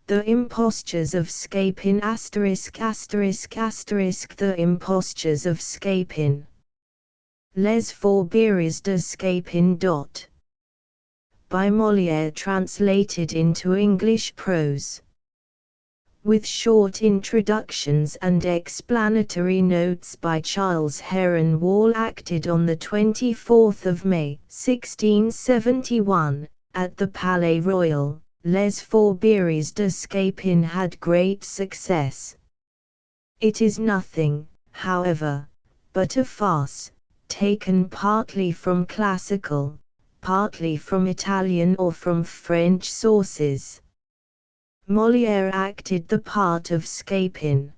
The Impostures of Scapin ******** The Impostures of Scapin. Les Fourberies de Scapin. By Molière, translated into English prose. With short introductions and explanatory notes by Charles Heron Wall. Acted on 24 May 1671, at the Palais Royal. Les Fourberies de Scapin had great success. It is nothing, however, but a farce, taken partly from classical, partly from Italian or from French sources. Molière acted the part of Scapin.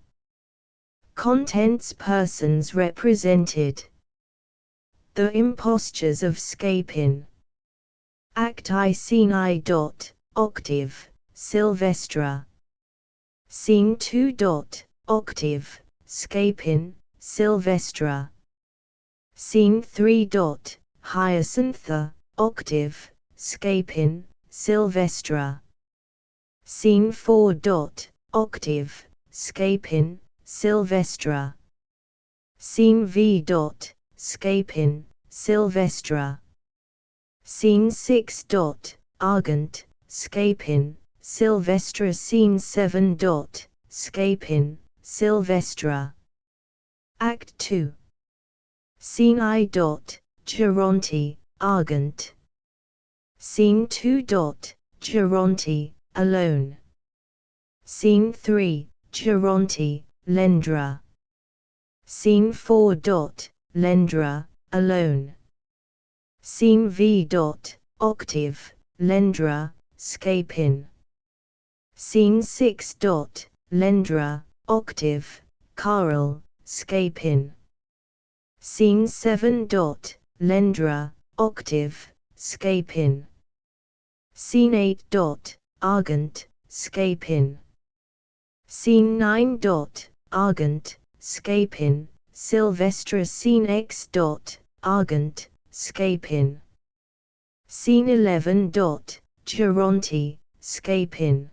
Contents: persons represented. The Impostures of Scapin. Act I. Scene I. Octave, Sylvestre. Scene 2. Octave, Scapin, Sylvestre. Scene 3. Hyacinthe, octave, Scapin, Sylvestre. Scene 4. Octave, Scapin, Sylvestre. Scene V. Scapin, Sylvestre. Scene 6. Argent, Scapin, Sylvestre. Scene 7. Scapin, Sylvestre. Act 2. Scene I. Geronte, Argent. Scene 2. Geronte, alone. Scene 3. Geronte, Lendra. Scene 4. Lendra, alone. Scene V. Octave, Lendra, Scapin. Scene 6. Lendra, octave, Carl, Scapin. Scene 7. Lendra, octave, Scapin. Scene 8. Argent, Scapin. Scene 9. Argent, Scapin, Sylvestre. Scene X. Argent, Scapin. Scene 11. Geronte, Scapin.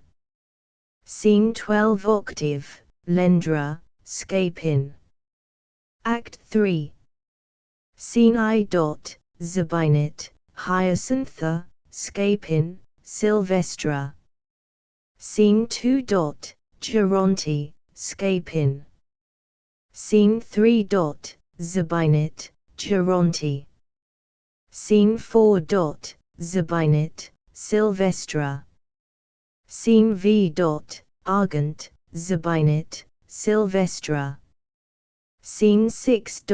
Scene 12. Octave, Lendra, Scapin. Act 3. Scene I. Zabinet, Hyacinthe, Scapin, Sylvestre. Scene 2. Geronte, Scapin. Scene 3. Zabinet, Geronte. Scene 4. Zabinet, Sylvestre. Scene V. Argent, Zabinet, Sylvestre. Scene 6.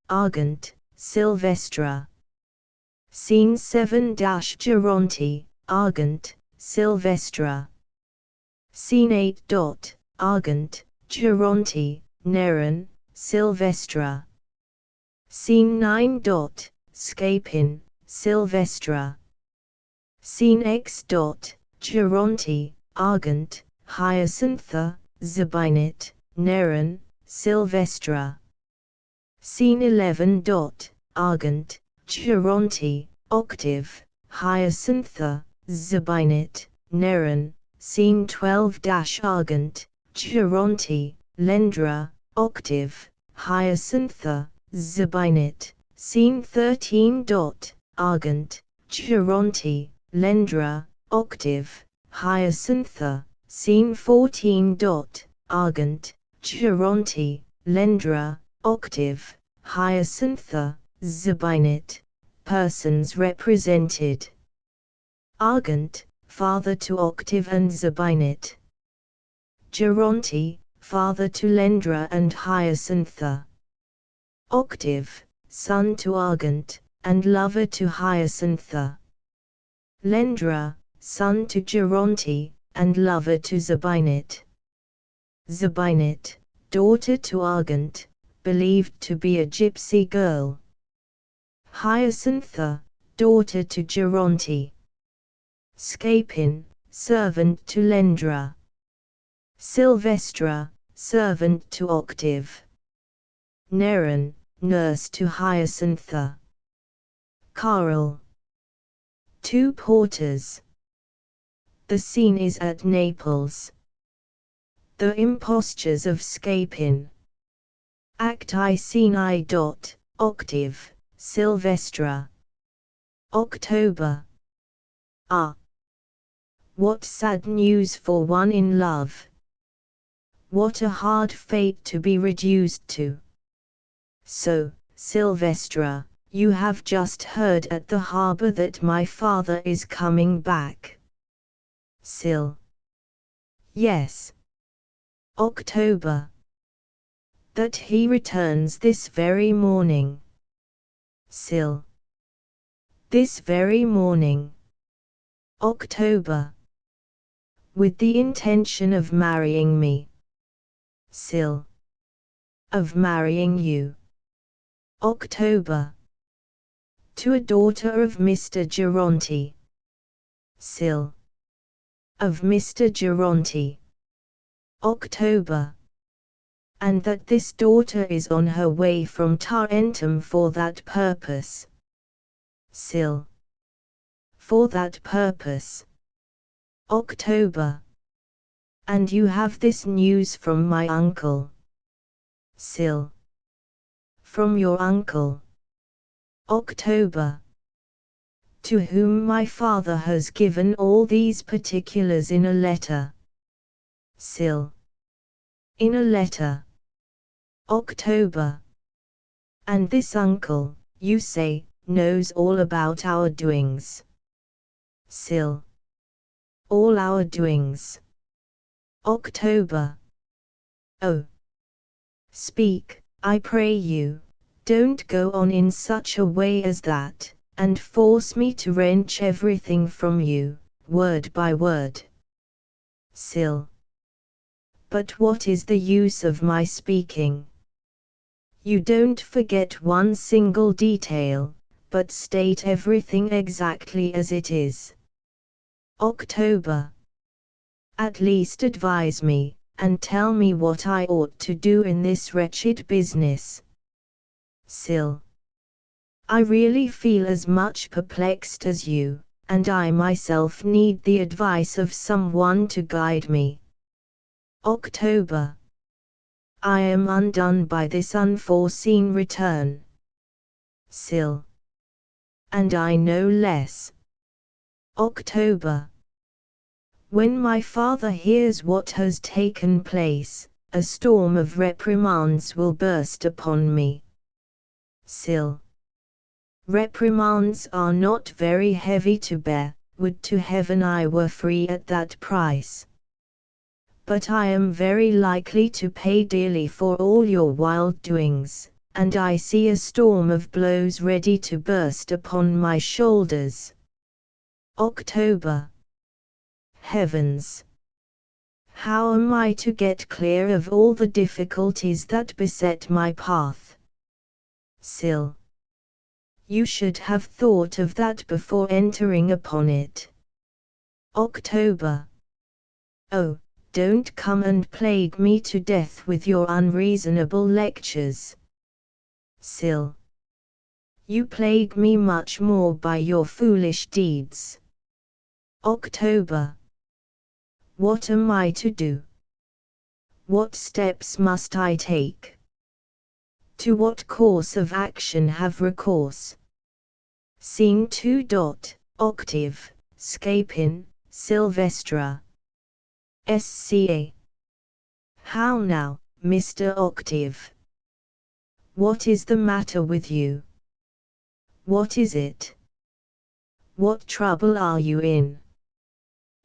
Argent, Sylvestre. Scene 7. Geronte, Argent, Sylvestre. Scene 8. Argent, Geronte, Neron, Sylvestre. Scene 9. Scapin, Sylvestre. Scene X. Geronte, Argent, Hyacinthe, Zabinet, Neron, Sylvestre. Scene 11. Argent, Geronte, octave, Hyacinthe, Zabinet, Neron. Scene 12. Argent, Geronte, Lendra, octave, Hyacinthe, Zabinet. Scene 13. Argent, Geronte, Lendra, octave, Hyacinthe. Scene 14. Argent, Geronte, Lendra, octave, Hyacinthe, Zabinet. Persons represented. Argent, father to octave and Zabinet. Geronte, father to Lendra and Hyacinthe. Octave, son to Argent, and lover to Hyacinthe. Lendra, son to Geronte, and lover to Zabinet. Zabinet, daughter to Argent, believed to be a gypsy girl. Hyacinthe, daughter to Geronte. Scapin, servant to Lendra. Sylvestre, servant to Octave. Neron, nurse to Hyacinthe. Carl. Two porters. The scene is at Naples. The Impostures of Scapin. Act I Scene I. Octave, Silvestra. October. Ah! What sad news for one in love! What a hard fate to be reduced to! So, Silvestra, you have just heard at the harbor that my father is coming back. Sil. Yes. October. That he returns this very morning. Sil. This very morning. October. With the intention of marrying me. Sil. Of marrying you. October. To a daughter of Mr. Geronti. Sil. Of Mr. Geronti. October. And that this daughter is on her way from Tarentum for that purpose. Sil. For that purpose. October. And you have this news from my uncle. Sil. From your uncle. October. To whom my father has given all these particulars in a letter. Sil. In a letter. October. And this uncle, you say, knows all about our doings. Sil. All our doings. October. Oh! Speak, I pray you, don't go on in such a way as that, and force me to wrench everything from you, word by word. Sil. But what is the use of my speaking? You don't forget one single detail, but state everything exactly as it is. October. At least advise me, and tell me what I ought to do in this wretched business. Sil. I really feel as much perplexed as you, and I myself need the advice of someone to guide me. October. I am undone by this unforeseen return. Sil. And I know less. October. When my father hears what has taken place, a storm of reprimands will burst upon me. Sil. Reprimands are not very heavy to bear, would to heaven I were free at that price. But I am very likely to pay dearly for all your wild doings, and I see a storm of blows ready to burst upon my shoulders. October. Heavens! How am I to get clear of all the difficulties that beset my path? Sil. You should have thought of that before entering upon it. October. Oh! Don't come and plague me to death with your unreasonable lectures. Sil. You plague me much more by your foolish deeds. October. What am I to do? What steps must I take? To what course of action have recourse? Scene 2. Octave, Scapin, Silvestra. Sca. How now, Mr. Octave? What is the matter with you? What is it? What trouble are you in?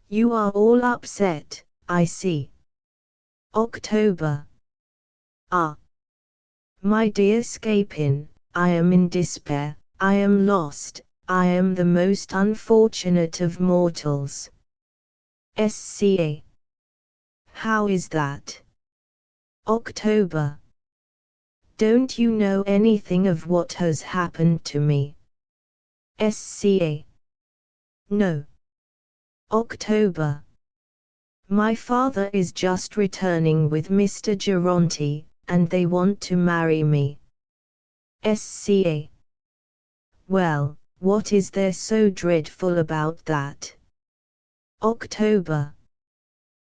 You are all upset, I see. October. Ah! My dear Scapin, I am in despair, I am lost, I am the most unfortunate of mortals. Sca. How is that? October. Don't you know anything of what has happened to me? Sca. No. October. My father is just returning with Mr. Geronti, and they want to marry me. Sca. Well, what is there so dreadful about that? October.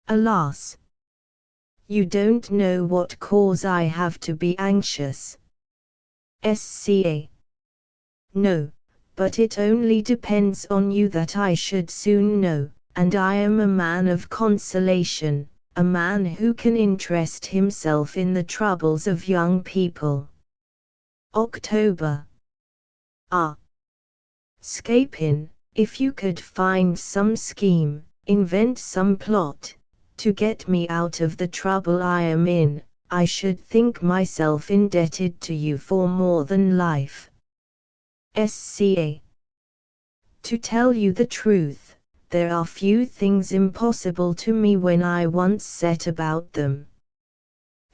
Alas! You don't know what cause I have to be anxious. Sca. No, but it only depends on you that I should soon know, and I am a man of consolation, a man who can interest himself in the troubles of young people. October. Ah! Scapin, if you could find some scheme, invent some plot, to get me out of the trouble I am in, I should think myself indebted to you for more than life. Sca. To tell you the truth, there are few things impossible to me when I once set about them.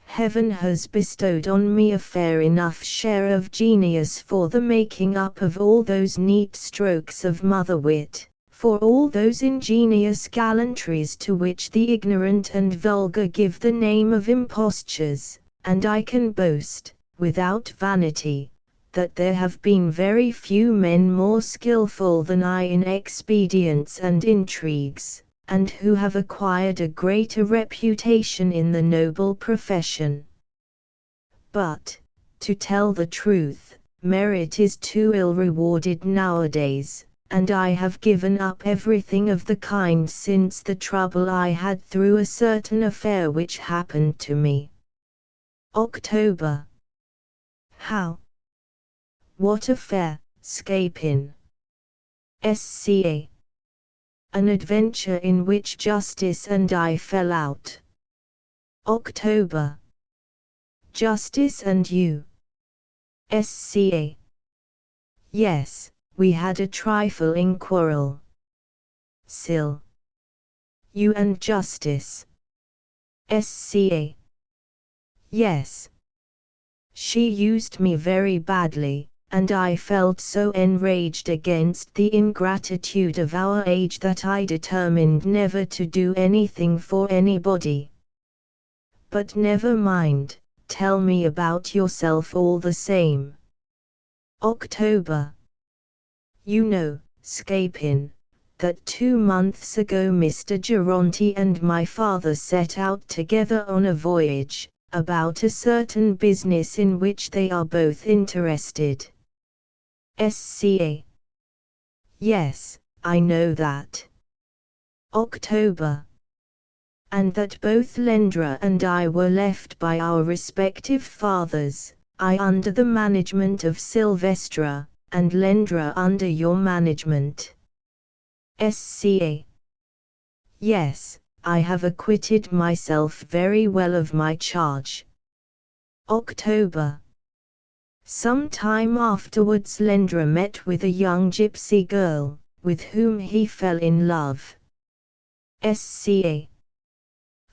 Heaven has bestowed on me a fair enough share of genius for the making up of all those neat strokes of mother-wit, for all those ingenious gallantries to which the ignorant and vulgar give the name of impostures, and I can boast, without vanity, that there have been very few men more skilful than I in expedients and intrigues, and who have acquired a greater reputation in the noble profession. But, to tell the truth, merit is too ill rewarded nowadays, and I have given up everything of the kind since the trouble I had through a certain affair which happened to me. October. How? What affair, Scapin? Sca. An adventure in which Justice and I fell out. October. Justice and you? Sca. Yes, we had a trifling quarrel. Sil. You and Justice? Sca. Yes. She used me very badly, and I felt so enraged against the ingratitude of our age that I determined never to do anything for anybody. But never mind, tell me about yourself all the same. October. You know, Scapin, that 2 months ago Mr. Geronti and my father set out together on a voyage, about a certain business in which they are both interested. Sca. Yes, I know that. October. And that both Lendra and I were left by our respective fathers, I under the management of Silvestra, and Lendra under your management. Sca. Yes, I have acquitted myself very well of my charge. October. Some time afterwards Lendra met with a young gypsy girl, with whom he fell in love. Sca.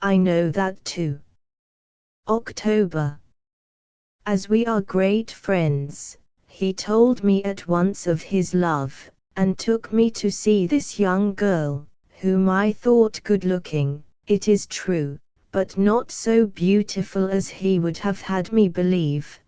I know that too. October. As we are great friends, he told me at once of his love, and took me to see this young girl, whom I thought good-looking, it is true, but not so beautiful as he would have had me believe.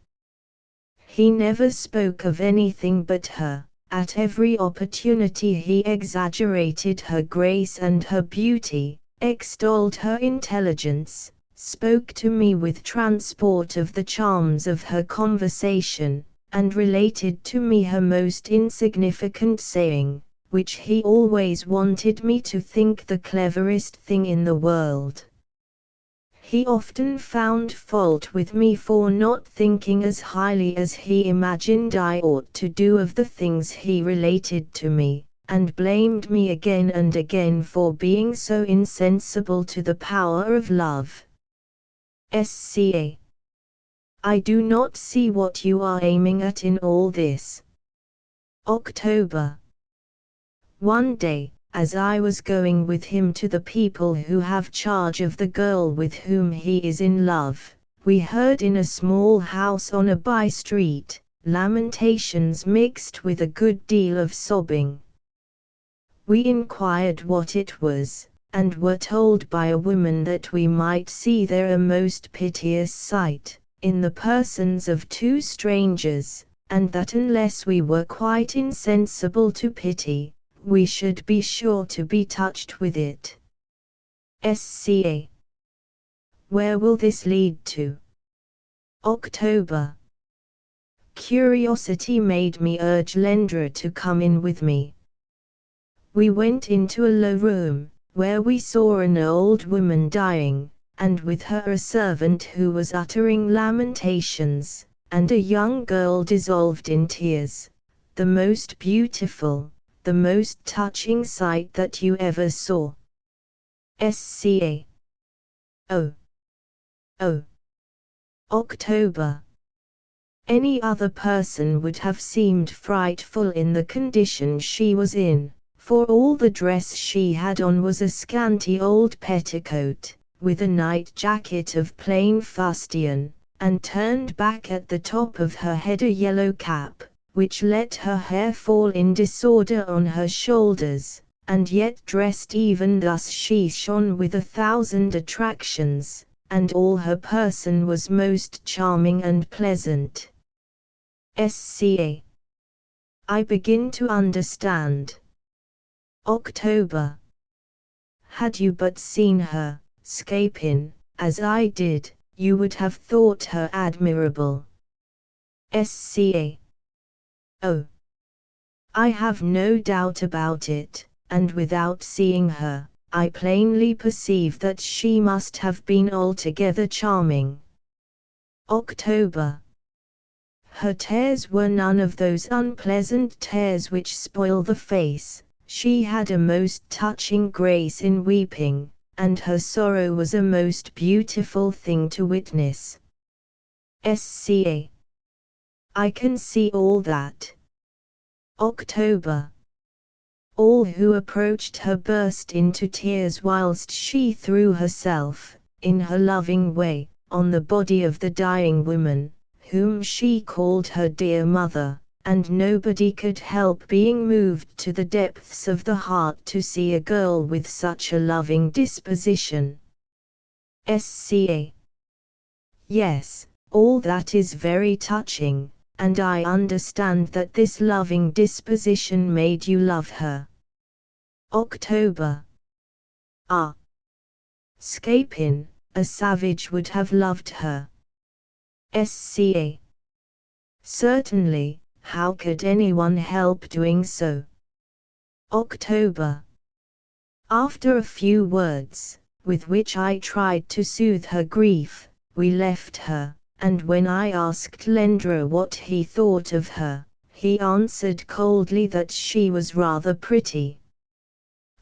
He never spoke of anything but her. At every opportunity he exaggerated her grace and her beauty, extolled her intelligence, spoke to me with transport of the charms of her conversation, and related to me her most insignificant saying, which he always wanted me to think the cleverest thing in the world. He often found fault with me for not thinking as highly as he imagined I ought to do of the things he related to me, and blamed me again and again for being so insensible to the power of love. Sca. I do not see what you are aiming at in all this. October. One day, as I was going with him to the people who have charge of the girl with whom he is in love, we heard in a small house on a by-street, lamentations mixed with a good deal of sobbing. We inquired what it was, and were told by a woman that we might see there a most piteous sight, in the persons of 2 strangers, and that unless we were quite insensible to pity, we should be sure to be touched with it. SCA. Where will this lead to? October. Curiosity made me urge Lendra to come in with me. We went into a low room, where we saw an old woman dying, and with her a servant who was uttering lamentations, and a young girl dissolved in tears, the most beautiful, the most touching sight that you ever saw. SCA. Oh. Oh. October. Any other person would have seemed frightful in the condition she was in, for all the dress she had on was a scanty old petticoat, with a night jacket of plain fustian, and turned back at the top of her head a yellow cap, which let her hair fall in disorder on her shoulders, and yet dressed even thus she shone with 1,000 attractions, and all her person was most charming and pleasant. SCA. I begin to understand. October. Had you but seen her, Scapin, as I did, you would have thought her admirable. SCA. Oh. I have no doubt about it, and without seeing her, I plainly perceive that she must have been altogether charming. October. Her tears were none of those unpleasant tears which spoil the face. She had a most touching grace in weeping, and her sorrow was a most beautiful thing to witness. SCA. I can see all that. October. All who approached her burst into tears whilst she threw herself, in her loving way, on the body of the dying woman, whom she called her dear mother, and nobody could help being moved to the depths of the heart to see a girl with such a loving disposition. SCA. Yes, all that is very touching, and I understand that this loving disposition made you love her. October. Ah. Scapin, a savage would have loved her. SCA. Certainly, how could anyone help doing so? October. After a few words, with which I tried to soothe her grief, we left her, and when I asked Lendra what he thought of her, he answered coldly that she was rather pretty.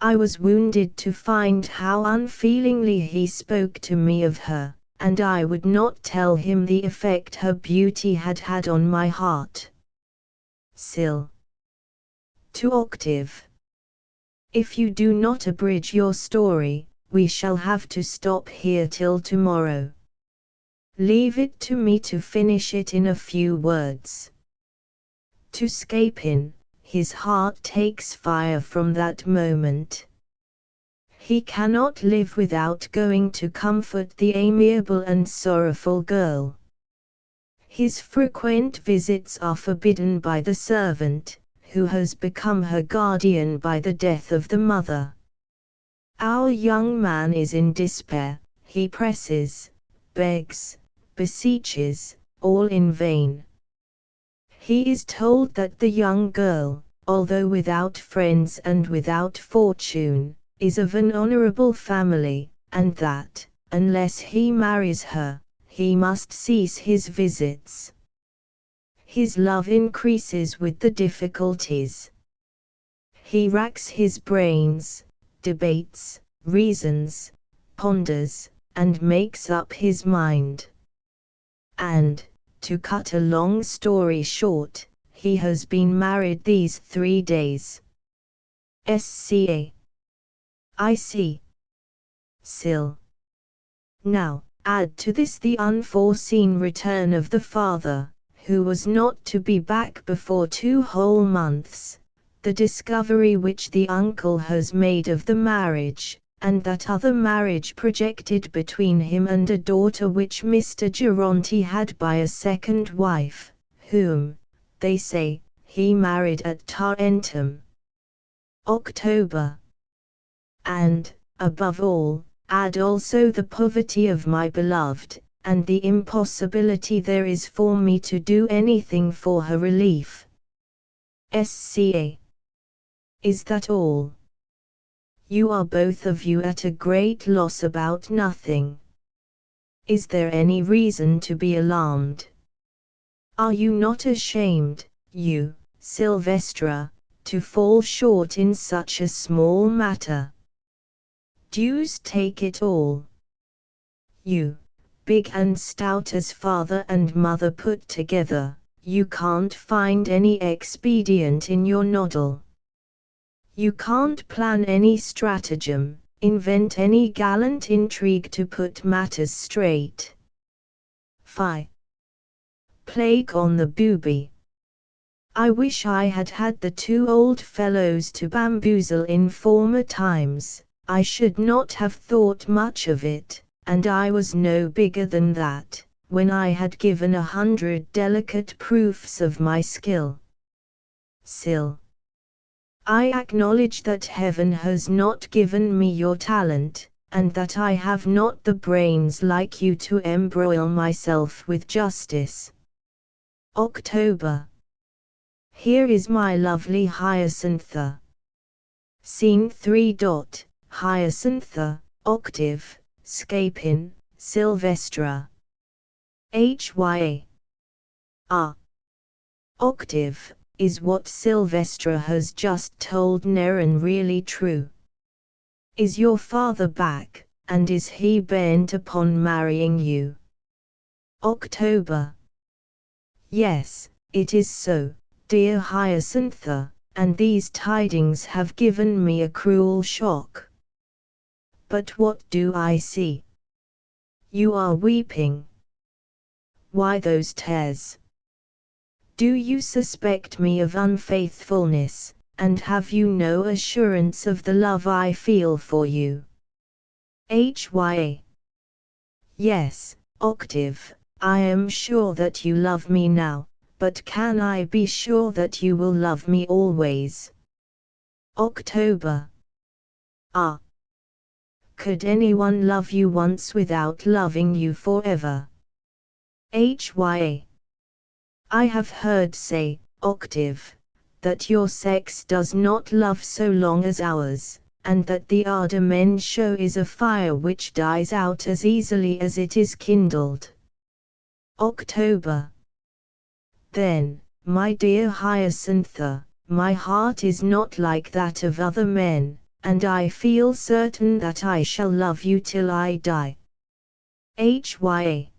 I was wounded to find how unfeelingly he spoke to me of her, and I would not tell him the effect her beauty had had on my heart. Sil. To Octave. If you do not abridge your story, we shall have to stop here till tomorrow. Leave it to me to finish it in a few words. To Scapin, his heart takes fire from that moment. He cannot live without going to comfort the amiable and sorrowful girl. His frequent visits are forbidden by the servant, who has become her guardian by the death of the mother. Our young man is in despair, he presses, begs, beseeches, all in vain. He is told that the young girl, although without friends and without fortune, is of an honorable family, and that, unless he marries her, he must cease his visits. His love increases with the difficulties. He racks his brains, debates, reasons, ponders, and makes up his mind. And, to cut a long story short, he has been married these 3 days. SCA. I see. Sil. Now, add to this the unforeseen return of the father, who was not to be back before 2 whole months, the discovery which the uncle has made of the marriage, and that other marriage projected between him and a daughter which Mr. Geronti had by a second wife, whom, they say, he married at Tarentum. October. And, above all, add also the poverty of my beloved, and the impossibility there is for me to do anything for her relief. Sca. Is that all? You are both of you at a great loss about nothing. Is there any reason to be alarmed? Are you not ashamed, you, Sylvestra, to fall short in such a small matter? Deuce take it all. You, big and stout as father and mother put together, you can't find any expedient in your noddle. You can't plan any stratagem, invent any gallant intrigue to put matters straight. Fie! Plague on the booby! I wish I had had the two old fellows to bamboozle in former times. I should not have thought much of it, and I was no bigger than that, when I had given 100 delicate proofs of my skill. Sil. I acknowledge that heaven has not given me your talent, and that I have not the brains like you to embroil myself with justice. October. Here is my lovely Hyacintha. Scene 3. Hyacintha, octave, Scapin, Sylvestra. Hya. Octave. Is what Sylvestra has just told Neron really true? Is your father back, and is he bent upon marrying you? October. Yes, it is so, dear Hyacintha, and these tidings have given me a cruel shock. But what do I see? You are weeping. Why those tears? Do you suspect me of unfaithfulness, and have you no assurance of the love I feel for you? Hya. Yes, octave, I am sure that you love me now, but can I be sure that you will love me always? October. Could anyone love you once without loving you forever? Hya. I have heard say, octave, that your sex does not love so long as ours, and that the ardor men show is a fire which dies out as easily as it is kindled. October. Then, my dear Hyacintha, my heart is not like that of other men, and I feel certain that I shall love you till I die. Hya.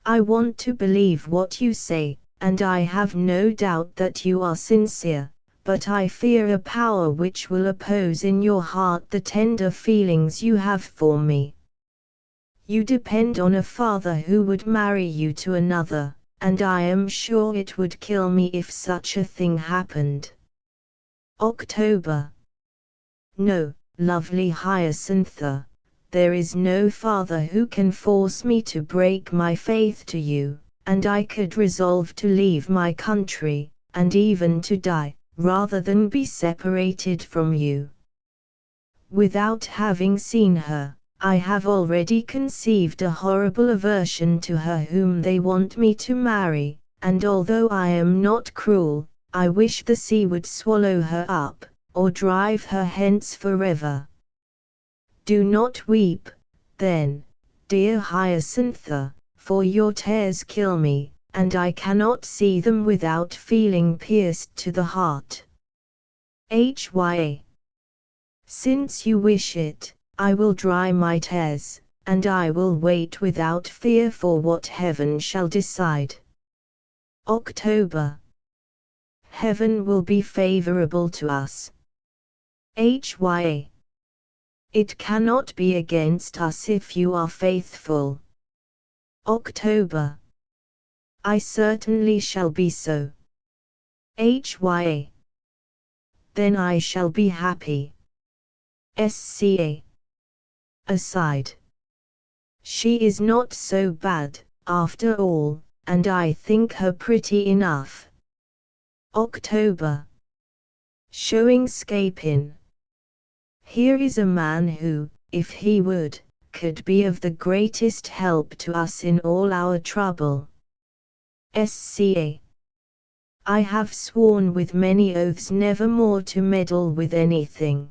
I want to believe what you say, and I have no doubt that you are sincere, but I fear a power which will oppose in your heart the tender feelings you have for me. You depend on a father who would marry you to another, and I am sure it would kill me if such a thing happened. October. No, lovely Hyacintha. There is no father who can force me to break my faith to you, and I could resolve to leave my country, and even to die, rather than be separated from you. Without having seen her, I have already conceived a horrible aversion to her whom they want me to marry, and although I am not cruel, I wish the sea would swallow her up, or drive her hence forever. Do not weep, then, dear Hyacintha, for your tears kill me, and I cannot see them without feeling pierced to the heart. Hya. Since you wish it, I will dry my tears, and I will wait without fear for what heaven shall decide. October. Heaven will be favorable to us. Hya. It cannot be against us if you are faithful. October. I certainly shall be so. Hya. Then I shall be happy. Sca. Aside. She is not so bad, after all, and I think her pretty enough. October. showing Scapin. Here is a man who, if he would, could be of the greatest help to us in all our trouble. Sca. I have sworn with many oaths never more to meddle with anything.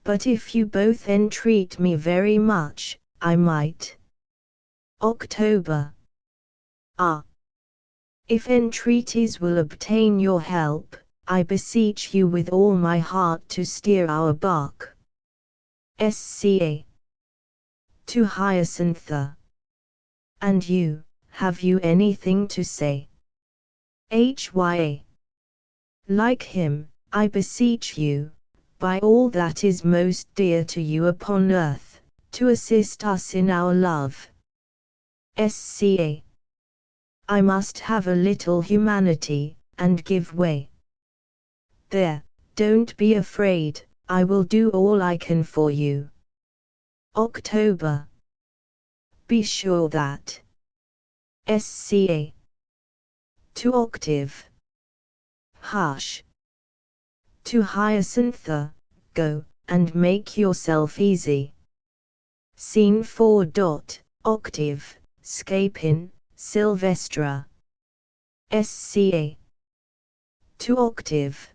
But if you both entreat me very much, I might. October. Ah! If entreaties will obtain your help, I beseech you with all my heart to steer our bark. Sca. To Hyacintha. And you, have you anything to say? Hya. Like him, I beseech you, by all that is most dear to you upon earth, to assist us in our love. Sca. I must have a little humanity, and give way. There, don't be afraid, I will do all I can for you. October. Be sure that. Sca. To Octave. Hush. To Hyacintha, go, and make yourself easy. Scene 4. Octave, Scapin, Sylvestra. Sca. To Octave.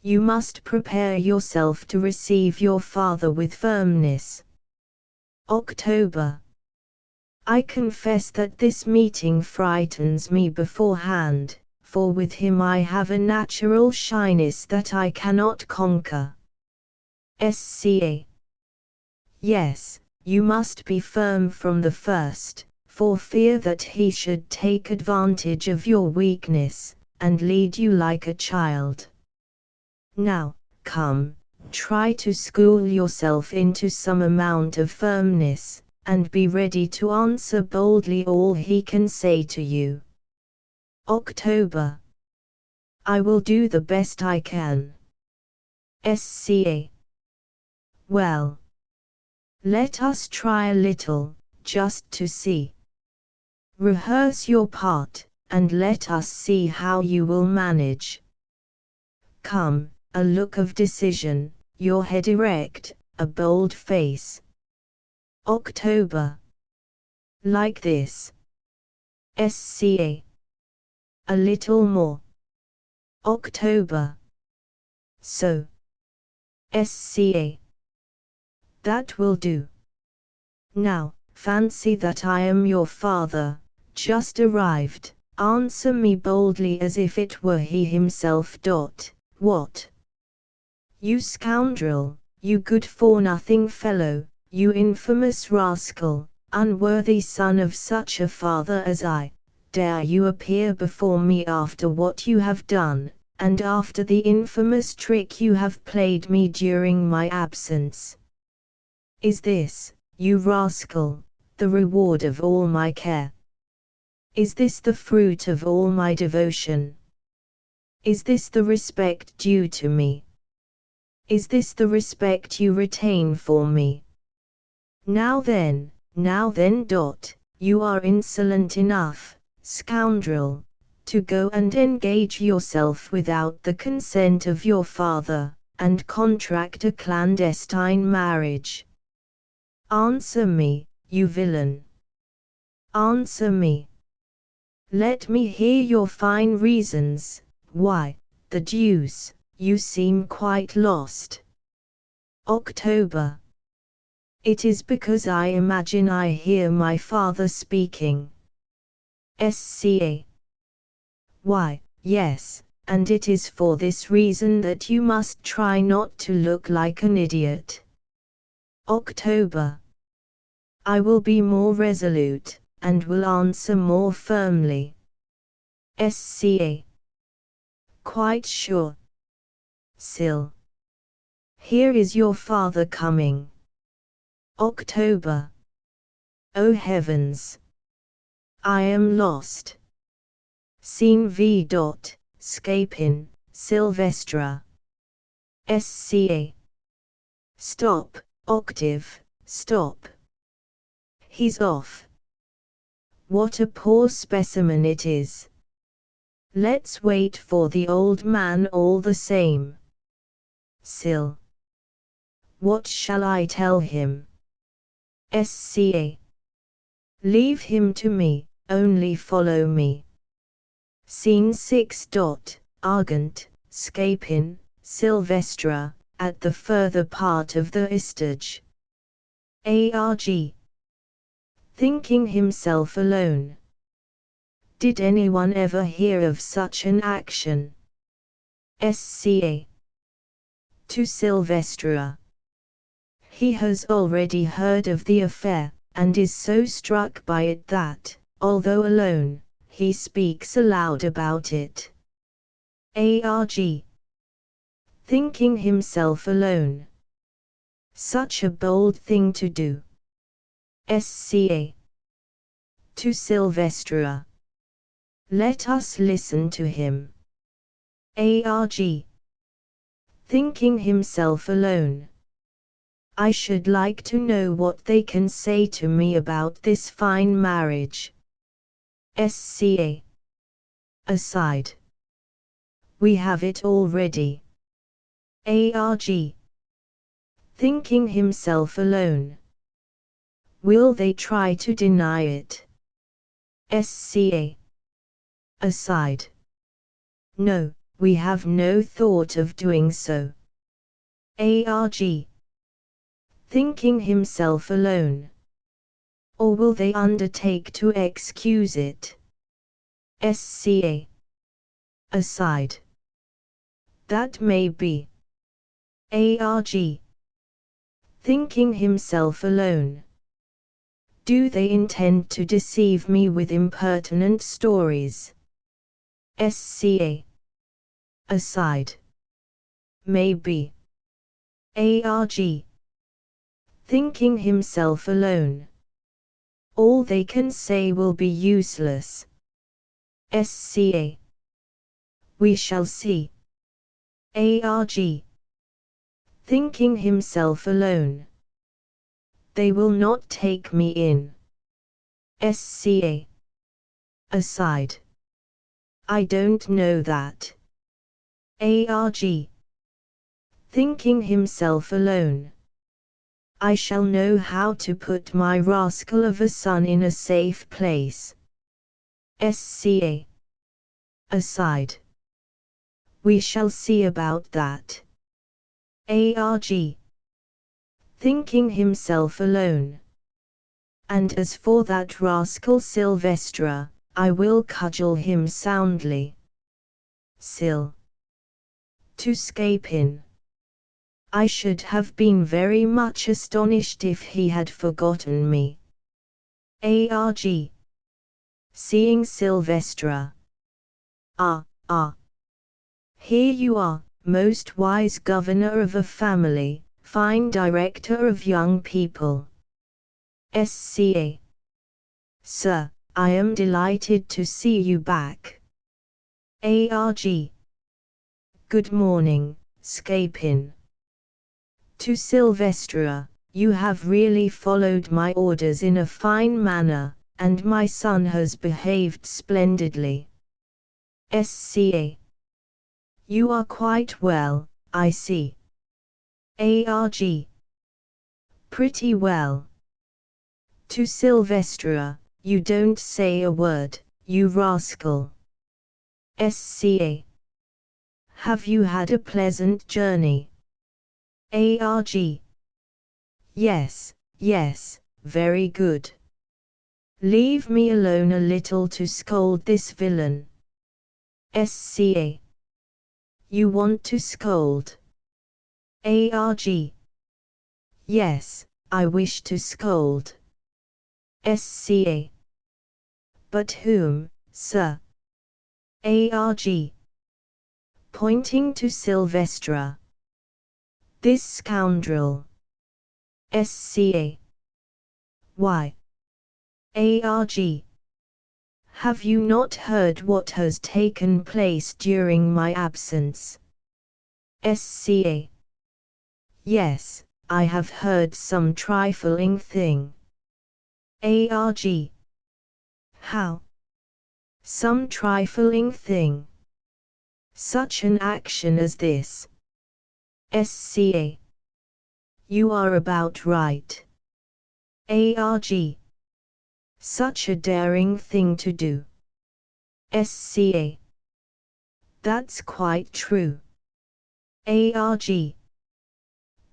You must prepare yourself to receive your father with firmness. October. I confess that this meeting frightens me beforehand, for with him I have a natural shyness that I cannot conquer. Sca. Yes, you must be firm from the first, for fear that he should take advantage of your weakness, and lead you like a child. Now, come, try to school yourself into some amount of firmness, and be ready to answer boldly all he can say to you. October. I will do the best I can. Sca. Well. Let us try a little, just to see. Rehearse your part, and let us see how you will manage. Come, a look of decision, your head erect, a bold face. October. Like this. Sca. A little more. October. So. Sca. That will do. Now, fancy that I am your father, just arrived, answer me boldly as if it were he himself. What? You scoundrel, you good-for-nothing fellow, you infamous rascal, unworthy son of such a father as I, dare you appear before me after what you have done, and after the infamous trick you have played me during my absence? Is this, you rascal, the reward of all my care? Is this the fruit of all my devotion? Is this the respect due to me? Is this the respect you retain for me? Now then, you are insolent enough, scoundrel, to go and engage yourself without the consent of your father, and contract a clandestine marriage. Answer me, you villain. Answer me. Let me hear your fine reasons. Why, the deuce, you seem quite lost. October. It is because I imagine I hear my father speaking. Sca. Why, yes, and it is for this reason that you must try not to look like an idiot. October. I will be more resolute, and will answer more firmly. Sca. Quite sure. Sil. Here is your father coming. October. Oh heavens! I am lost. Scene V. Scapin, Sylvestra. Sca. Stop, Octave, stop. He's off. What a poor specimen it is. Let's wait for the old man all the same. Sil. What shall I tell him? Sca. Leave him to me, only follow me. Scene 6. Argent, Scapin, Sylvestra, at the further part of the istage. Arg. Thinking himself alone. Did anyone ever hear of such an action? Sca. To Sylvestra. He has already heard of the affair, and is so struck by it that, although alone, he speaks aloud about it. Arg. Thinking himself alone. Such a bold thing to do. Sca. To Sylvestra. Let us listen to him. Arg. Thinking himself alone. I should like to know what they can say to me about this fine marriage. Sca. Aside. We have it already. Arg. Thinking himself alone. Will they try to deny it? Sca. Aside. No, we have no thought of doing so. Arg. Thinking himself alone. Or will they undertake to excuse it? Sca. Aside. That may be. Arg. Thinking himself alone. Do they intend to deceive me with impertinent stories? Sca. Aside. May be. Arg. Thinking himself alone. All they can say will be useless. Sca. We shall see. Arg. Thinking himself alone. They will not take me in. Sca. Aside. I don't know that. Arg. Thinking himself alone. I shall know how to put my rascal of a son in a safe place. Sca. Aside. We shall see about that. Arg. Thinking himself alone. And as for that rascal Sylvestra, I will cudgel him soundly. Sil. To Scapin. I should have been very much astonished if he had forgotten me. Arg. Seeing Sylvestra. Ah. Here you are, most wise governor of a family, fine director of young people. Sca. Sir, I am delighted to see you back. Arg. Good morning, Scapin. To Sylvestra, you have really followed my orders in a fine manner, and my son has behaved splendidly. Sca. You are quite well, I see. Arg. Pretty well. To Sylvestra, you don't say a word, you rascal. Sca. Have you had a pleasant journey? Arg. Yes, very good. Leave me alone a little to scold this villain. Sca. You want to scold? Arg. Yes, I wish to scold. Sca. But whom, sir? Arg. Pointing to Sylvestra. This scoundrel. Sca. Why? Arg. Have you not heard what has taken place during my absence? Sca. Yes, I have heard some trifling thing. Arg. How? Some trifling thing. Such an action as this. SCA. You are about right. ARG. Such a daring thing to do. SCA. That's quite true. ARG.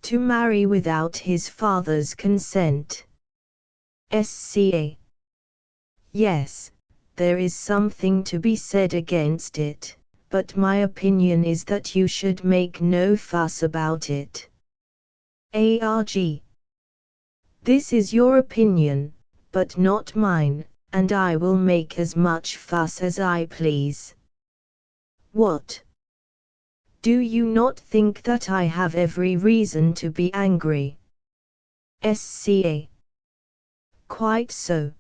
To marry without his father's consent. SCA. Yes, there is something to be said against it, but my opinion is that you should make no fuss about it. ARG. This is your opinion, but not mine, and I will make as much fuss as I please. What? Do you not think that I have every reason to be angry? SCA. Quite so.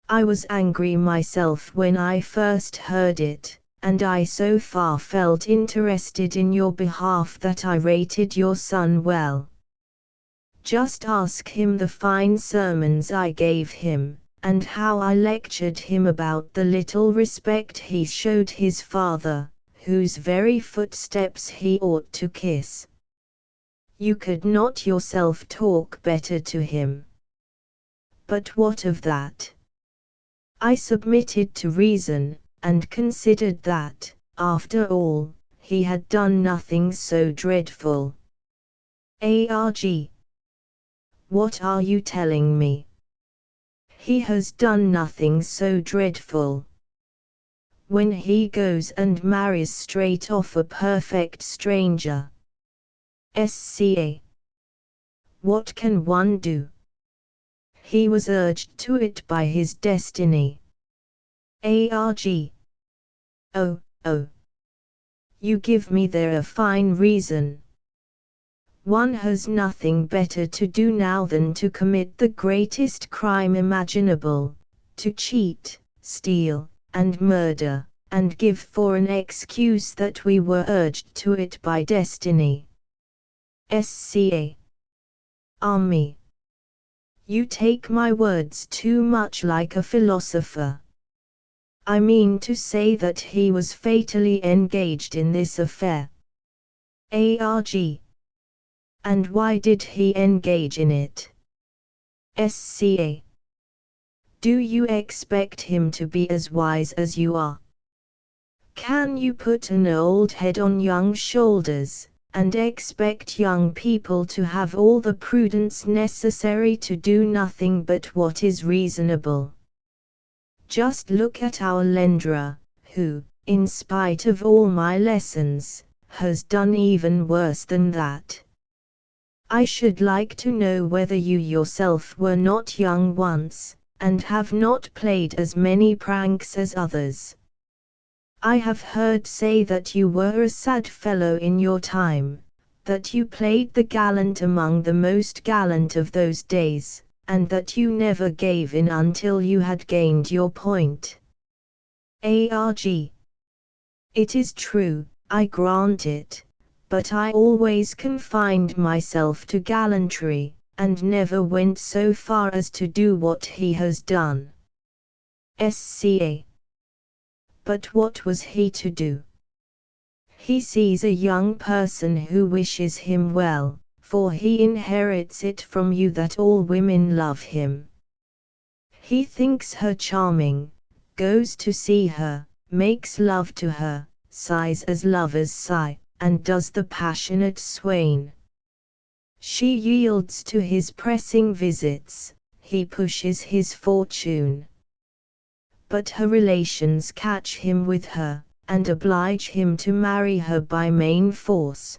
I was angry myself when I first heard it, and I so far felt interested in your behalf that I rated your son well. Just ask him the fine sermons I gave him, and how I lectured him about the little respect he showed his father, whose very footsteps he ought to kiss. You could not yourself talk better to him. But what of that? I submitted to reason, and considered that, after all, he had done nothing so dreadful. ARG. What are you telling me? He has done nothing so dreadful. When he goes and marries straight off a perfect stranger. SCA. What can one do? He was urged to it by his destiny. ARG. Oh, oh. You give me there a fine reason. One has nothing better to do now than to commit the greatest crime imaginable, to cheat, steal, and murder, and give for an excuse that we were urged to it by destiny. SCA. Me. You take my words too much like a philosopher. I mean to say that he was fatally engaged in this affair. ARG. And why did he engage in it? SCA. Do you expect him to be as wise as you are? Can you put an old head on young shoulders, and expect young people to have all the prudence necessary to do nothing but what is reasonable? Just look at our Lendra, who, in spite of all my lessons, has done even worse than that. I should like to know whether you yourself were not young once, and have not played as many pranks as others. I have heard say that you were a sad fellow in your time, that you played the gallant among the most gallant of those days, and that you never gave in until you had gained your point. ARG. It is true, I grant it, but I always confined myself to gallantry, and never went so far as to do what he has done. SCA. But what was he to do? He sees a young person who wishes him well, for he inherits it from you that all women love him. He thinks her charming, goes to see her, makes love to her, sighs as lovers sigh, and does the passionate swain. She yields to his pressing visits, he pushes his fortune. But her relations catch him with her, and oblige him to marry her by main force.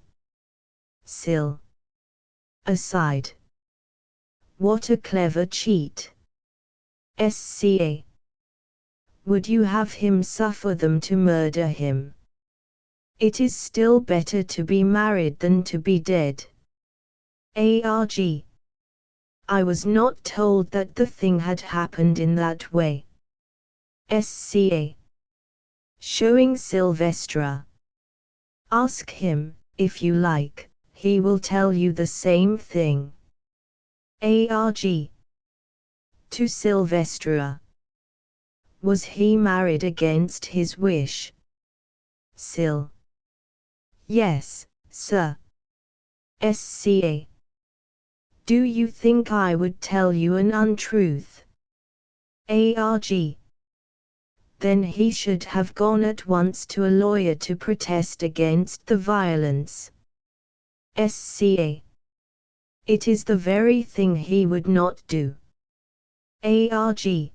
Sil. Aside. What a clever cheat. SCA. Would you have him suffer them to murder him? It is still better to be married than to be dead. ARG. I was not told that the thing had happened in that way. SCA. Showing Sylvestra. Ask him, if you like, he will tell you the same thing. ARG. To Sylvestra. Was he married against his wish? Sil. Yes, sir. Sca. Do you think I would tell you an untruth? Arg. Then he should have gone at once to a lawyer to protest against the violence. Sca. It is the very thing he would not do. Arg.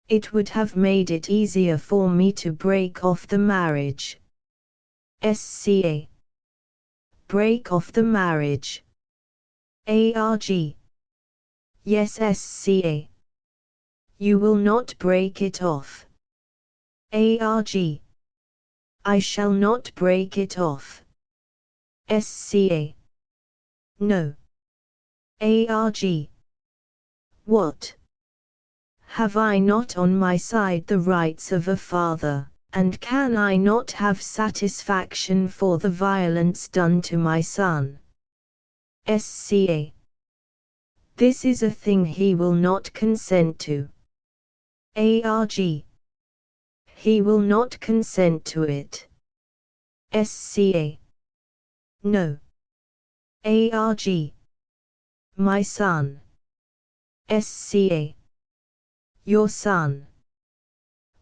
It would have made it easier for me to break off the marriage. Sca. Break off the marriage. Arg. Yes, Sca. You will not break it off. Arg. I shall not break it off. Sca. No. Arg. What? Have I not on my side the rights of a father, and can I not have satisfaction for the violence done to my son? Sca. This is a thing he will not consent to. Arg. He will not consent to it. Sca. No. Arg. My son. Sca. Your son.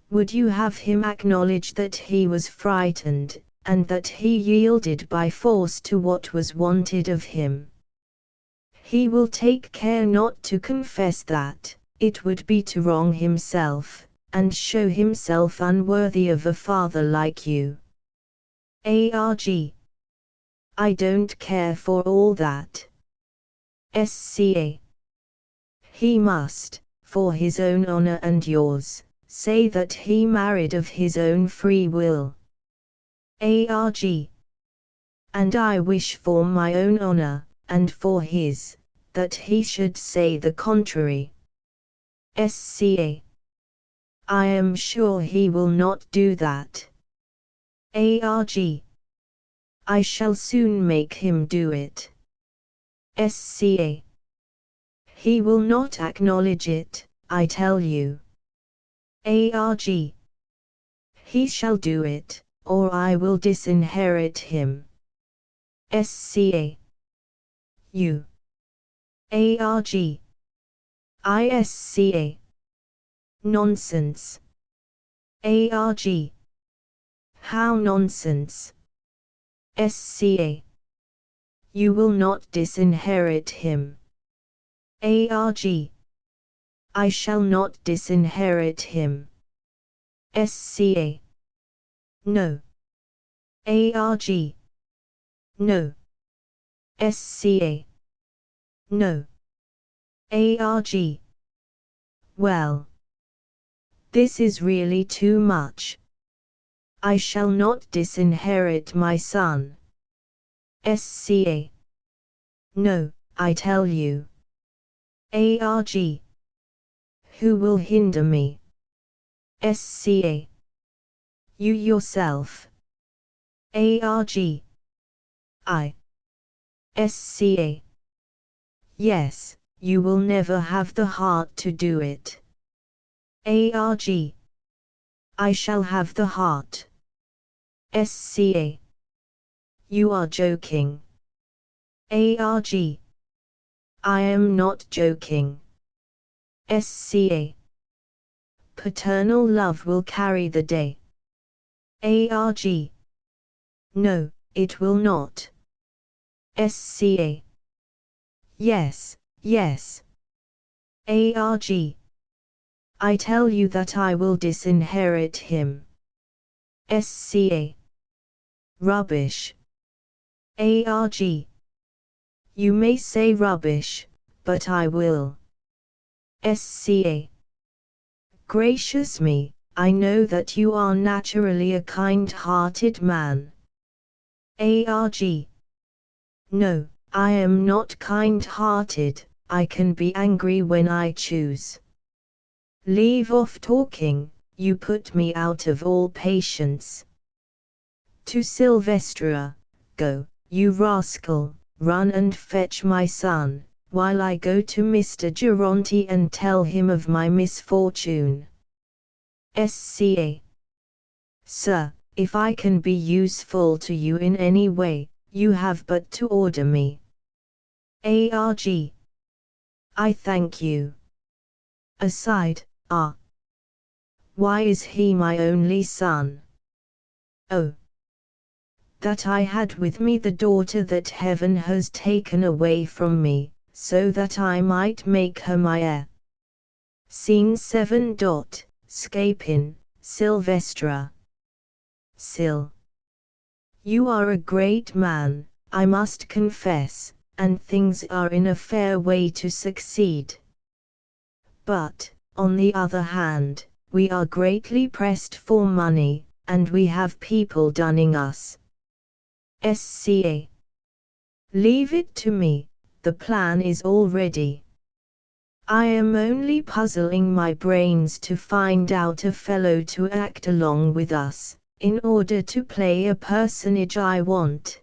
Would you have him acknowledge that he was frightened, and that he yielded by force to what was wanted of him? He will take care not to confess that. It would be to wrong himself, and show himself unworthy of a father like you. Arg. I don't care for all that. Sca. He must, for his own honor and yours, say that he married of his own free will. Arg. And I wish for my own honor, and for his, that he should say the contrary. Sca. I am sure he will not do that. Arg. I shall soon make him do it. Sca. He will not acknowledge it, I tell you. Arg. He shall do it, or I will disinherit him. Sca. You. Arg. Isca. Nonsense. Arg. How nonsense? Sca. You will not disinherit him. Arg. I shall not disinherit him. Sca. No. Arg. No. Sca. No. Arg. Well. This is really too much. I shall not disinherit my son. Sca. No, I tell you. Arg. Who will hinder me? Sca. You yourself. Arg. I. Sca. Yes, you will never have the heart to do it. Arg. I shall have the heart. Sca. You are joking. Arg. I am not joking. Sca. Paternal love will carry the day. Arg. No, it will not. Sca. Yes, yes. Arg. I tell you that I will disinherit him. Sca. Rubbish. Arg. You may say rubbish, but I will. Sca. Gracious me, I know that you are naturally a kind-hearted man. Arg. No, I am not kind-hearted, I can be angry when I choose. Leave off talking, you put me out of all patience. To Silvestra, go, you rascal, run and fetch my son, while I go to Mr. Geronti and tell him of my misfortune. SCA. Sir, if I can be useful to you in any way, you have but to order me. ARG. I thank you. Aside, why is he my only son? Oh, that I had with me the daughter that heaven has taken away from me, so that I might make her my heir. Scene 7. Scapin, Sylvestra. Sil. You are a great man, I must confess, and things are in a fair way to succeed. But, on the other hand, we are greatly pressed for money, and we have people dunning us. SCA. Leave it to me, the plan is all ready. I am only puzzling my brains to find out a fellow to act along with us, in order to play a personage I want.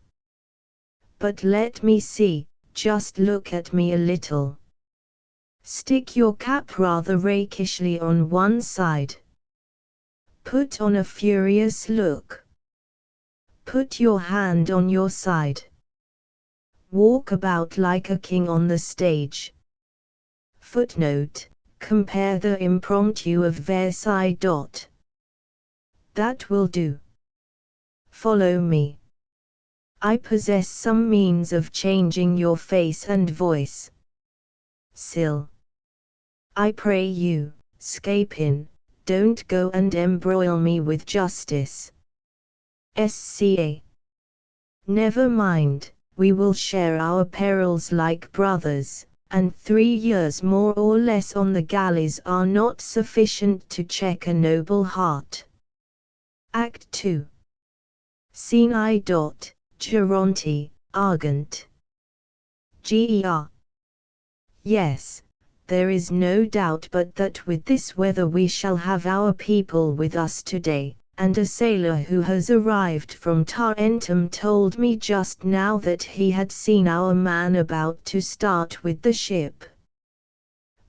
But let me see, just look at me a little. Stick your cap rather rakishly on one side. Put on a furious look. Put your hand on your side. Walk about like a king on the stage. Footnote, compare the impromptu of Versailles. That will do. Follow me. I possess some means of changing your face and voice. Sil. I pray you, Scapin, don't go and embroil me with justice. SCA. Never mind, we will share our perils like brothers, and 3 years more or less on the galleys are not sufficient to check a noble heart. Act 2. Scene I. Geronte, Argent. Ger. Yes, there is no doubt but that with this weather we shall have our people with us today, and a sailor who has arrived from Tarentum told me just now that he had seen our man about to start with the ship.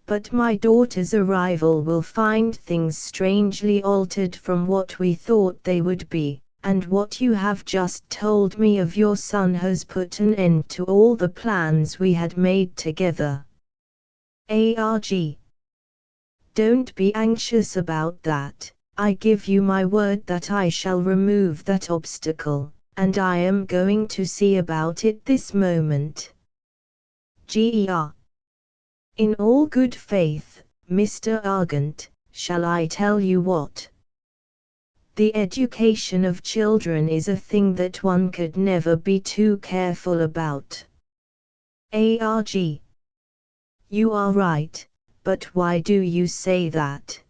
But my daughter's arrival will find things strangely altered from what we thought they would be, and what you have just told me of your son has put an end to all the plans we had made together. ARG. Don't be anxious about that. I give you my word that I shall remove that obstacle, and I am going to see about it this moment. Ger. In all good faith, Mr. Argent, shall I tell you what? The education of children is a thing that one could never be too careful about. ARG. You are right, but why do you say that?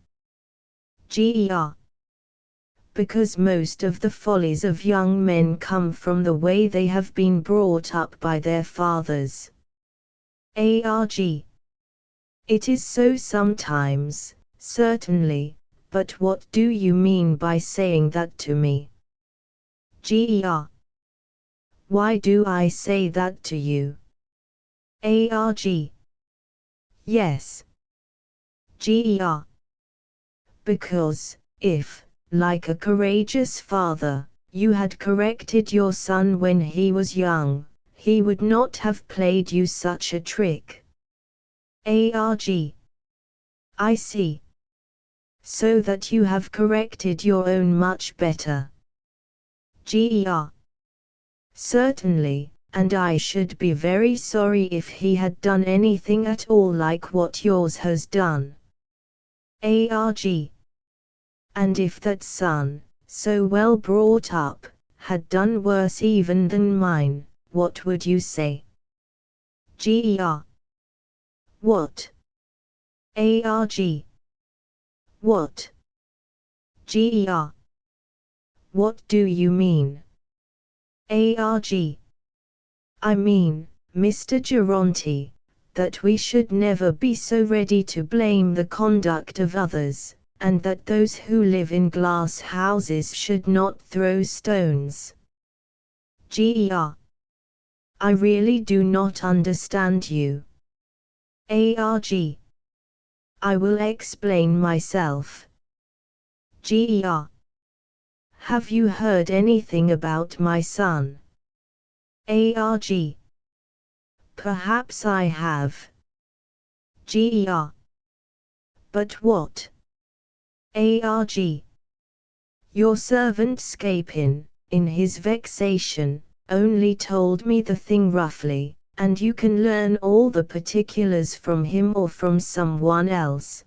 Ger. Because most of the follies of young men come from the way they have been brought up by their fathers. ARG. It is so sometimes, certainly, but what do you mean by saying that to me? Ger. Why do I say that to you? ARG. Yes. Ger. Because, if, like a courageous father, you had corrected your son when he was young, he would not have played you such a trick. ARG. I see. So that you have corrected your own much better. Ger. Certainly, and I should be very sorry if he had done anything at all like what yours has done. ARG. And if that son, so well brought up, had done worse even than mine, what would you say? Ger. What? ARG. What? Ger. What do you mean? ARG. I mean, Mr. Geronte, that we should never be so ready to blame the conduct of others, and that those who live in glass houses should not throw stones. Ger. I really do not understand you. ARG. I will explain myself. Ger. Have you heard anything about my son? Arg. Perhaps I have. Ger. But what? Arg. Your servant Scapin, in his vexation, only told me the thing roughly, and you can learn all the particulars from him or from someone else.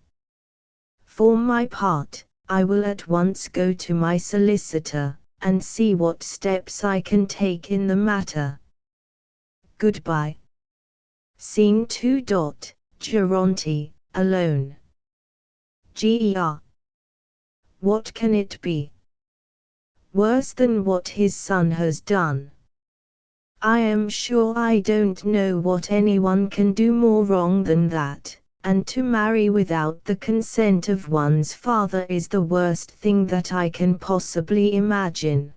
For my part, I will at once go to my solicitor, and see what steps I can take in the matter. Goodbye. Scene 2. Geronte, alone. Ger. What can it be? Worse than what his son has done. I am sure I don't know what anyone can do more wrong than that, and to marry without the consent of one's father is the worst thing that I can possibly imagine.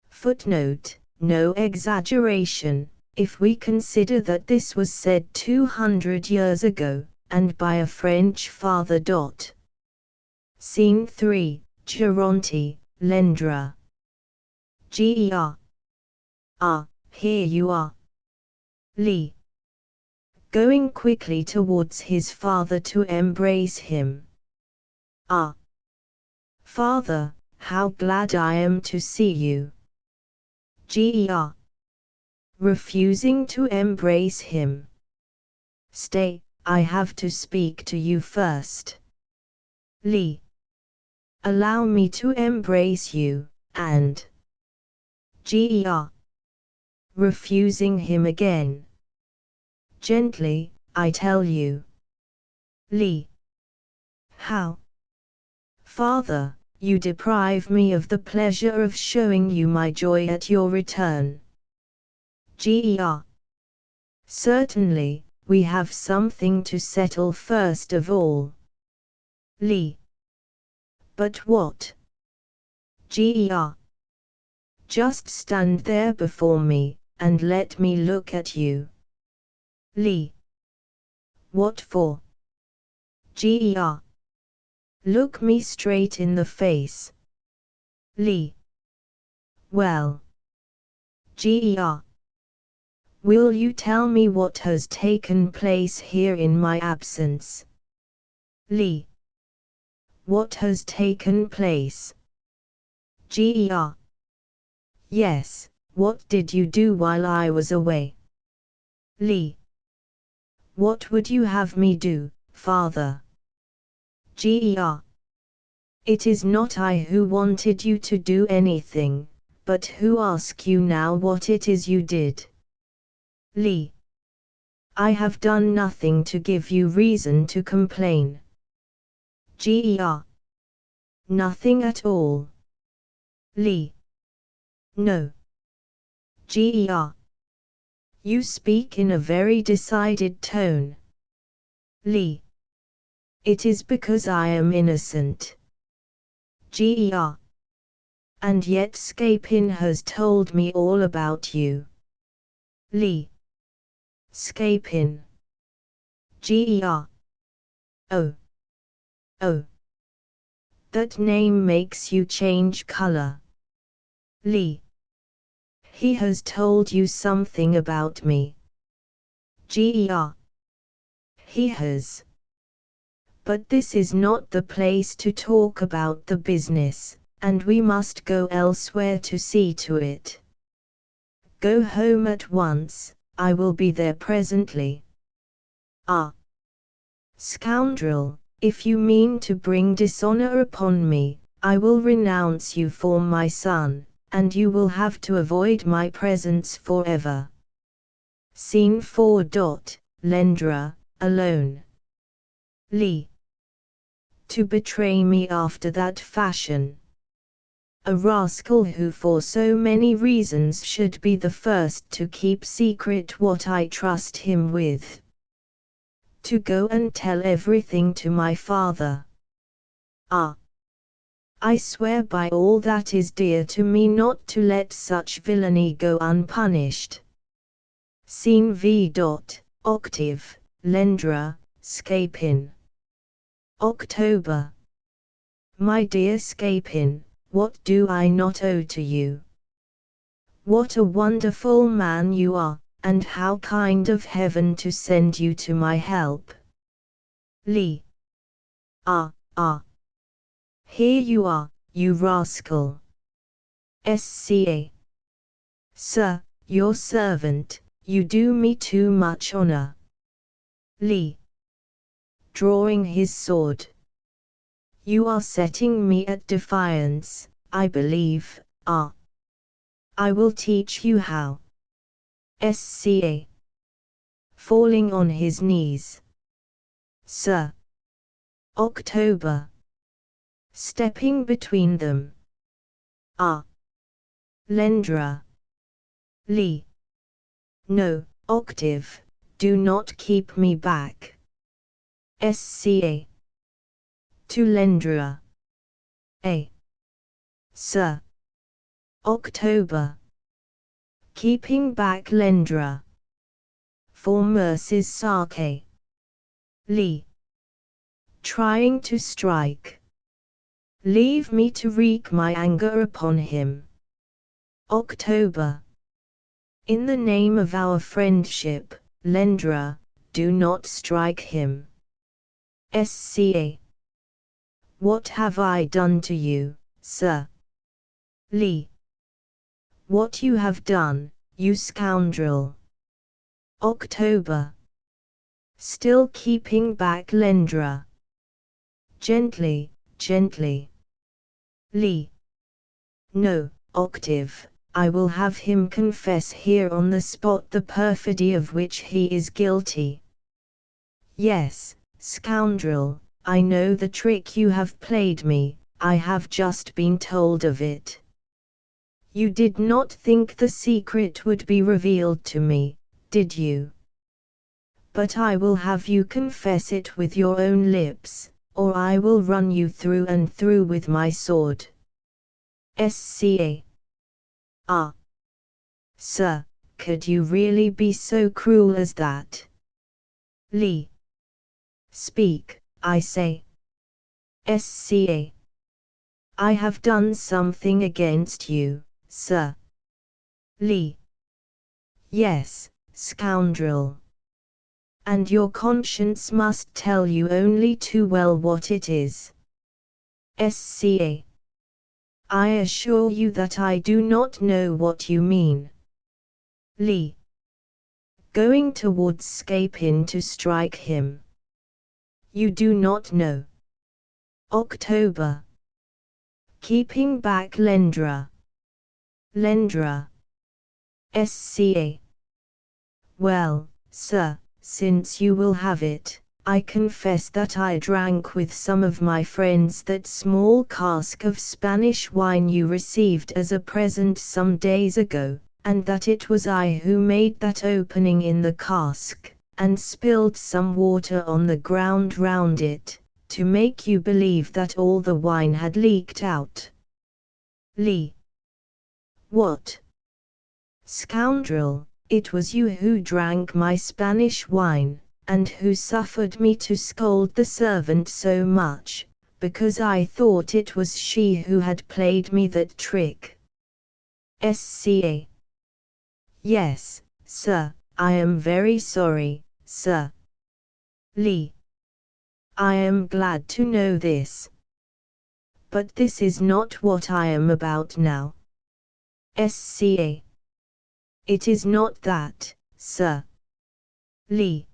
Footnote: no exaggeration, if we consider that this was said 200 years ago, and by a French father. Scene 3, Geronte, Lendra. Ger. Ah, here you are. Lee. Going quickly towards his father to embrace him. Ah. Father, how glad I am to see you. Ger. Refusing to embrace him. Stay, I have to speak to you first. Lee. Allow me to embrace you, and. Ger. Refusing him again. Gently, I tell you. Lee. How? Father, you deprive me of the pleasure of showing you my joy at your return. Ger. Certainly, we have something to settle first of all. Lee. But what? Ger. Just stand there before me, and let me look at you. Lee. What for? Ger. Look me straight in the face. Lee. Well. Ger. Will you tell me what has taken place here in my absence? Lee. What has taken place? Ger. Yes, what did you do while I was away? Lee. What would you have me do, father? Ger. It is not I who wanted you to do anything, but who ask you now what it is you did. Lee. I have done nothing to give you reason to complain. Ger. Nothing at all. Lee. No. Ger. You speak in a very decided tone. Lee. It is because I am innocent. Ger. And yet Scapin has told me all about you. Lee. Scapin. Ger. Oh. Oh. That name makes you change color. Lee. He has told you something about me. Ger. He has. But this is not the place to talk about the business, and we must go elsewhere to see to it. Go home at once, I will be there presently. Ah! Scoundrel, if you mean to bring dishonor upon me, I will renounce you for my son, and you will have to avoid my presence forever. Scene 4. Lendra, alone. Lee. To betray me after that fashion. A rascal who for so many reasons should be the first to keep secret what I trust him with. To go and tell everything to my father. Ah! I swear by all that is dear to me not to let such villainy go unpunished. Scene V. Octave, Lendra, Scapin. October. My dear Scapin, what do I not owe to you? What a wonderful man you are, and how kind of heaven to send you to my help. Lee. Ah. Here you are, you rascal. Sca. Sir, your servant, you do me too much honor. Lee. Drawing his sword. You are setting me at defiance, I believe. I will teach you how. Sca. Falling on his knees. Sir. October. Stepping between them. Lendra. Lee. No, Octave, do not keep me back. Sca. To Lendra. Sir. October. Keeping back Lendra. For mercy's sake. Lee. Trying to strike. Leave me to wreak my anger upon him. October. In the name of our friendship, Lendra, do not strike him. Sca. What have I done to you, sir? Lee. What you have done, you scoundrel. October. Still keeping back Lendra. Gently. Lee. No, Octave, I will have him confess here on the spot the perfidy of which he is guilty. Yes, scoundrel, I know the trick you have played me, I have just been told of it. You did not think the secret would be revealed to me, did you? But I will have you confess it with your own lips, or I will run you through and through with my sword. Sca. Sir, could you really be so cruel as that? Lee. Speak, I say. Sca. I have done something against you, sir. Lee. Yes, scoundrel. And your conscience must tell you only too well what it is. Sca. I assure you that I do not know what you mean. Lee. Going towards Scapin to strike him. You do not know. October. Keeping back Lendra. Sca. Well, sir, since you will have it, I confess that I drank with some of my friends that small cask of Spanish wine you received as a present some days ago, and that it was I who made that opening in the cask, and spilled some water on the ground round it, to make you believe that all the wine had leaked out. Lee. What? Scoundrel, it was you who drank my Spanish wine, and who suffered me to scold the servant so much, because I thought it was she who had played me that trick. Sca. Yes, sir, I am very sorry, sir. Lee. I am glad to know this. But this is not what I am about now. Sca. It is not that, sir. Lee.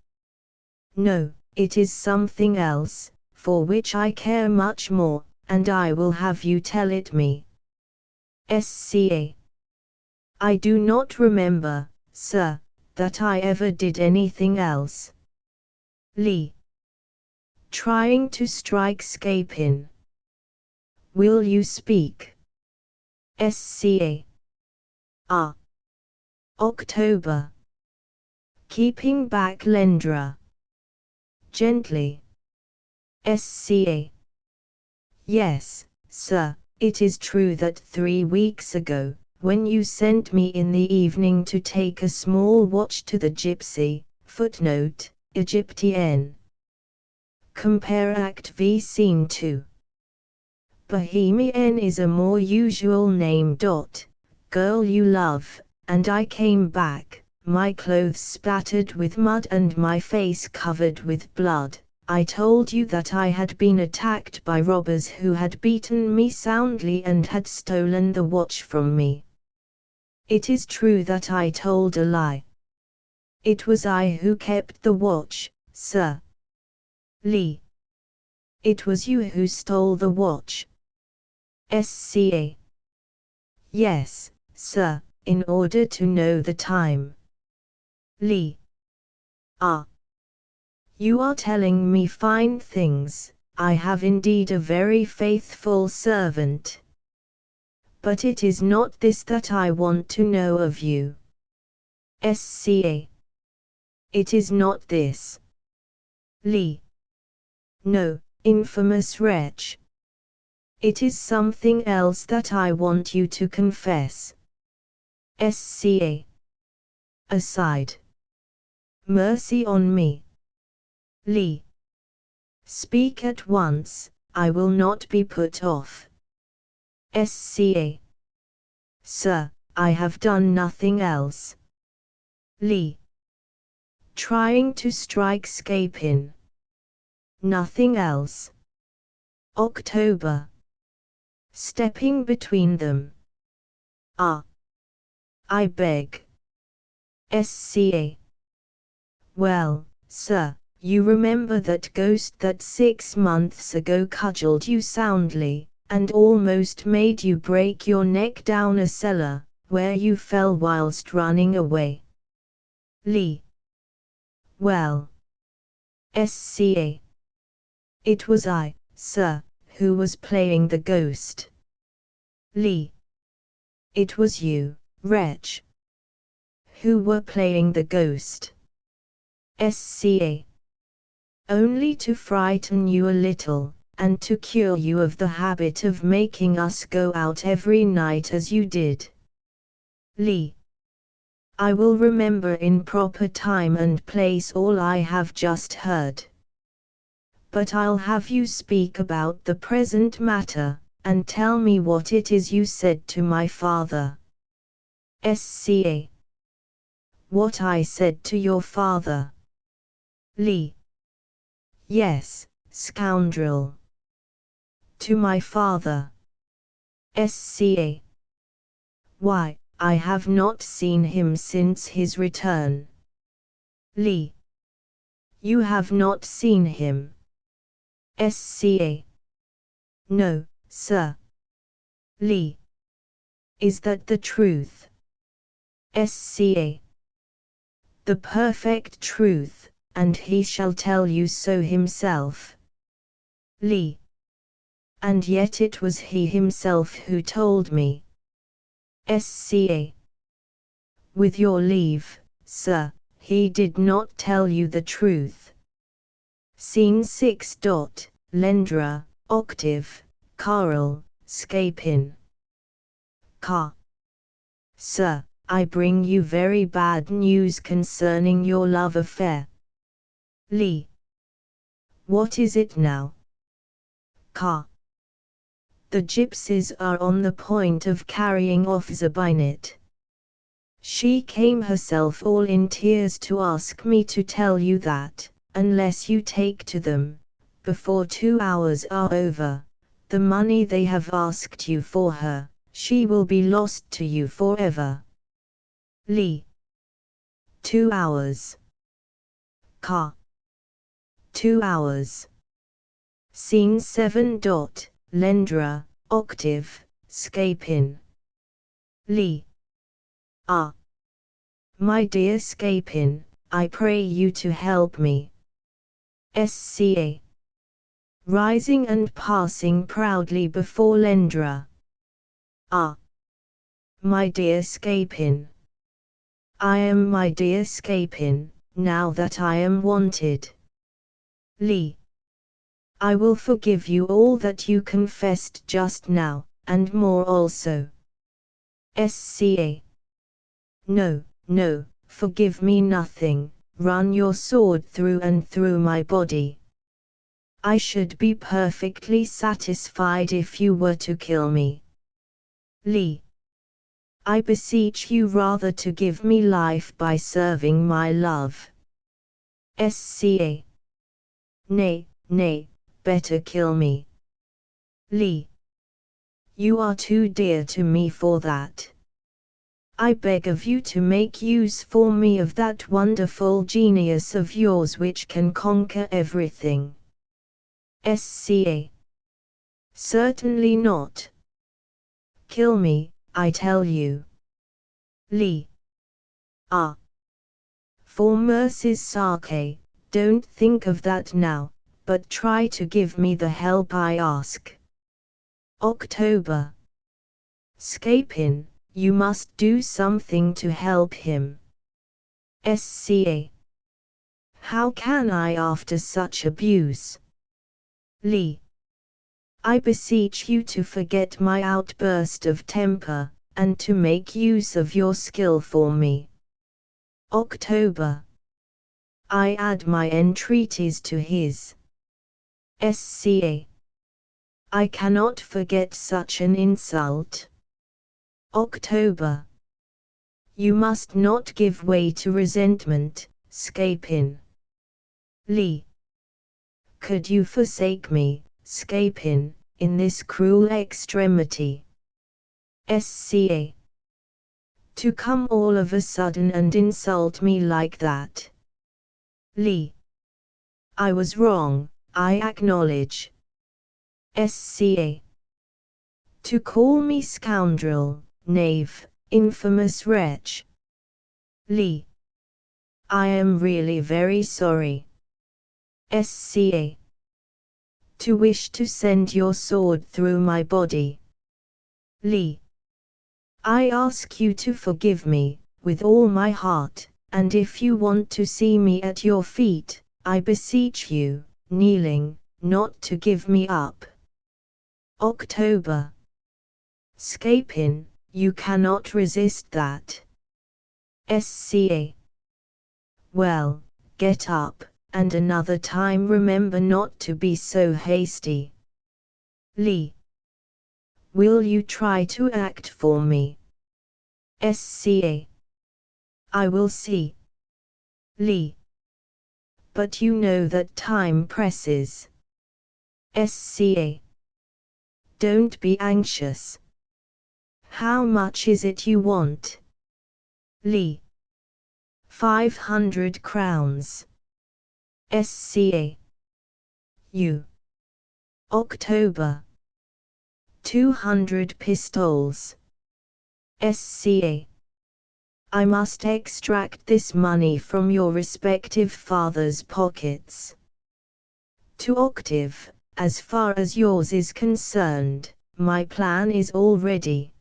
No, it is something else, for which I care much more, and I will have you tell it me. Sca. I do not remember, sir, that I ever did anything else. Lee. Trying to strike Scapin. Will you speak? Sca. October. Keeping back Lendra. Gently. Sca. Yes, sir, it is true that 3 weeks ago, when you sent me in the evening to take a small watch to the gypsy, footnote, Egyptienne. Compare Act V Scene 2. Bohemian is a more usual name. Girl you love, and I came back, my clothes splattered with mud and my face covered with blood. I told you that I had been attacked by robbers who had beaten me soundly and had stolen the watch from me. It is true that I told a lie. It was I who kept the watch, Sir Lee. It was you who stole the watch. SCA. Yes, sir, in order to know the time. Lee. Ah. You are telling me fine things. I have indeed a very faithful servant. But it is not this that I want to know of you. SCA. It is not this. Lee. No, infamous wretch. It is something else that I want you to confess. SCA. Aside. Mercy on me. Lee. Speak at once, I will not be put off. SCA. Sir, I have done nothing else. Lee. Trying to strike Scapin. Nothing else. October. Stepping between them. Ah. I beg. SCA. Well, sir, you remember that ghost that 6 months ago cudgeled you soundly, and almost made you break your neck down a cellar, where you fell whilst running away. Lee. Well. SCA. It was I, sir, who was playing the ghost. Lee. It was you, wretch, who were playing the ghost. SCA. Only to frighten you a little, and to cure you of the habit of making us go out every night as you did. Lee. I will remember in proper time and place all I have just heard. But I'll have you speak about the present matter, and tell me what it is you said to my father. SCA. What I said to your father. Lee. Yes, scoundrel. To my father. SCA. Why, I have not seen him since his return. Lee. You have not seen him. SCA. No, sir. Lee. Is that the truth? SCA. The perfect truth, and he shall tell you so himself. Lee. And yet it was he himself who told me. SCA. With your leave, sir, he did not tell you the truth. Scene 6. Lendra, octave, Carl, Scapin. Car. Sir, I bring you very bad news concerning your love affair. Lee. What is it now? Car. The gypsies are on the point of carrying off Zabinit. She came herself all in tears to ask me to tell you that, unless you take to them, before 2 hours are over, the money they have asked you for her, she will be lost to you forever. Lee. 2 hours. Car. 2 hours. Scene 7. Lendra, octave, Scapin. Lee. Ah. My dear Scapin, I pray you to help me. SCA. Rising and passing proudly before Lendra. Ah. My dear Scapin. I am my dear Scapin, now that I am wanted. Lee. I will forgive you all that you confessed just now, and more also. SCA. No, no, forgive me nothing, run your sword through and through my body. I should be perfectly satisfied if you were to kill me. Li. I beseech you rather to give me life by serving my love. Sca. Nay, nay, better kill me. Li. You are too dear to me for that. I beg of you to make use for me of that wonderful genius of yours which can conquer everything. Sca. Certainly not. Kill me, I tell you. Li. Ah. For mercy's sake, don't think of that now, but try to give me the help I ask. October. Scapin, you must do something to help him. Sca. How can I after such abuse? Li. I beseech you to forget my outburst of temper, and to make use of your skill for me. October. I add my entreaties to his. Sca. I cannot forget such an insult. October. You must not give way to resentment, Scapin. Li. Could you forsake me, Scapin, in this cruel extremity? Sca. To come all of a sudden and insult me like that. Li. I was wrong, I acknowledge. Sca. To call me scoundrel, knave, infamous wretch. Li. I am really very sorry. Sca. To wish to send your sword through my body. Li. I ask you to forgive me, with all my heart, and if you want to see me at your feet, I beseech you, kneeling, not to give me up. October. Scapin, you cannot resist that. Sca. Well, get up, and another time remember not to be so hasty. Li. Will you try to act for me? Sca. I will see. Li. But you know that time presses. Sca. Don't be anxious. How much is it you want? Li. 500 crowns. Sca. You. October. 200 pistoles. Sca. I must extract this money from your respective fathers' pockets. To Octave, as far as yours is concerned, my plan is all ready.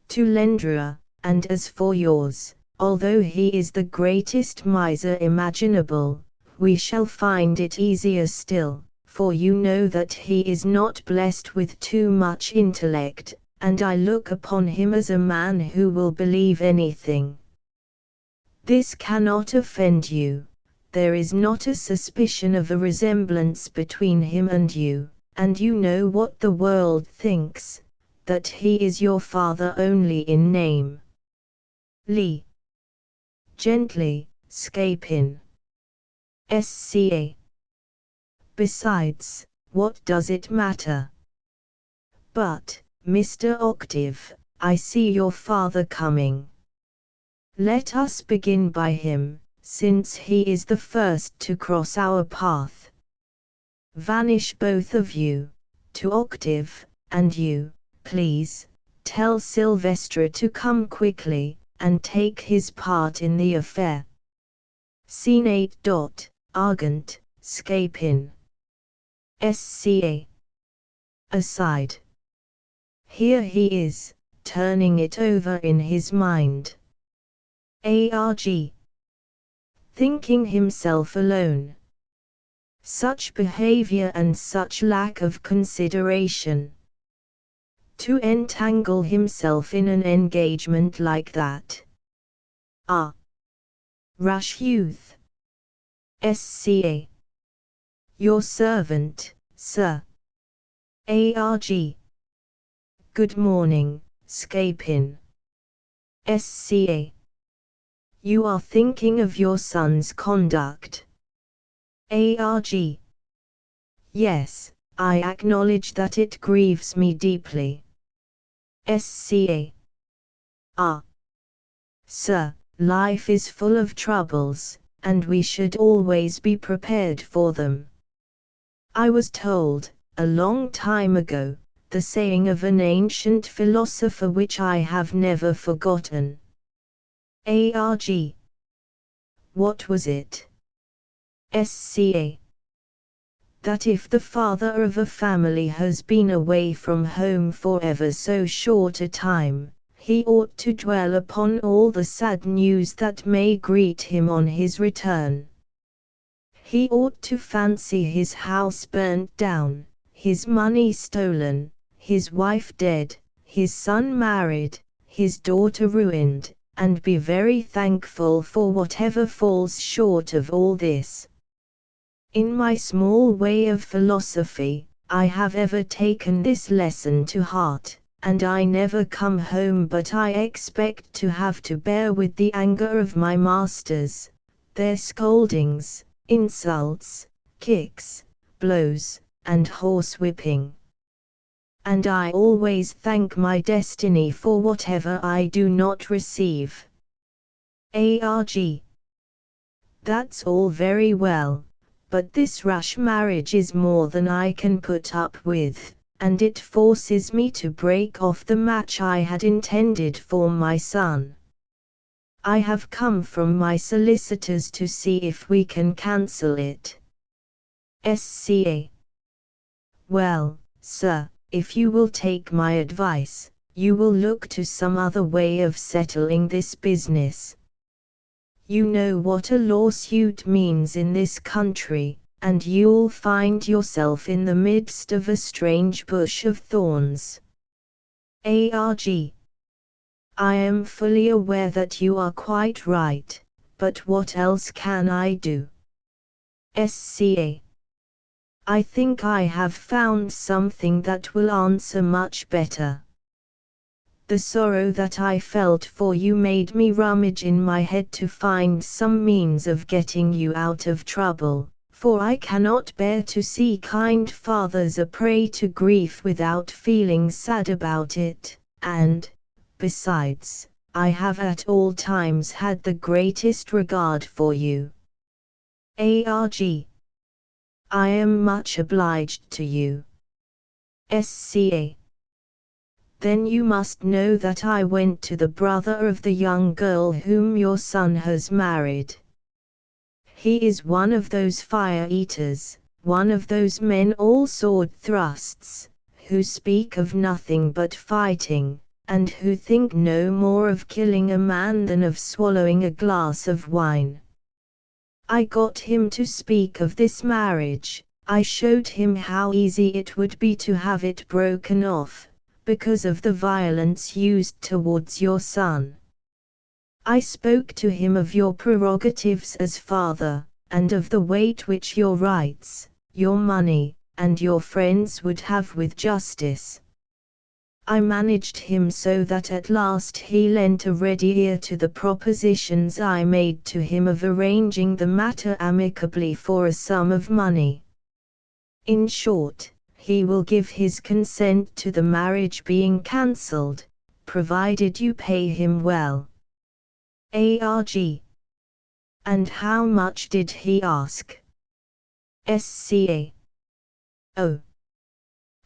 To Lendra, and as for yours, although he is the greatest miser imaginable, we shall find it easier still, for you know that he is not blessed with too much intellect, and I look upon him as a man who will believe anything. This cannot offend you. There is not a suspicion of a resemblance between him and you know what the world thinks, that he is your father only in name. Li. Gently, Scapin. Sca. Besides, what does it matter? But, Mr. Octave, I see your father coming. Let us begin by him, since he is the first to cross our path. Vanish both of you, to Octave, and you, please, tell Sylvestre to come quickly, and take his part in the affair. Scene 8. Argent, Scapin. Sca. Aside. Here he is, turning it over in his mind. Arg. Thinking himself alone. Such behavior and such lack of consideration. To entangle himself in an engagement like that. Ah! Rash youth. Sca. Your servant, sir. ARG. Good morning, Scapin. SCA. You are thinking of your son's conduct. ARG. Yes, I acknowledge that it grieves me deeply. SCA. Ah. Sir, life is full of troubles, and we should always be prepared for them. I was told, a long time ago, the saying of an ancient philosopher which I have never forgotten. ARG. What was it? SCA. That if the father of a family has been away from home for ever so short a time, he ought to dwell upon all the sad news that may greet him on his return. He ought to fancy his house burnt down, his money stolen, his wife dead, his son married, his daughter ruined, and be very thankful for whatever falls short of all this. In my small way of philosophy, I have ever taken this lesson to heart, and I never come home but I expect to have to bear with the anger of my masters, their scoldings, insults, kicks, blows, and horsewhipping. And I always thank my destiny for whatever I do not receive. ARG. That's all very well, but this rash marriage is more than I can put up with, and it forces me to break off the match I had intended for my son. I have come from my solicitors to see if we can cancel it. SCA. Well, sir, if you will take my advice, you will look to some other way of settling this business. You know what a lawsuit means in this country, and you'll find yourself in the midst of a strange bush of thorns. ARG. I am fully aware that you are quite right, but what else can I do? SCA. I think I have found something that will answer much better. The sorrow that I felt for you made me rummage in my head to find some means of getting you out of trouble, for I cannot bear to see kind fathers a prey to grief without feeling sad about it, and, besides, I have at all times had the greatest regard for you. ARG. I am much obliged to you. SCA. Then you must know that I went to the brother of the young girl whom your son has married. He is one of those fire-eaters, one of those men all sword thrusts, who speak of nothing but fighting, and who think no more of killing a man than of swallowing a glass of wine. I got him to speak of this marriage. I showed him how easy it would be to have it broken off, because of the violence used towards your son. I spoke to him of your prerogatives as father, and of the weight which your rights, your money, and your friends would have with justice. I managed him so that at last he lent a ready ear to the propositions I made to him of arranging the matter amicably for a sum of money. In short, he will give his consent to the marriage being cancelled, provided you pay him well. ARG. And how much did he ask? SCA. Oh.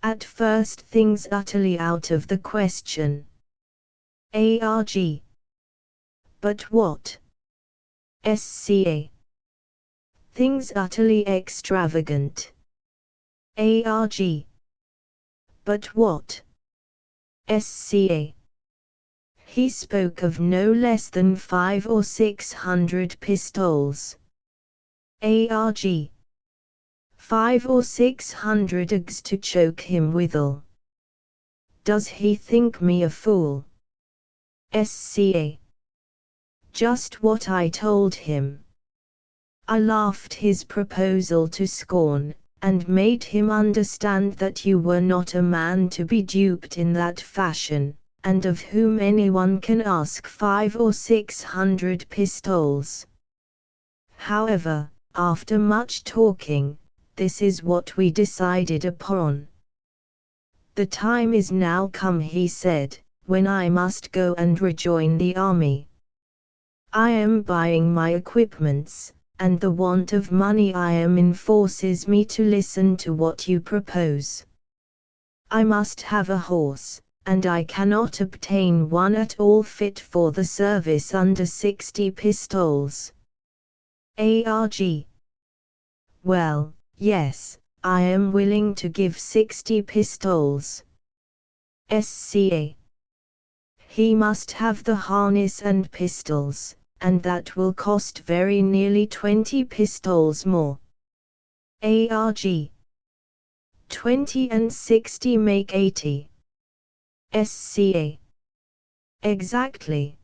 At first things utterly out of the question. ARG. But what? SCA. Things utterly extravagant. ARG. But what? SCA. He spoke of no less than 500 or 600 pistoles. ARG. 500 or 600 eggs to choke him withal. Does he think me a fool? SCA. Just what I told him. I laughed his proposal to scorn, and made him understand that you were not a man to be duped in that fashion, and of whom anyone can ask 500 or 600 pistoles. However, after much talking, this is what we decided upon. The time is now come, he said, when I must go and rejoin the army. I am buying my equipments, and the want of money I am in forces me to listen to what you propose. I must have a horse, and I cannot obtain one at all fit for the service under 60 pistoles. Arg. Well, yes, I am willing to give 60 pistoles. Sca. He must have the harness and pistols, and that will cost very nearly 20 pistoles more. Arg. 20 and 60 make 80. Sca. Exactly.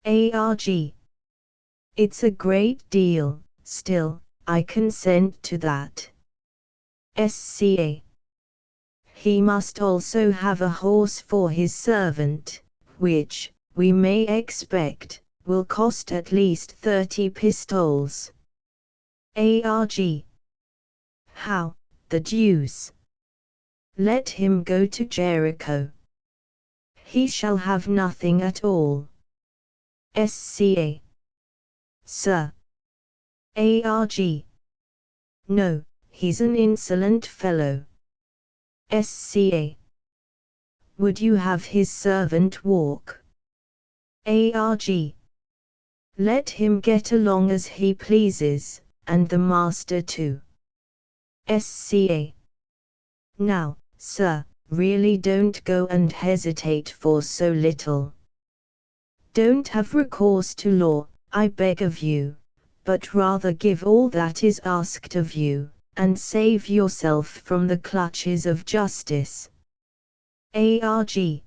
Arg. It's a great deal, still, I consent to that. Sca. He must also have a horse for his servant, which, we may expect, will cost at least 30 pistoles. Arg. How, the deuce? Let him go to Jericho. He shall have nothing at all. Sca. Sir. Arg. No, he's an insolent fellow. Sca. Would you have his servant walk? Arg. Let him get along as he pleases, and the master too. Sca. Now, sir, really don't go and hesitate for so little. Don't have recourse to law, I beg of you, but rather give all that is asked of you, and save yourself from the clutches of justice. Arg.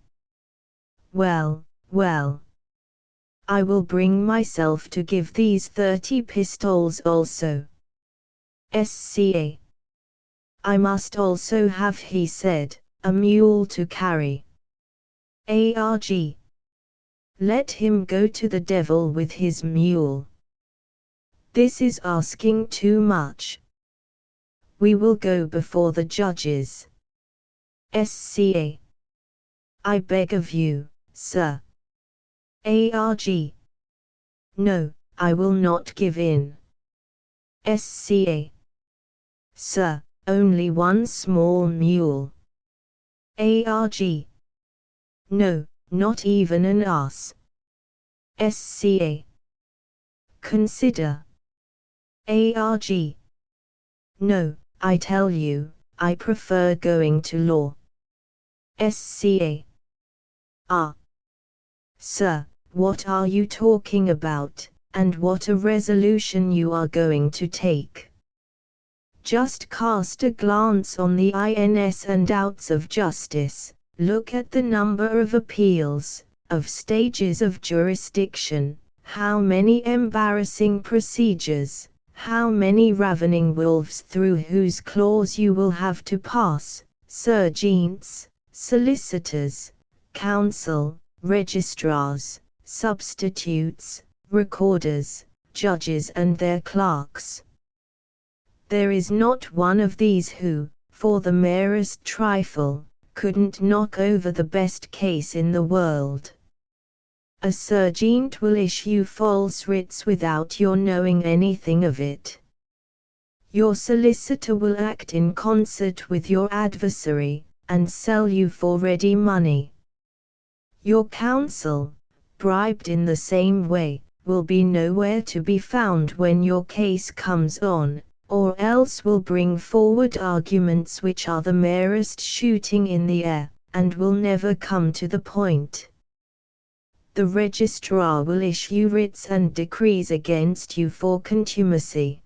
Well, well. I will bring myself to give these 30 pistoles also. Sca. I must also have, he said, a mule to carry. Arg. Let him go to the devil with his mule. This is asking too much. We will go before the judges. Sca. I beg of you, sir. Arg. No, I will not give in. Sca. Sir, only one small mule. Arg. No, not even an ass. Sca. Consider. Arg. No, I tell you, I prefer going to law. Sca. Ah. Sir, what are you talking about, and what a resolution you are going to take? Just cast a glance on the ins and outs of justice, look at the number of appeals, of stages of jurisdiction, how many embarrassing procedures, how many ravening wolves through whose claws you will have to pass, serjeants, solicitors, counsel, registrars, substitutes, recorders, judges and their clerks. There is not one of these who, for the merest trifle, couldn't knock over the best case in the world. A serjeant will issue false writs without your knowing anything of it. Your solicitor will act in concert with your adversary, and sell you for ready money. Your counsel, bribed in the same way, will be nowhere to be found when your case comes on, or else will bring forward arguments which are the merest shooting in the air, and will never come to the point. The registrar will issue writs and decrees against you for contumacy.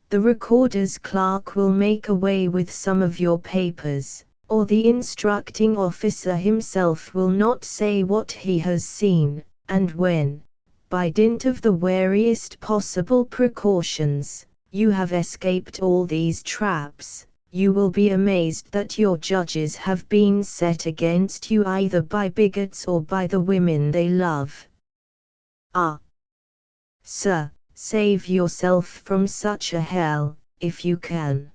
The recorder's clerk will make away with some of your papers, or the instructing officer himself will not say what he has seen, and when, by dint of the wariest possible precautions, you have escaped all these traps. You will be amazed that your judges have been set against you either by bigots or by the women they love. Ah! Sir, save yourself from such a hell, if you can.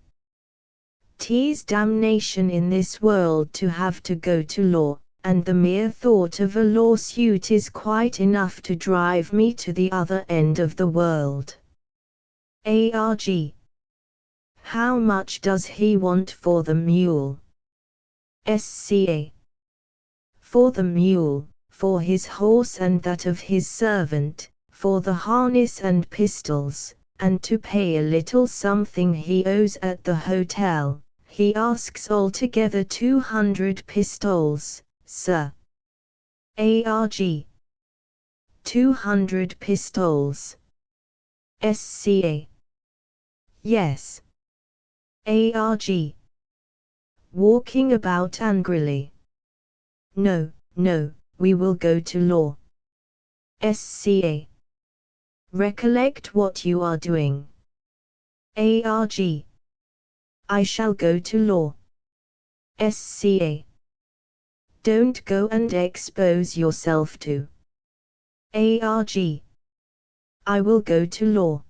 'Tis damnation in this world to have to go to law, and the mere thought of a lawsuit is quite enough to drive me to the other end of the world. Arg. How much does he want for the mule? Sca. For the mule, for his horse and that of his servant, for the harness and pistols, and to pay a little something he owes at the hotel. He asks altogether 200 pistoles, sir. Arg. 200 pistoles. Sca. Yes. Arg. Walking about angrily. No, no, we will go to law. Sca. Recollect what you are doing. Arg. I shall go to law. Sca. Don't go and expose yourself to. Arg. I will go to law.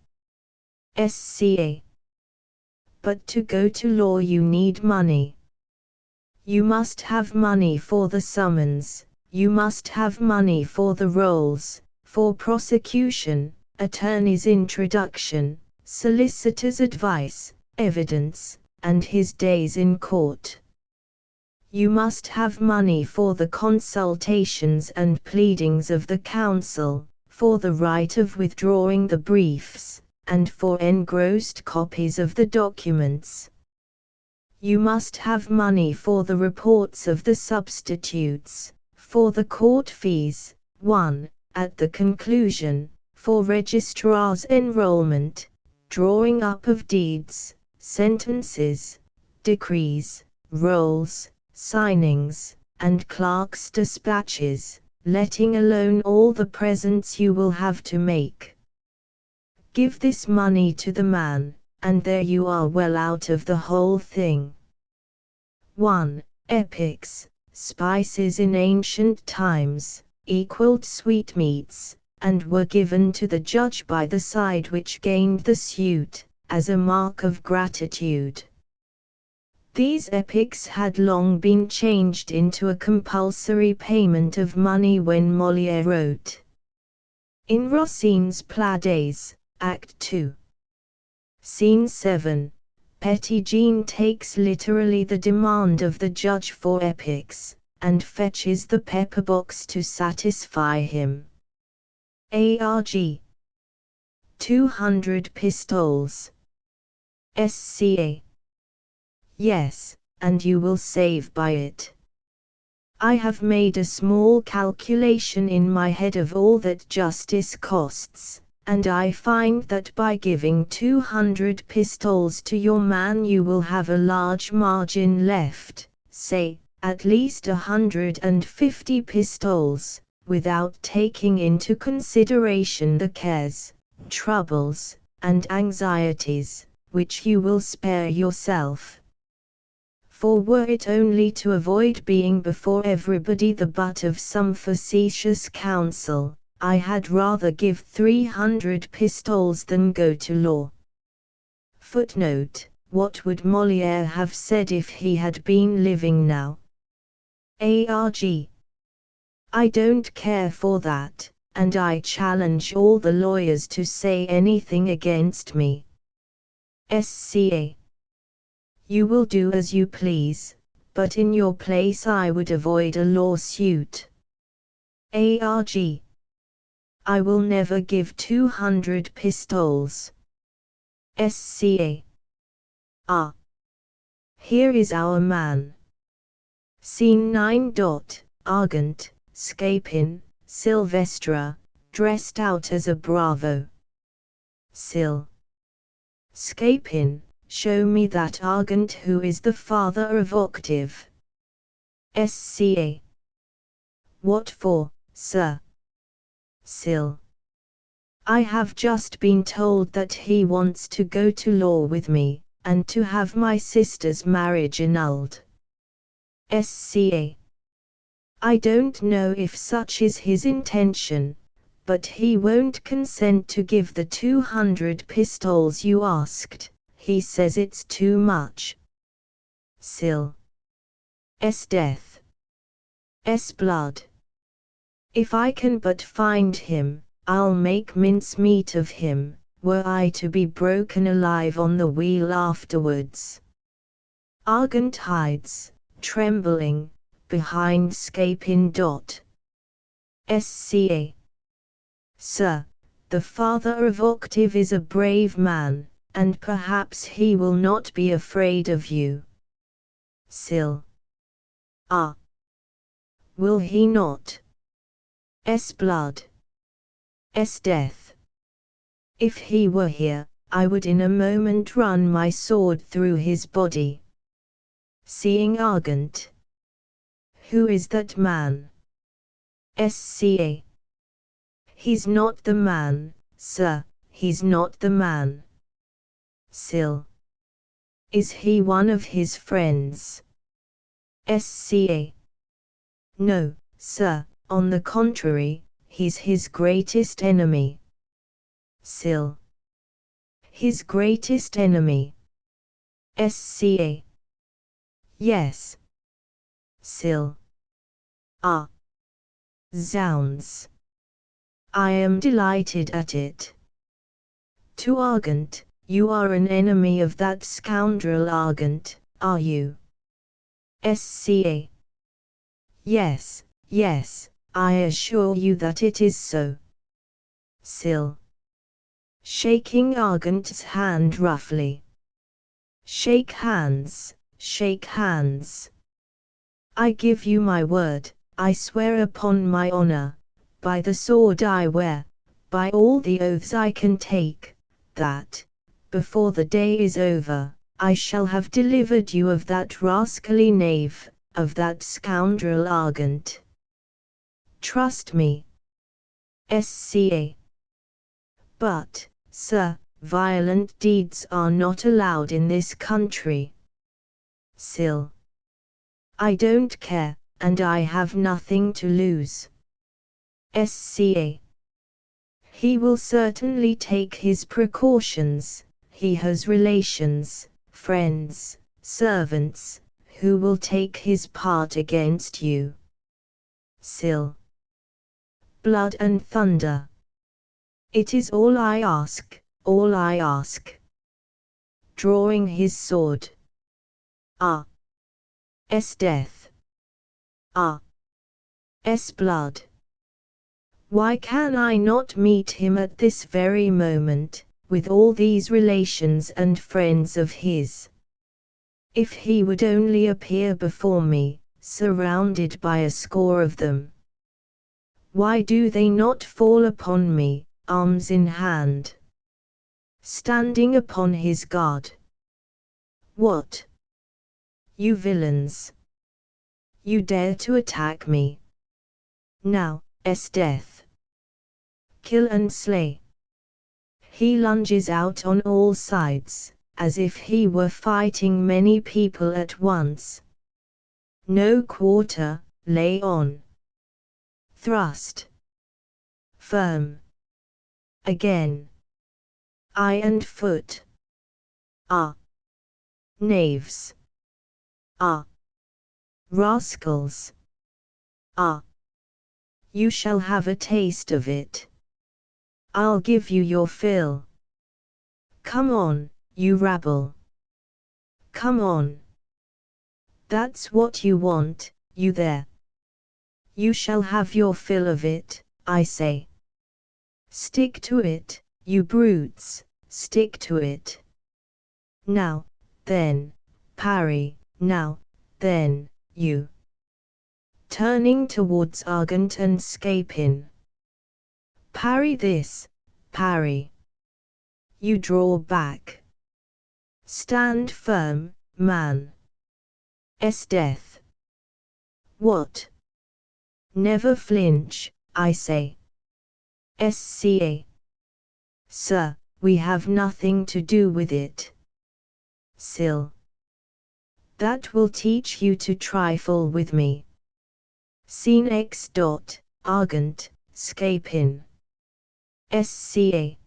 Sca. But to go to law you need money. You must have money for the summons, you must have money for the rolls, for prosecution, attorney's introduction, solicitor's advice, evidence, and his days in court. You must have money for the consultations and pleadings of the counsel, for the right of withdrawing the briefs, and for engrossed copies of the documents. You must have money for the reports of the substitutes, for the court fees, 1, at the conclusion, for registrar's enrollment, drawing up of deeds, sentences, decrees, rolls, signings, and clerks' dispatches, letting alone all the presents you will have to make. Give this money to the man, and there you are well out of the whole thing. 1. Epics, spices in ancient times, equaled sweetmeats, and were given to the judge by the side which gained the suit, as a mark of gratitude. These epics had long been changed into a compulsory payment of money when Molière wrote. In Rossine's Plays, Act 2. Scene 7, Pettigene takes literally the demand of the judge for epics, and fetches the pepper-box to satisfy him. Arg. 200 pistoles. Sca. Yes, and you will save by it. I have made a small calculation in my head of all that justice costs, and I find that by giving 200 pistoles to your man you will have a large margin left, say, at least 150 pistoles, without taking into consideration the cares, troubles, and anxieties, which you will spare yourself. For were it only to avoid being before everybody the butt of some facetious counsel, I had rather give 300 pistoles than go to law. Footnote: what would Molière have said if he had been living now? Arg. I don't care for that, and I challenge all the lawyers to say anything against me. Sca. You will do as you please, but in your place I would avoid a lawsuit. Arg. I will never give 200 pistoles. Sca. Ah. Here is our man. Scene 9. Argent, Scapin, Sylvestre, dressed out as a bravo. Sil. Scapin, show me that Argent who is the father of Octave. Sca. What for, sir? Sil. I have just been told that he wants to go to law with me, and to have my sister's marriage annulled. Sca. I don't know if such is his intention, but he won't consent to give the 200 pistoles you asked. He says it's too much. Sil. S death. S blood. If I can but find him, I'll make mincemeat of him, were I to be broken alive on the wheel afterwards. Argent hides, trembling, behind Scapin. Sca. Sir, the father of Octave is a brave man, and perhaps he will not be afraid of you. Sil. Ah. Will he not? S blood. S death. If he were here, I would in a moment run my sword through his body. Seeing Argent. Who is that man? Sca. He's not the man, sir, he's not the man. Sil. Is he one of his friends? Sca. No, sir, on the contrary, he's his greatest enemy. Sil. His greatest enemy. Sca. Yes. Sil. Ah. Zounds. I am delighted at it. To Argent, you are an enemy of that scoundrel Argent, are you? Sca. Yes, yes, I assure you that it is so. Sil. Shaking Argent's hand roughly. Shake hands, shake hands. I give you my word, I swear upon my honor, by the sword I wear, by all the oaths I can take, that, before the day is over, I shall have delivered you of that rascally knave, of that scoundrel Argent. Trust me. Sca. But, sir, violent deeds are not allowed in this country. Sil. I don't care, and I have nothing to lose. Sca. He will certainly take his precautions, he has relations, friends, servants, who will take his part against you. Sil. Blood and thunder. It is all I ask, all I ask. Drawing his sword. Ah. S death. Ah. S blood. Why can I not meet him at this very moment, with all these relations and friends of his? If he would only appear before me, surrounded by a score of them. Why do they not fall upon me, arms in hand? Standing upon his guard. What? You villains! You dare to attack me? Now, S death. Kill and slay. He lunges out on all sides, as if he were fighting many people at once. No quarter, lay on. Thrust. Firm. Again. Eye and foot. Ah. Knaves. Ah. Rascals. Ah. You shall have a taste of it. I'll give you your fill. Come on, you rabble. Come on. That's what you want, you there. You shall have your fill of it, I say. Stick to it, you brutes, stick to it. Now, then, parry, now, then, you. Turning towards Argent and Scapin. Parry this, parry. You draw back. Stand firm, man. S death. What? Never flinch, I say. Sca. Sir, we have nothing to do with it. Sil. That will teach you to trifle with me. Scene X. Argent, Scapin. SCA.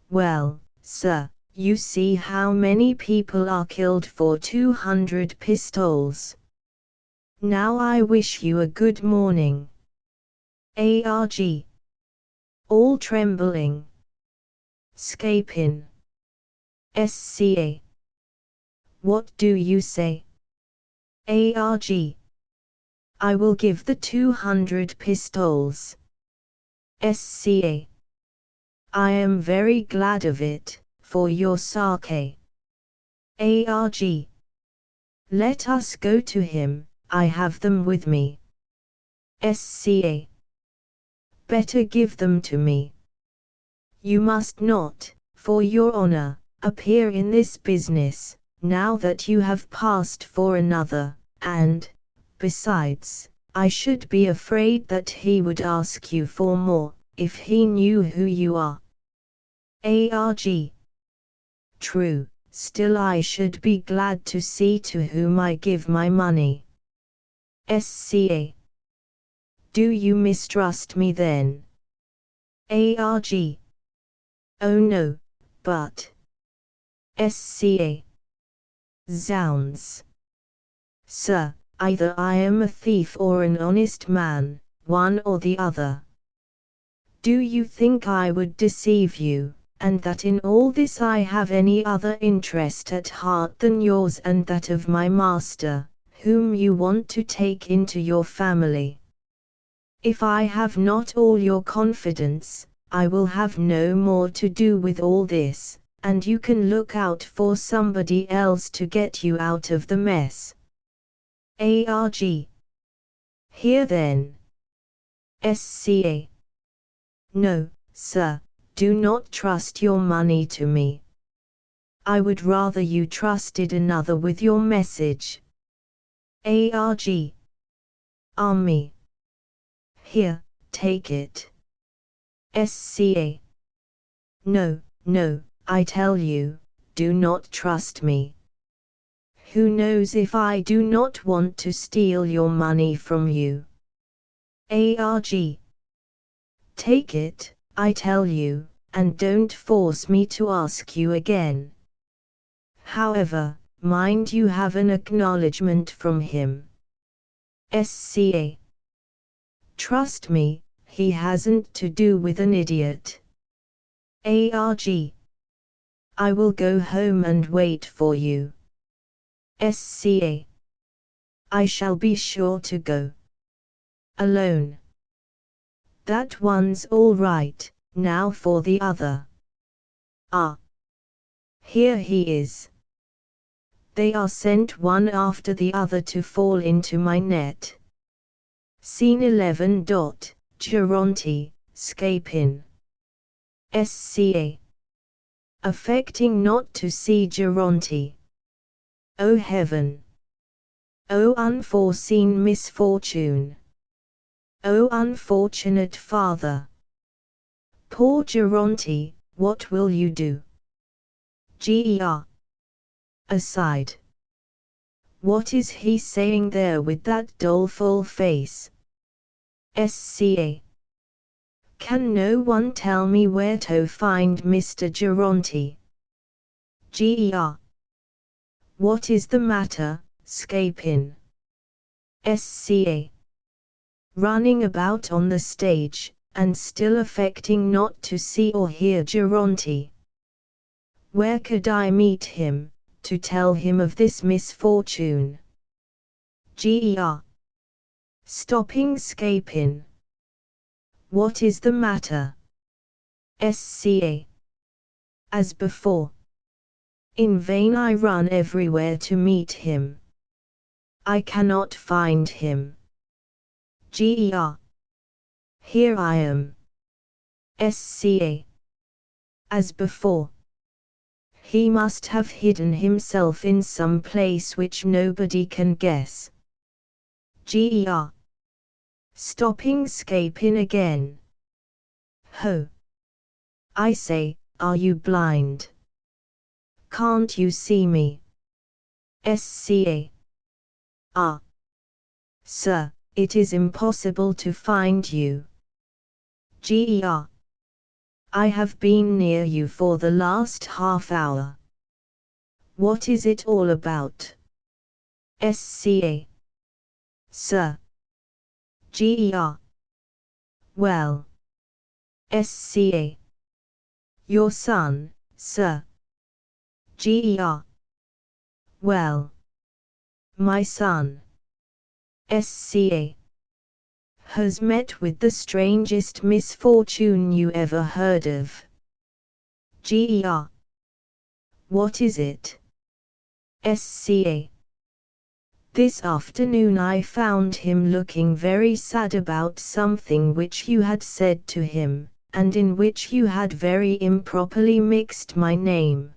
Well, sir, you see how many people are killed for 200 pistoles. Now I wish you a good morning. ARG. All trembling. Scapin. SCA. What do you say? ARG. I will give the 200 pistoles. SCA. I am very glad of it, for your sake. ARG. Let us go to him, I have them with me. SCA. Better give them to me. You must not, for your honor, appear in this business, now that you have passed for another, and, besides, I should be afraid that he would ask you for more, if he knew who you are. ARG. True, still I should be glad to see to whom I give my money. SCA. Do you mistrust me then? ARG. Oh no, but. SCA. Zounds. Sir, either I am a thief or an honest man, one or the other. Do you think I would deceive you, and that in all this I have any other interest at heart than yours and that of my master, whom you want to take into your family? If I have not all your confidence, I will have no more to do with all this, and you can look out for somebody else to get you out of the mess. ARG. Here then. SCA. No, sir, do not trust your money to me. I would rather you trusted another with your message. ARG. Army. Here, take it. SCA. No, no, I tell you, do not trust me. Who knows if I do not want to steal your money from you? ARG. Take it, I tell you, and don't force me to ask you again. However, mind you have an acknowledgement from him. SCA. Trust me, he hasn't to do with an idiot. ARG. I will go home and wait for you. SCA. I shall be sure to go. Alone. That one's all right, now for the other. Ah. Here he is. They are sent one after the other to fall into my net. Scene 11. Geronte, Scapin. SCA. Affecting not to see Geronte. O heaven! O unforeseen misfortune! O unfortunate father! Poor Geronte, what will you do? Ger. Aside. What is he saying there with that doleful face? SCA. Can no one tell me where to find Mr. Geronte? Ger. What is the matter, Scapin? SCA. Running about on the stage, and still affecting not to see or hear Geronte. Where could I meet him, to tell him of this misfortune? Ger. Stopping Scapin. What is the matter? SCA. As before. In vain I run everywhere to meet him. I cannot find him. Ger. Here I am. SCA. As before. He must have hidden himself in some place which nobody can guess. Ger. Stopping Scapin again. Ho! I say, are you blind? Can't you see me? Sca. Ah. Sir, it is impossible to find you. Ger. I have been near you for the last half hour. What is it all about? Sca. Sir. Ger. Well. Sca. Your son, sir. Ger. Well. My son. Sca. Has met with the strangest misfortune you ever heard of. Ger. What is it? Sca. This afternoon I found him looking very sad about something which you had said to him, and in which you had very improperly mixed my name.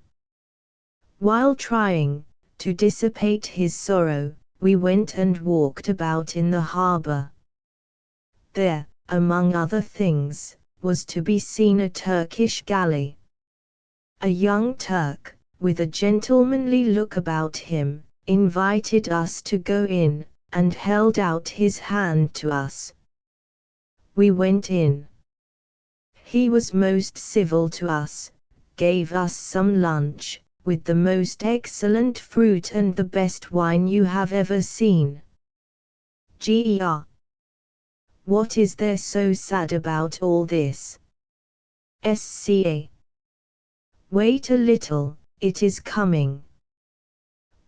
While trying to dissipate his sorrow, we went and walked about in the harbor. There, among other things, was to be seen a Turkish galley. A young Turk, with a gentlemanly look about him, invited us to go in, and held out his hand to us. We went in. He was most civil to us, gave us some lunch, with the most excellent fruit and the best wine you have ever seen. Ger. What is there so sad about all this? Sca. Wait a little, it is coming.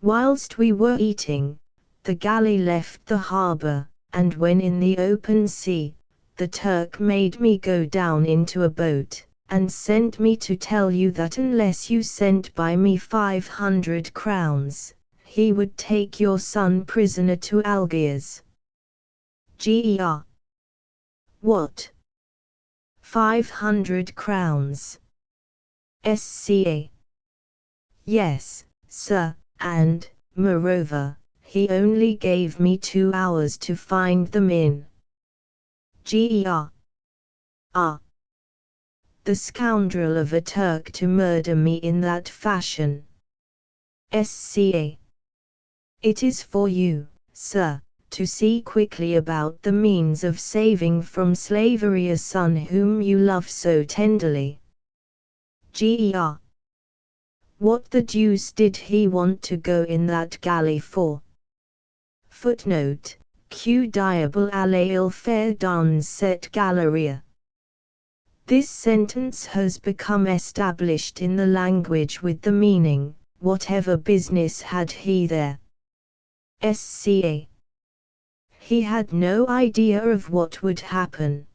Whilst we were eating, the galley left the harbor, and when in the open sea, the Turk made me go down into a boat, and sent me to tell you that unless you sent by me 500 crowns, he would take your son prisoner to Algiers. Ger. What? 500 crowns. Sca. Yes, sir, and, moreover, he only gave me 2 hours to find them in. Ger. Ah. The scoundrel of a Turk to murder me in that fashion. Sca. It is for you, sir, to see quickly about the means of saving from slavery a son whom you love so tenderly. Ger. What the deuce did he want to go in that galley for? Footnote, Q diable aller il faire dans cette galerie. This sentence has become established in the language with the meaning, whatever business had he there? Sca. He had no idea of what would happen.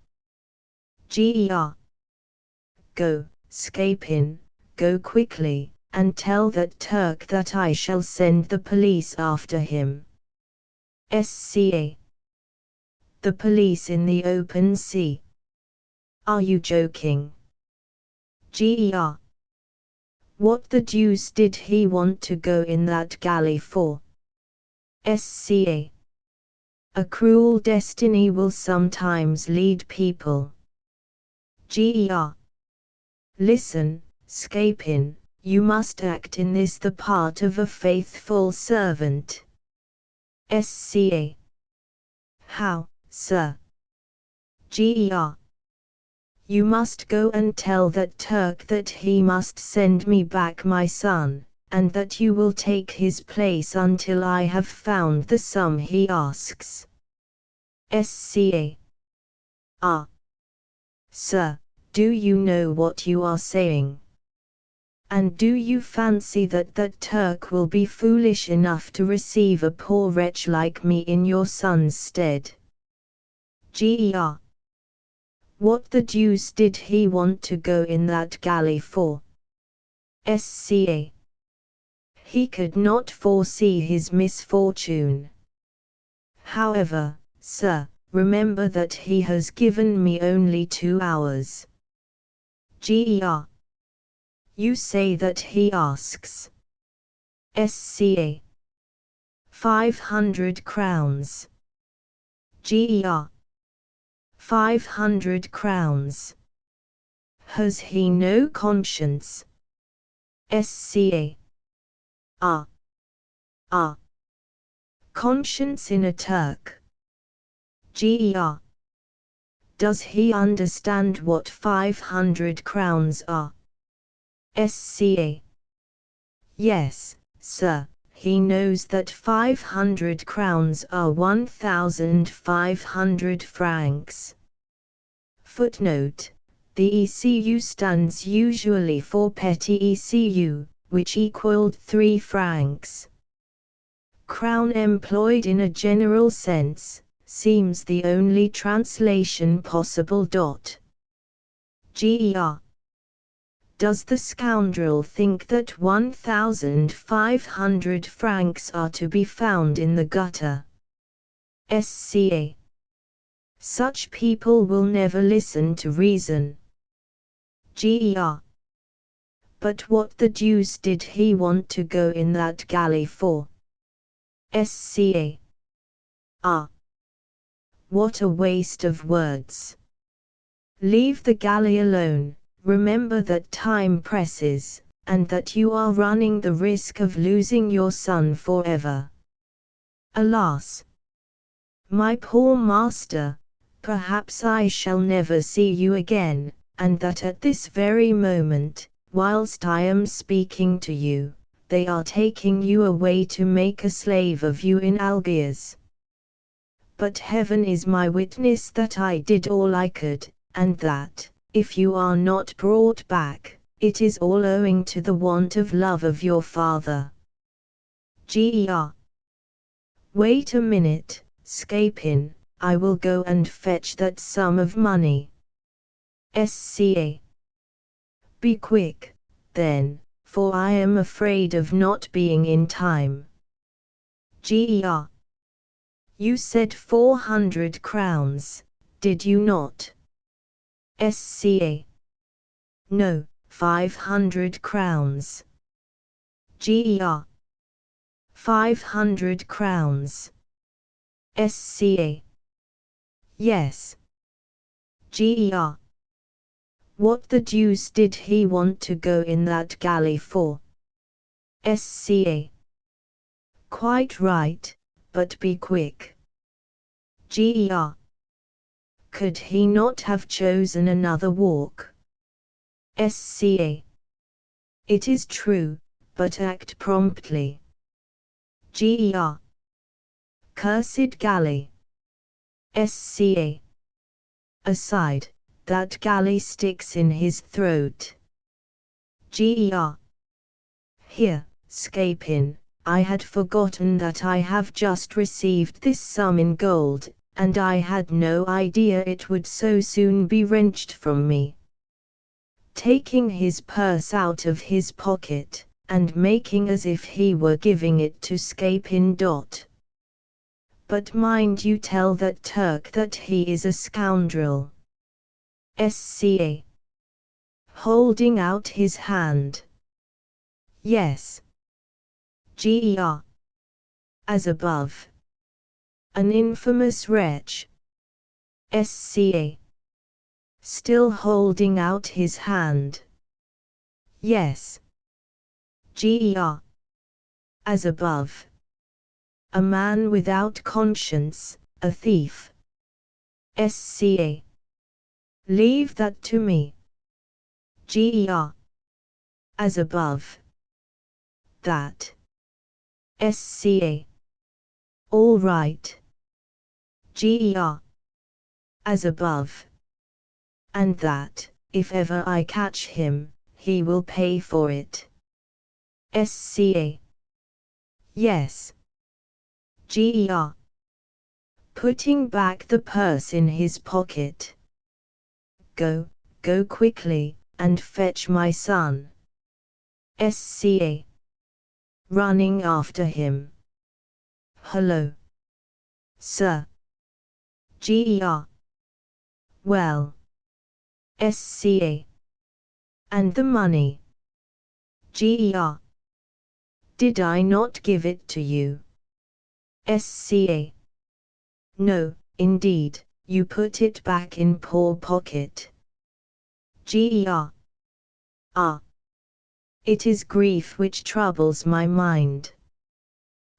Ger. Go, Scapin, go quickly, and tell that Turk that I shall send the police after him. Sca. The police in the open sea. Are you joking? Ger. What the deuce did he want to go in that galley for? Sca. A cruel destiny will sometimes lead people. Ger. Listen, Scapin, you must act in this the part of a faithful servant. Sca. How, sir? Ger. You must go and tell that Turk that he must send me back my son, and that you will take his place until I have found the sum he asks. Sca. Ah. Sir, do you know what you are saying? And do you fancy that that Turk will be foolish enough to receive a poor wretch like me in your son's stead? Ger. What the deuce did he want to go in that galley for? Sca. He could not foresee his misfortune. However, sir, remember that he has given me only 2 hours. Ger. You say that he asks. Sca. 500 crowns. Ger. 500 crowns. Has he no conscience? Sca. Conscience in a Turk. Ger. Does he understand what 500 crowns are? Sca. Yes, sir, he knows that 500 crowns are 1,500 francs. Footnote: the ECU stands usually for petty ECU, which equaled 3 francs. Crown employed in a general sense, seems the only translation possible. Ger. Does the scoundrel think that 1,500 francs are to be found in the gutter? Sca. Such people will never listen to reason. Ger. But what the deuce did he want to go in that galley for? Sca. What a waste of words. Leave the galley alone. Remember that time presses, and that you are running the risk of losing your son forever. Alas! My poor master, perhaps I shall never see you again, and that at this very moment, whilst I am speaking to you, they are taking you away to make a slave of you in Algiers. But heaven is my witness that I did all I could, and that, if you are not brought back, it is all owing to the want of love of your father. Ger. Wait a minute, Scapin, I will go and fetch that sum of money. Sca. Be quick, then, for I am afraid of not being in time. Ger. You said 400 crowns, did you not? Sca. No, 500 crowns. Ger. 500 crowns. Sca. Yes. Ger. What the deuce did he want to go in that galley for? Sca. Quite right, but be quick. Ger. Could he not have chosen another walk? Sca. It is true, but act promptly. Ger. Cursed galley. Sca. Aside, that galley sticks in his throat. Ger. Here, Scapin, I had forgotten that I have just received this sum in gold, and I had no idea it would so soon be wrenched from me. Taking his purse out of his pocket, and making as if he were giving it to Scapin. But mind you tell that Turk that he is a scoundrel. Sca. Holding out his hand. Yes. Ger. As above. An infamous wretch. Sca. Still holding out his hand. Yes. Ger. As above. A man without conscience, a thief. Sca. Leave that to me. Ger. As above. That. Sca. All right. Ger. As above. And that, if ever I catch him, he will pay for it. Sca. Yes. Ger. Putting back the purse in his pocket. Go quickly, and fetch my son. Sca. Running after him. Hello. Sir. Ger. Well. Sca. And the money. Ger. Did I not give it to you? Sca. No, indeed, you put it back in poor pocket. Ger. Ah. It is grief which troubles my mind.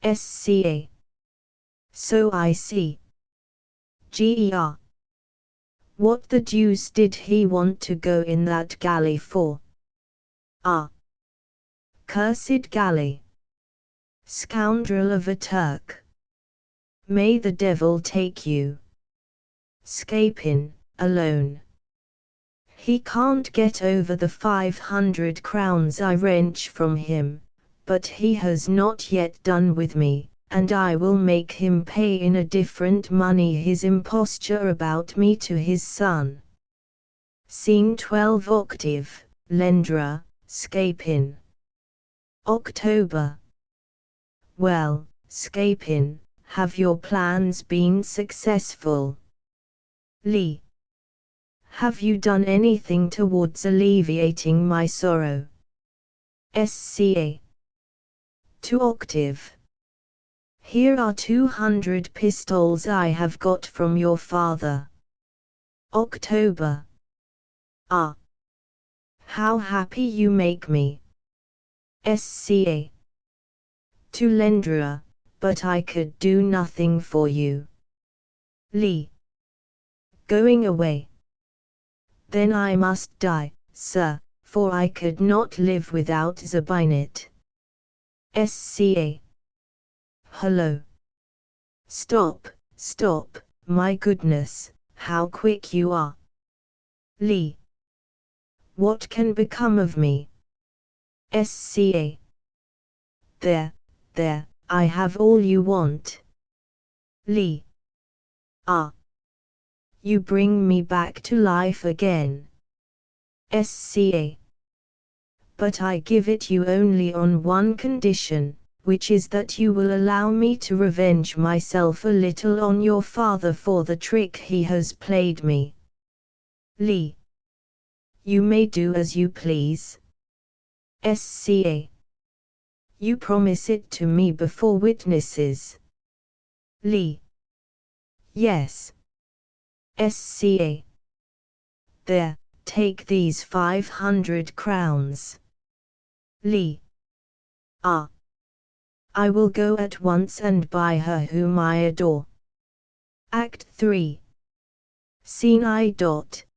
Sca. So I see. Ger. What the deuce did he want to go in that galley for? Ah. Cursed galley. Scoundrel of a Turk. May the devil take you. Scapin, alone. He can't get over the 500 crowns I wrench from him, but he has not yet done with me, and I will make him pay in a different money his imposture about me to his son. Scene 12 Octave, Lendra, Scapin. October. Well, Scapin, have your plans been successful? Lee. Have you done anything towards alleviating my sorrow? Sca. To Octave. Here are 200 pistoles I have got from your father. October. Ah. How happy you make me. Sca. To Lendra, but I could do nothing for you. Lee. Going away. Then I must die, sir, for I could not live without Zabinit. Sca. Hello. Stop, stop, my goodness, how quick you are. Lee. What can become of me? Sca. There, I have all you want. Lee. Ah. You bring me back to life again. Sca. But I give it you only on one condition, which is that you will allow me to revenge myself a little on your father for the trick he has played me. Lee. You may do as you please. Sca. You promise it to me before witnesses. Lee. Yes. Sca. There, take these 500 crowns. Lee. Ah. I will go at once and buy her whom I adore. Act 3. Scene I.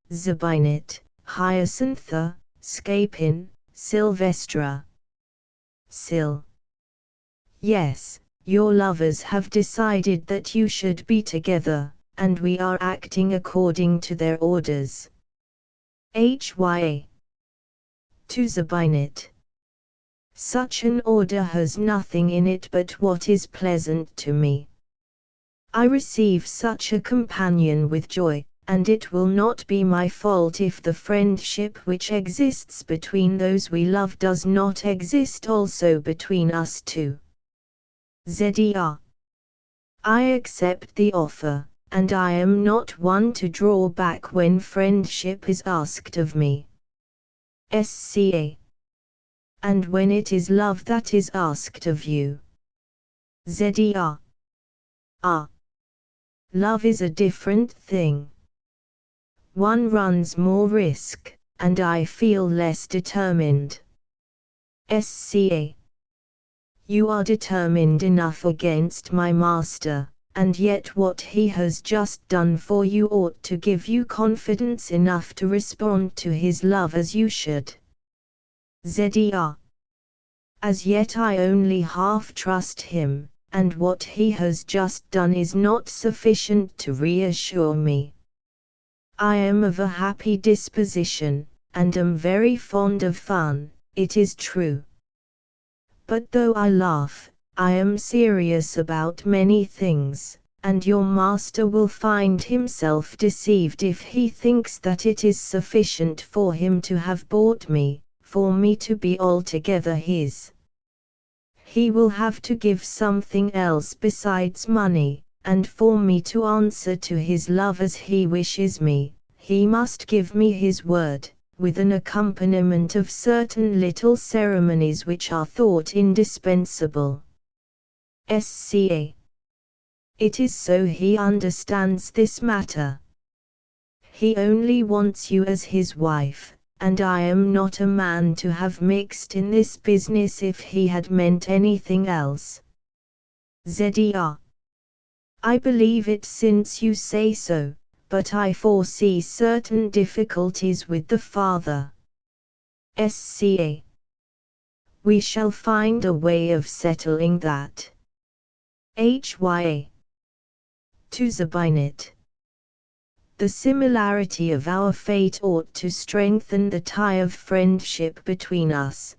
Zabinit, Hyacintha, Scapin, Sylvestra. Sil. Yes, your lovers have decided that you should be together, and we are acting according to their orders. Hya. To Zabinit. Such an order has nothing in it but what is pleasant to me. I receive such a companion with joy, and it will not be my fault if the friendship which exists between those we love does not exist also between us two. Zer. I accept the offer, and I am not one to draw back when friendship is asked of me. Sca. And when it is love that is asked of you. Zer. Ah. Love is a different thing. One runs more risk, and I feel less determined. Sca. You are determined enough against my master, and yet what he has just done for you ought to give you confidence enough to respond to his love as you should. Zer. As yet I only half trust him, and what he has just done is not sufficient to reassure me. I am of a happy disposition, and am very fond of fun, it is true. But though I laugh, I am serious about many things, and your master will find himself deceived if he thinks that it is sufficient for him to have bought me, for me to be altogether his. He will have to give something else besides money, and for me to answer to his love as he wishes me, he must give me his word, with an accompaniment of certain little ceremonies which are thought indispensable. Sca. It is so he understands this matter. He only wants you as his wife, and I am not a man to have mixed in this business if he had meant anything else. ZER. I believe it since you say so, but I foresee certain difficulties with the father. SCA. We shall find a way of settling that. HYA. To Zabinit. The similarity of our fate ought to strengthen the tie of friendship between us.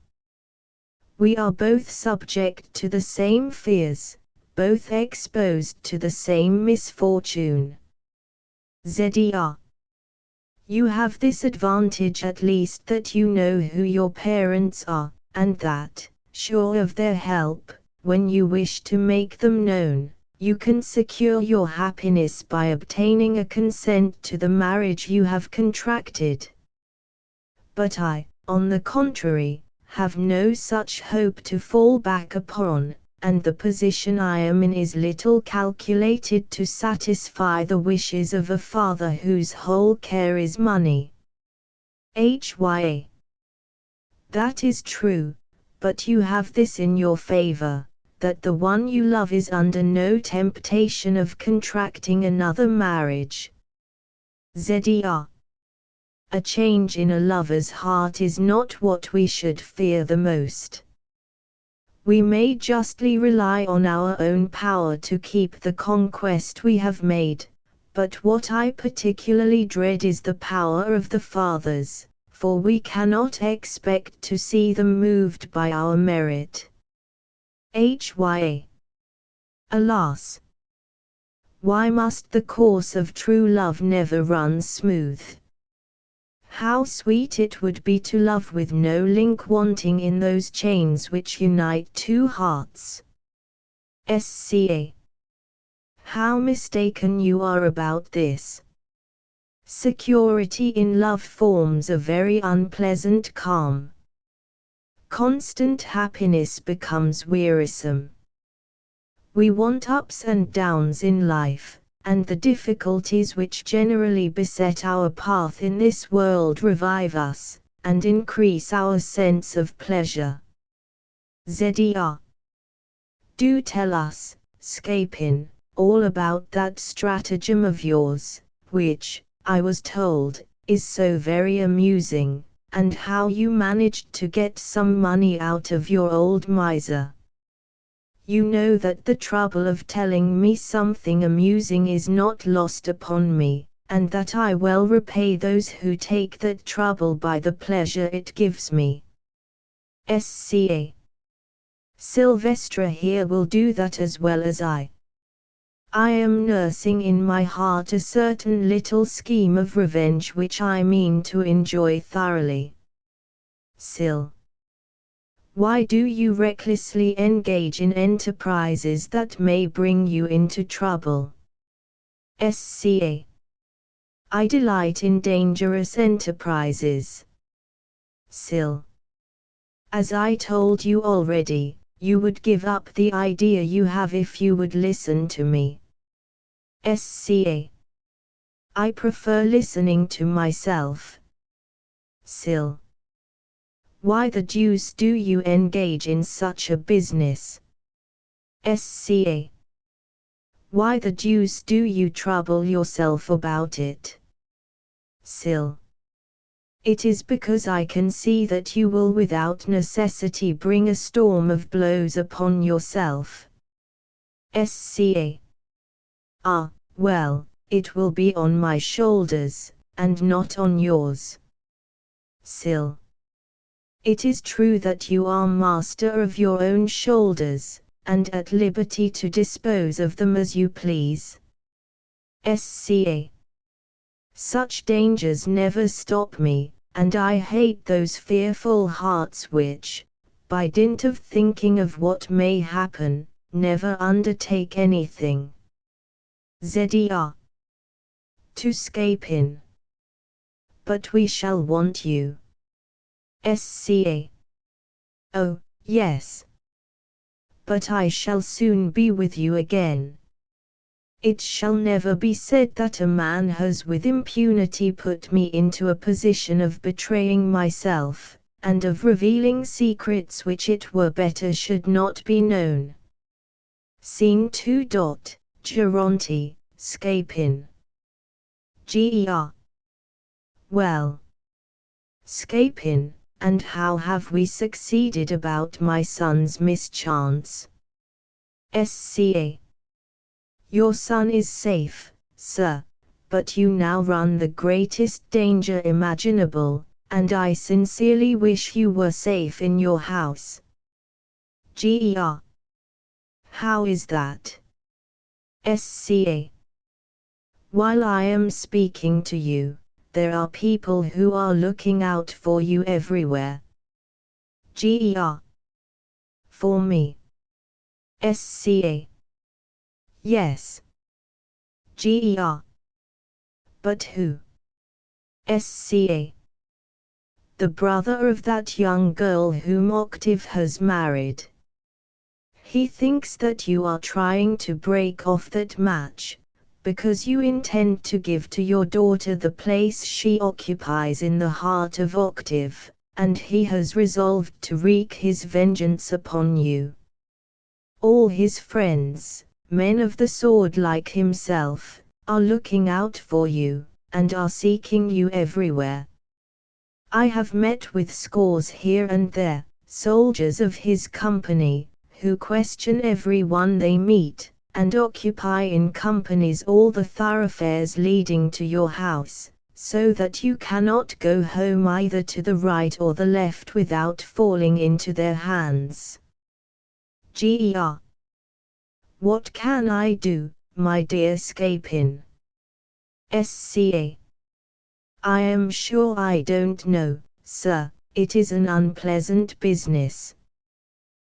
We are both subject to the same fears, both exposed to the same misfortune. ZER. You have this advantage at least that you know who your parents are, and that, sure of their help, when you wish to make them known, you can secure your happiness by obtaining a consent to the marriage you have contracted. But I, on the contrary, have no such hope to fall back upon, and the position I am in is little calculated to satisfy the wishes of a father whose whole care is money. HYA. That is true, but you have this in your favor, that the one you love is under no temptation of contracting another marriage. ZER. A change in a lover's heart is not what we should fear the most. We may justly rely on our own power to keep the conquest we have made, but what I particularly dread is the power of the fathers, for we cannot expect to see them moved by our merit. HYA. Alas! Why must the course of true love never run smooth? How sweet it would be to love with no link wanting in those chains which unite two hearts. SCA. How mistaken you are about this. Security in love forms a very unpleasant calm. Constant happiness becomes wearisome. We want ups and downs in life, and the difficulties which generally beset our path in this world revive us, and increase our sense of pleasure. ZER. Do tell us, Scapin, all about that stratagem of yours, which, I was told, is so very amusing, and how you managed to get some money out of your old miser. You know that the trouble of telling me something amusing is not lost upon me, and that I well repay those who take that trouble by the pleasure it gives me. SCA. Sylvestra here will do that as well as I. I am nursing in my heart a certain little scheme of revenge which I mean to enjoy thoroughly. Syl. Why do you recklessly engage in enterprises that may bring you into trouble? SCA. I delight in dangerous enterprises. Syl. As I told you already, you would give up the idea you have if you would listen to me. SCA. I prefer listening to myself. Syl. Why the deuce do you engage in such a business? SCA. Why the deuce do you trouble yourself about it? Syl. It is because I can see that you will without necessity bring a storm of blows upon yourself. SCA. Ah, well, it will be on my shoulders, and not on yours. Syl. It is true that you are master of your own shoulders, and at liberty to dispose of them as you please. SCA. Such dangers never stop me, and I hate those fearful hearts which, by dint of thinking of what may happen, never undertake anything. ZER. To Scapin. But we shall want you. SCA. Oh, yes. But I shall soon be with you again. It shall never be said that a man has with impunity put me into a position of betraying myself, and of revealing secrets which it were better should not be known. Scene 2. Geronte, Scapin. Ger. Well, Scapin, and how have we succeeded about my son's mischance? Sca. Your son is safe, sir, but you now run the greatest danger imaginable, and I sincerely wish you were safe in your house. Ger. How is that? Sca. While I am speaking to you, there are people who are looking out for you everywhere. Ger. For me. Sca. Yes. Ger. But who? Sca. The brother of that young girl whom Octave has married. He thinks that you are trying to break off that match, because you intend to give to your daughter the place she occupies in the heart of Octave, and he has resolved to wreak his vengeance upon you. All his friends, men of the sword like himself, are looking out for you, and are seeking you everywhere. I have met with scores here and there, soldiers of his company, who question every one they meet, and occupy in companies all the thoroughfares leading to your house, so that you cannot go home either to the right or the left without falling into their hands. Ger. What can I do, my dear Scapin? Sca. I am sure I don't know, sir, it is an unpleasant business.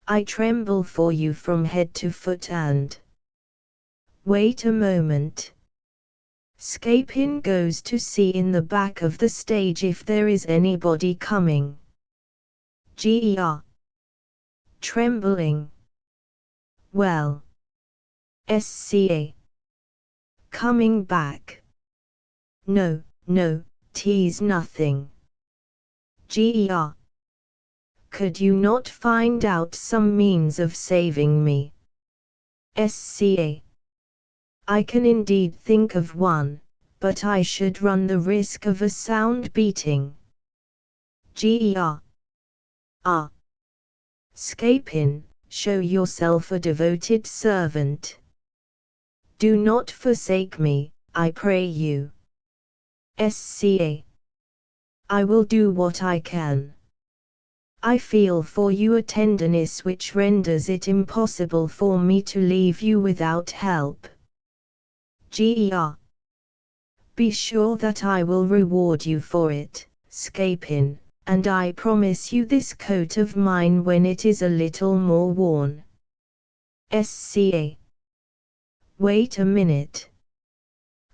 I tremble for you from head to foot and... Wait a moment. Scapin goes to see in the back of the stage if there is anybody coming. Ger. Trembling. Well. Sca. Coming back. No, no, 'tis nothing. Ger. Could you not find out some means of saving me? Sca. I can indeed think of one, but I should run the risk of a sound beating. Ger. Ah. Scapin, show yourself a devoted servant. Do not forsake me, I pray you. Sca. I will do what I can. I feel for you a tenderness which renders it impossible for me to leave you without help. Ger. Be sure that I will reward you for it, Scapin, and I promise you this coat of mine when it is a little more worn. Sca. Wait a minute.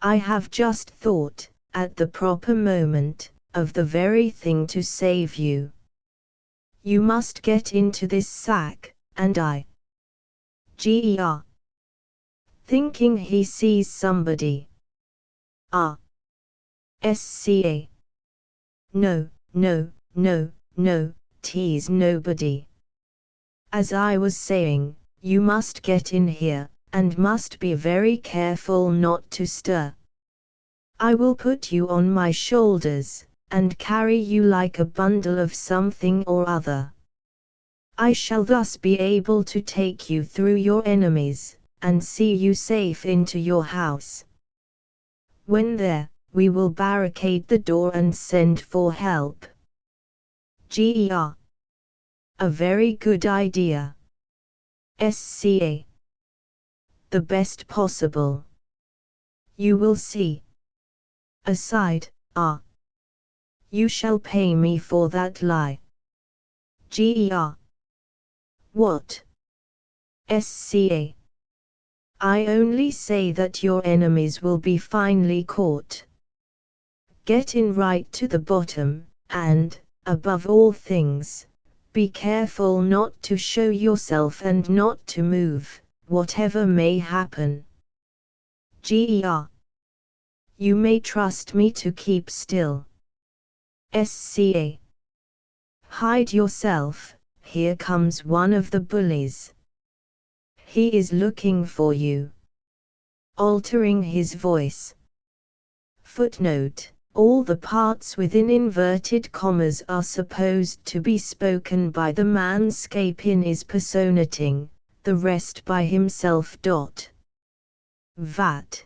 I have just thought, at the proper moment, of the very thing to save you. You must get into this sack, and I... Ger. Thinking he sees somebody. Ah. Sca. No, no, no, no, 'tis nobody. As I was saying, you must get in here, and must be very careful not to stir. I will put you on my shoulders, and carry you like a bundle of something or other. I shall thus be able to take you through your enemies, and see you safe into your house. When there, we will barricade the door and send for help. Ger. A very good idea. Sca. The best possible. You will see. Aside, ah. You shall pay me for that lie. Ger. What? Sca. I only say that your enemies will be finely caught. Get in right to the bottom, and, above all things, be careful not to show yourself and not to move, whatever may happen. Ger. You may trust me to keep still. Sca. Hide yourself, here comes one of the bullies. He is looking for you. Altering his voice. Footnote: all the parts within inverted commas are supposed to be spoken by the man Scapin is personating, the rest by himself. Vat.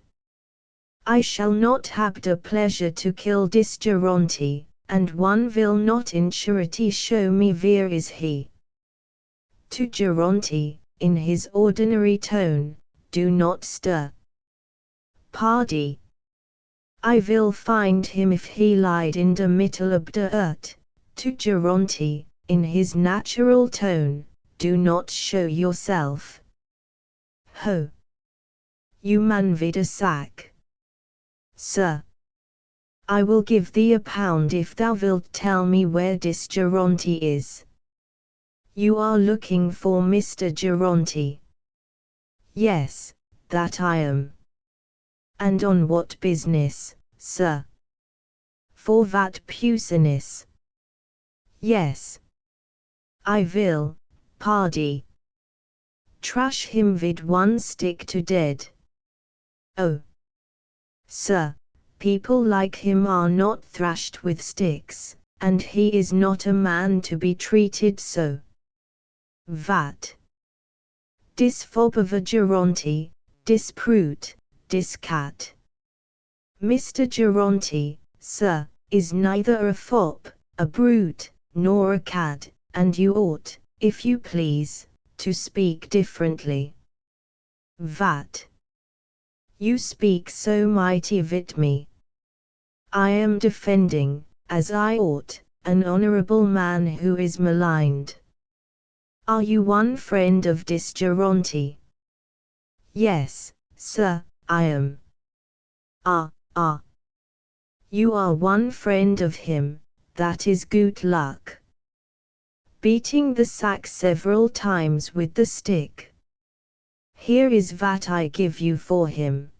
I shall not have the pleasure to kill this Geronte, and one will not in surety show me where is he. To Geronte, in his ordinary tone, do not stir. Pardy. I will find him if he lied in the middle of the earth. To Geronte, in his natural tone, do not show yourself. Ho! You man with a sack. Sir. I will give thee £1 if thou wilt tell me where this Geronte is. You are looking for Mr. Geronte. Yes, that I am. And on what business, sir? For that puissance. Yes. I will, pardy. Trash him with one stick to dead. Oh. Sir, people like him are not thrashed with sticks, and he is not a man to be treated so. Vat. Dis fob of a Geronte, dis brute, dis cat. Mr. Geronte, sir, is neither a fop, a brute, nor a cad, and you ought, if you please, to speak differently. Vat. You speak so mighty with me. I am defending, as I ought, an honorable man who is maligned. Are you one friend of this Geronte? Yes, sir, I am. Ah. You are one friend of him, that is good luck. Beating the sack several times with the stick. Here is what I give you for him.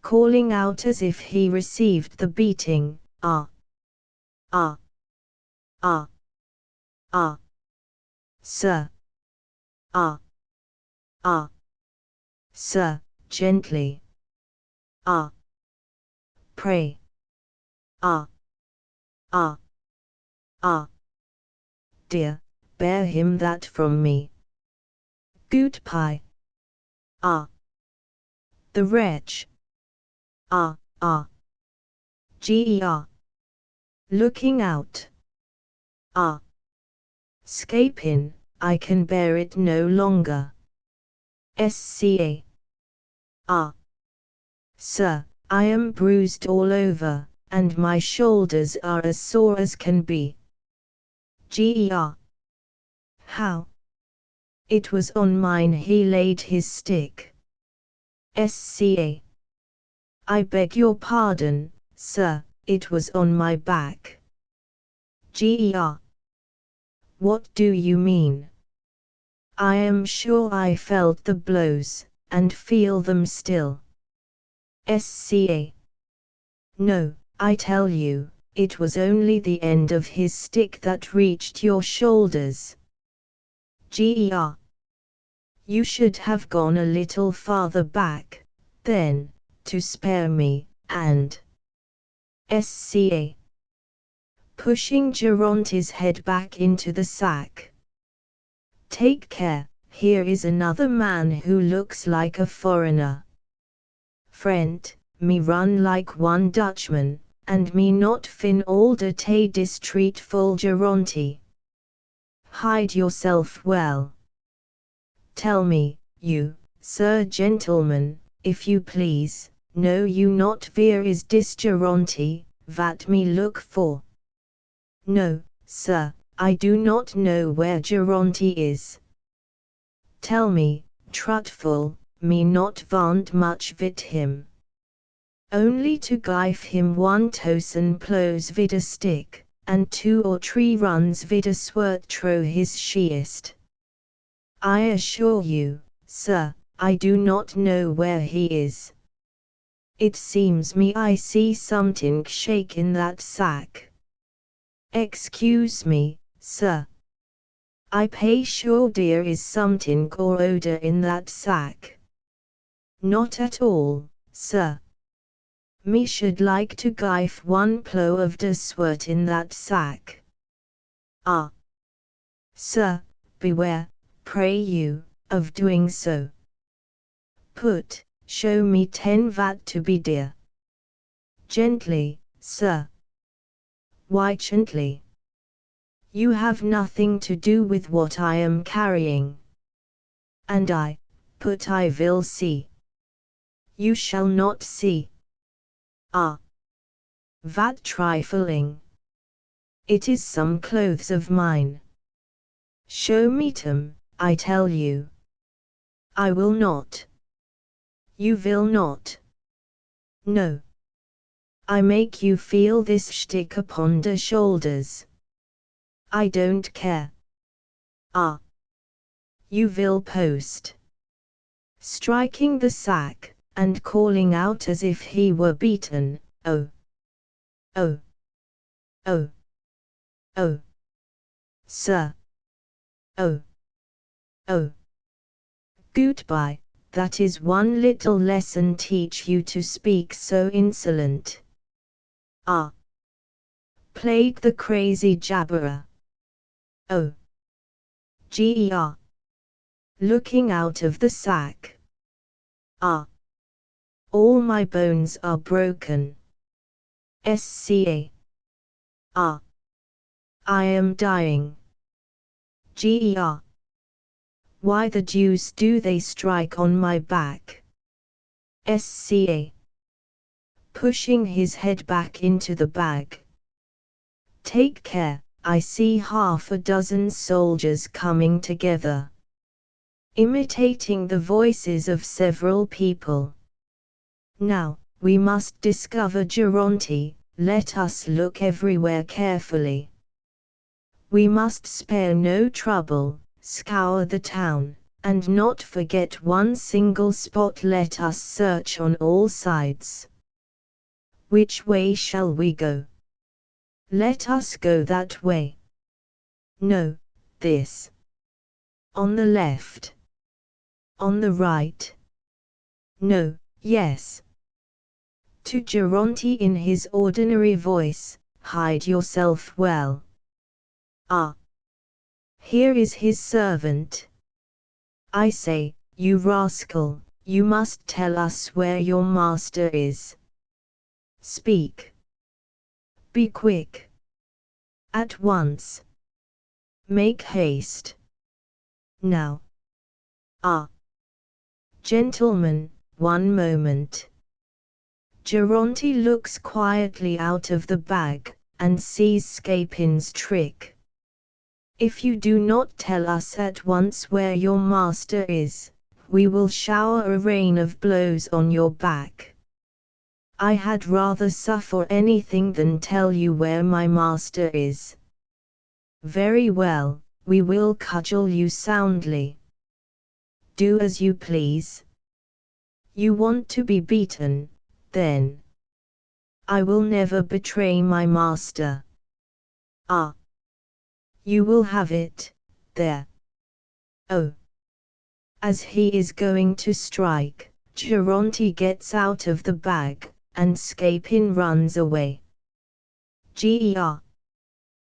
Calling out as if he received the beating, ah. Sir. Ah. Sir, gently. Ah. Pray. Ah. Dear, bear him that from me. Good pie. Ah. The wretch. Ah. Ger. Looking out. Ah. Scapin, I can bear it no longer. Sca. Ah. Sir, I am bruised all over, and my shoulders are as sore as can be. Ger. How? It was on mine he laid his stick. Sca. I beg your pardon, sir, it was on my back. Ger. What do you mean? I am sure I felt the blows, and feel them still. Sca. No, I tell you, it was only the end of his stick that reached your shoulders. Ger. You should have gone a little farther back, then, to spare me, and Sca. Pushing Geronte's head back into the sack. Take care, here is another man who looks like a foreigner. Friend, me run like one Dutchman, and me not fin all de tay distreetful Geronte. Hide yourself well. Tell me, you, sir gentleman, if you please, know you not where is dis Geronte, that me look for? No, sir, I do not know where Geronte is. Tell me, trutful, me not want much vid him. Only to give him one tosen plows vid a stick, and 2 or 3 runs vid a swert tro his sheest. I assure you, sir, I do not know where he is. It seems me I see something shake in that sack. Excuse me, sir. I pay sure there is something or odor in that sack. Not at all, sir. Me should like to give one plow of the sword in that sack. Ah. Sir, beware, pray you, of doing so. Show me 10 vat to be dear. Gently, sir. Why gently? You have nothing to do with what I am carrying. And I will see. You shall not see. Ah. That trifling. It is some clothes of mine. Show me them, I tell you. I will not. You will not. No. I make you feel this shtick upon the shoulders. I don't care. Ah. You will post. Striking the sack, and calling out as if he were beaten, oh. Oh. Oh. Oh. Sir. Oh. Oh. Goodbye, that is one little lesson teach you to speak so insolent. Ah. Plague the crazy jabberer. Oh. Ger. Looking out of the sack. Ah. All my bones are broken. Sca. Ah. I am dying. Ger. Why the deuce do they strike on my back? Sca. Pushing his head back into the bag. Take care, I see half a dozen soldiers coming together. Imitating the voices of several people. Now, we must discover Geronte, let us look everywhere carefully. We must spare no trouble, scour the town, and not forget one single spot. Let us search on all sides. Which way shall we go? Let us go that way. No, this. On the left. On the right. No, yes. To Geronte in his ordinary voice, hide yourself well. Ah. Here is his servant. I say, you rascal, you must tell us where your master is. Speak. Be quick. At once. Make haste. Now. Ah. Gentlemen, one moment. Geronte looks quietly out of the bag, and sees Scapin's trick. If you do not tell us at once where your master is, we will shower a rain of blows on your back. I had rather suffer anything than tell you where my master is. Very well, we will cudgel you soundly. Do as you please. You want to be beaten, then. I will never betray my master. Ah. You will have it, there. Oh. As he is going to strike, Geronte gets out of the bag, and Scapin runs away. Ger.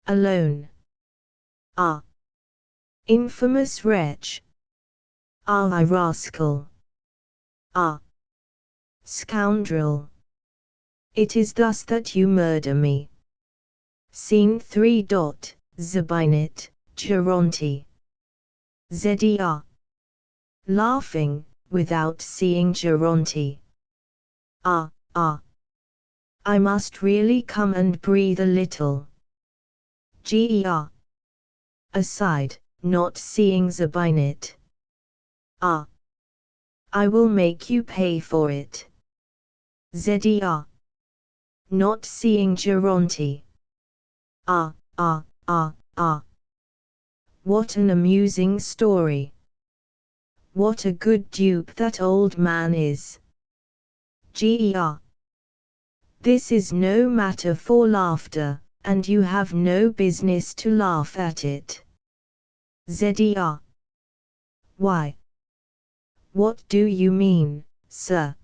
Alone. Ah. Infamous wretch. Ah, I rascal. Ah. Scoundrel. It is thus that you murder me. Scene 3. Zabinet, Geronte. Zer. Laughing, without seeing Geronte. Ah. I must really come and breathe a little. Ger. Aside, not seeing Zabinet. Ah. I will make you pay for it. Zer. Not seeing Geronte. Ah. What an amusing story. What a good dupe that old man is. Ger. This is no matter for laughter, and you have no business to laugh at it. Zer. Why? What do you mean, sir?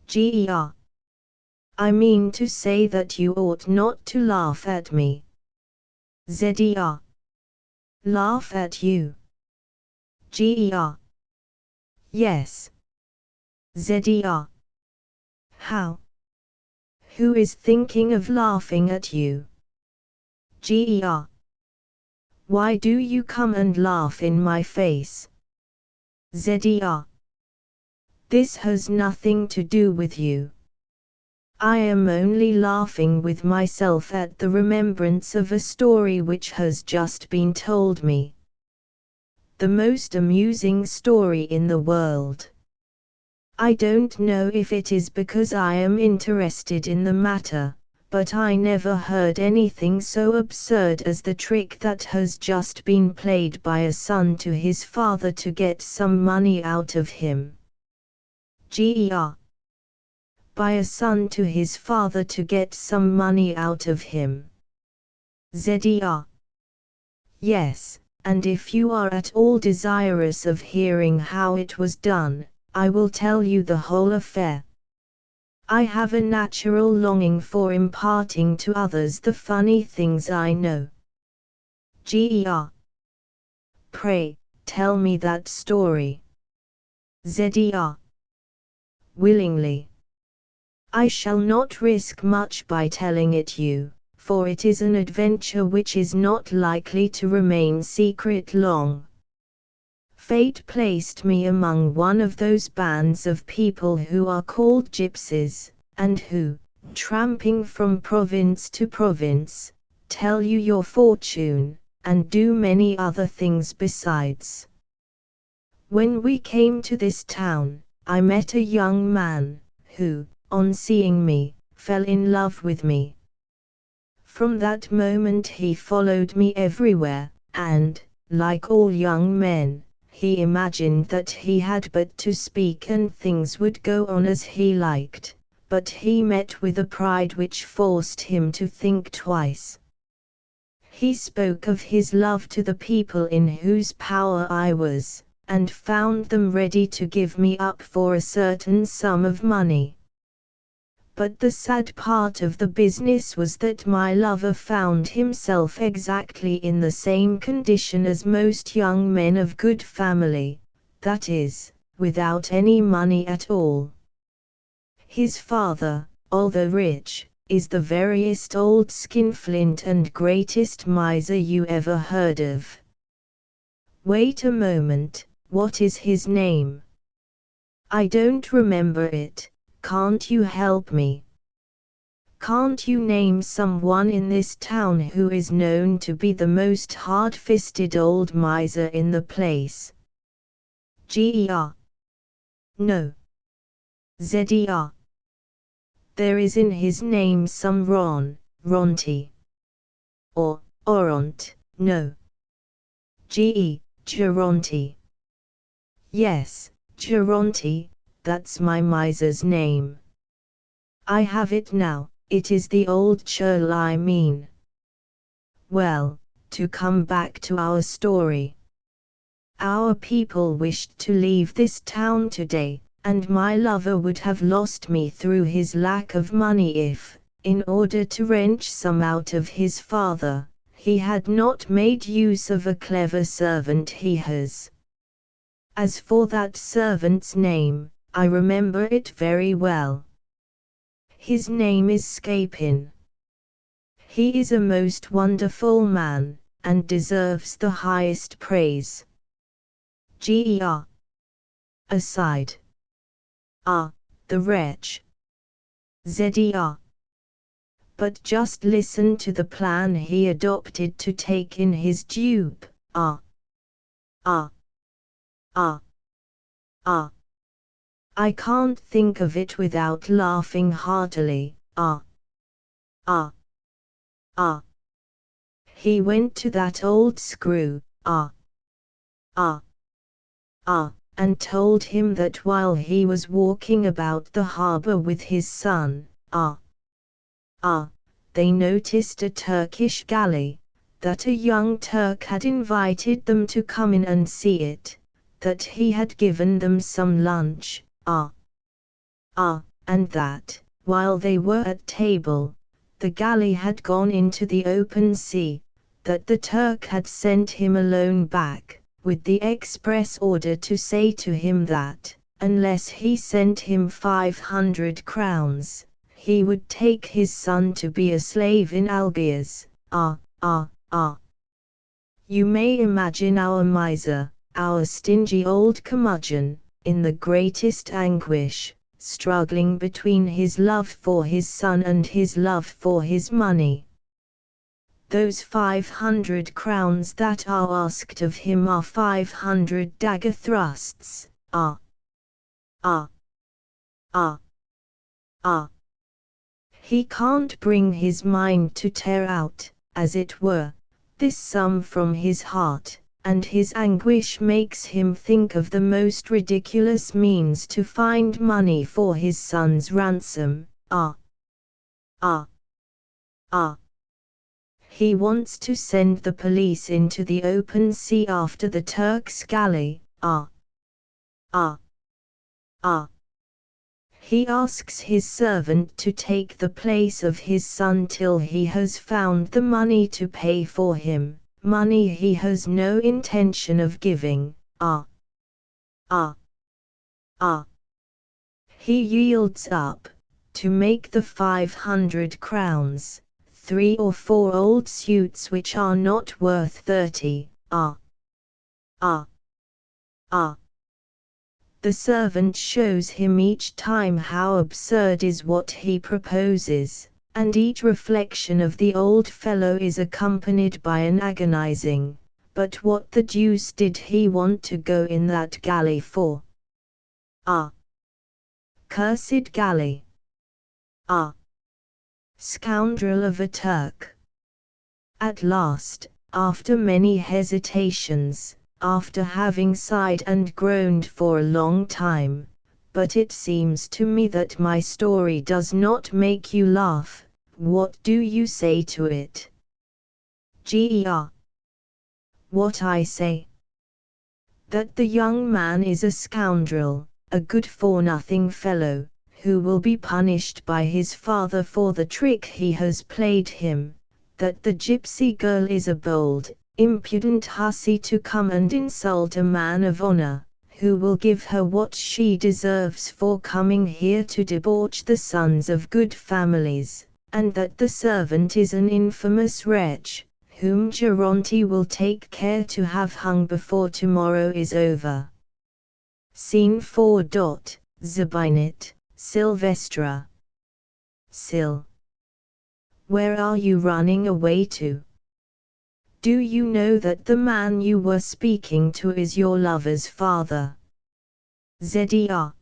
Ger. I mean to say that you ought not to laugh at me. Zer. Laugh at you? Ger. Yes. Zer. How? Who is thinking of laughing at you? Ger. Why do you come and laugh in my face? Zer. This has nothing to do with you. I am only laughing with myself at the remembrance of a story which has just been told me. The most amusing story in the world. I don't know if it is because I am interested in the matter, but I never heard anything so absurd as the trick that has just been played by a son to his father to get some money out of him. Ger. By a son to his father to get some money out of him. Zer. Yes, and if you are at all desirous of hearing how it was done, I will tell you the whole affair. I have a natural longing for imparting to others the funny things I know. Ger. Pray, tell me that story. Zer. Willingly. I shall not risk much by telling it you, for it is an adventure which is not likely to remain secret long. Fate placed me among one of those bands of people who are called gypsies, and who, tramping from province to province, tell you your fortune, and do many other things besides. When we came to this town, I met a young man, who, on seeing me, fell in love with me. From that moment he followed me everywhere, and, like all young men, he imagined that he had but to speak and things would go on as he liked, but he met with a pride which forced him to think twice. He spoke of his love to the people in whose power I was, and found them ready to give me up for a certain sum of money. But the sad part of the business was that my lover found himself exactly in the same condition as most young men of good family, that is, without any money at all. His father, although rich, is the veriest old skinflint and greatest miser you ever heard of. Wait a moment, what is his name? I don't remember it. Can't you help me? Can't you name someone in this town who is known to be the most hard-fisted old miser in the place? Ger. No. Zer. There is in his name some Ronti. Or, Oront, no. Geronti. Yes, Geronti, that's my miser's name. I have it now, it is the old churl I mean. Well, to come back to our story. Our people wished to leave this town today, and my lover would have lost me through his lack of money if, in order to wrench some out of his father, he had not made use of a clever servant he has. As for that servant's name, I remember it very well. His name is Scapin. He is a most wonderful man, and deserves the highest praise. Ger. Aside. Ah, the wretch. Zer. But just listen to the plan he adopted to take in his dupe. Ah. Ah. Ah. Ah. I can't think of it without laughing heartily. Ah. Ah. Ah. He went to that old screw. Ah. Ah. Ah. and told him that while he was walking about the harbor with his son, they noticed a Turkish galley, that a young Turk had invited them to come in and see it, that he had given them some lunch, and that, while they were at table, the galley had gone into the open sea, that the Turk had sent him alone back, with the express order to say to him that, unless he sent him 500 crowns, he would take his son to be a slave in Algiers. You may imagine our miser, our stingy old curmudgeon, in the greatest anguish, struggling between his love for his son and his love for his money. Those 500 crowns that are asked of him are 500 dagger thrusts. He can't bring his mind to tear out, as it were, this sum from his heart, and his anguish makes him think of the most ridiculous means to find money for his son's ransom. He wants to send the police into the open sea after the Turk's galley. He asks his servant to take the place of his son till he has found the money to pay for him, money he has no intention of giving. He yields up, to make the 500 crowns, 3 or 4 old suits which are not worth 30. The servant shows him each time how absurd is what he proposes, and each reflection of the old fellow is accompanied by an agonizing, "But what the deuce did he want to go in that galley for? Cursed galley! Scoundrel of a Turk!" At last, after many hesitations, after having sighed and groaned for a long time, "But it seems to me that my story does not make you laugh, what do you say to it?" What I say? That the young man is a scoundrel, a good-for-nothing fellow, who will be punished by his father for the trick he has played him, that the gypsy girl is a bold, impudent hussy to come and insult a man of honor, who will give her what she deserves for coming here to debauch the sons of good families, and that the servant is an infamous wretch, whom Geronte will take care to have hung before tomorrow is over. Scene 4. Zabinit, Sylvestra. Sil. Where are you running away to? Do you know that the man you were speaking to is your lover's father? Zedr.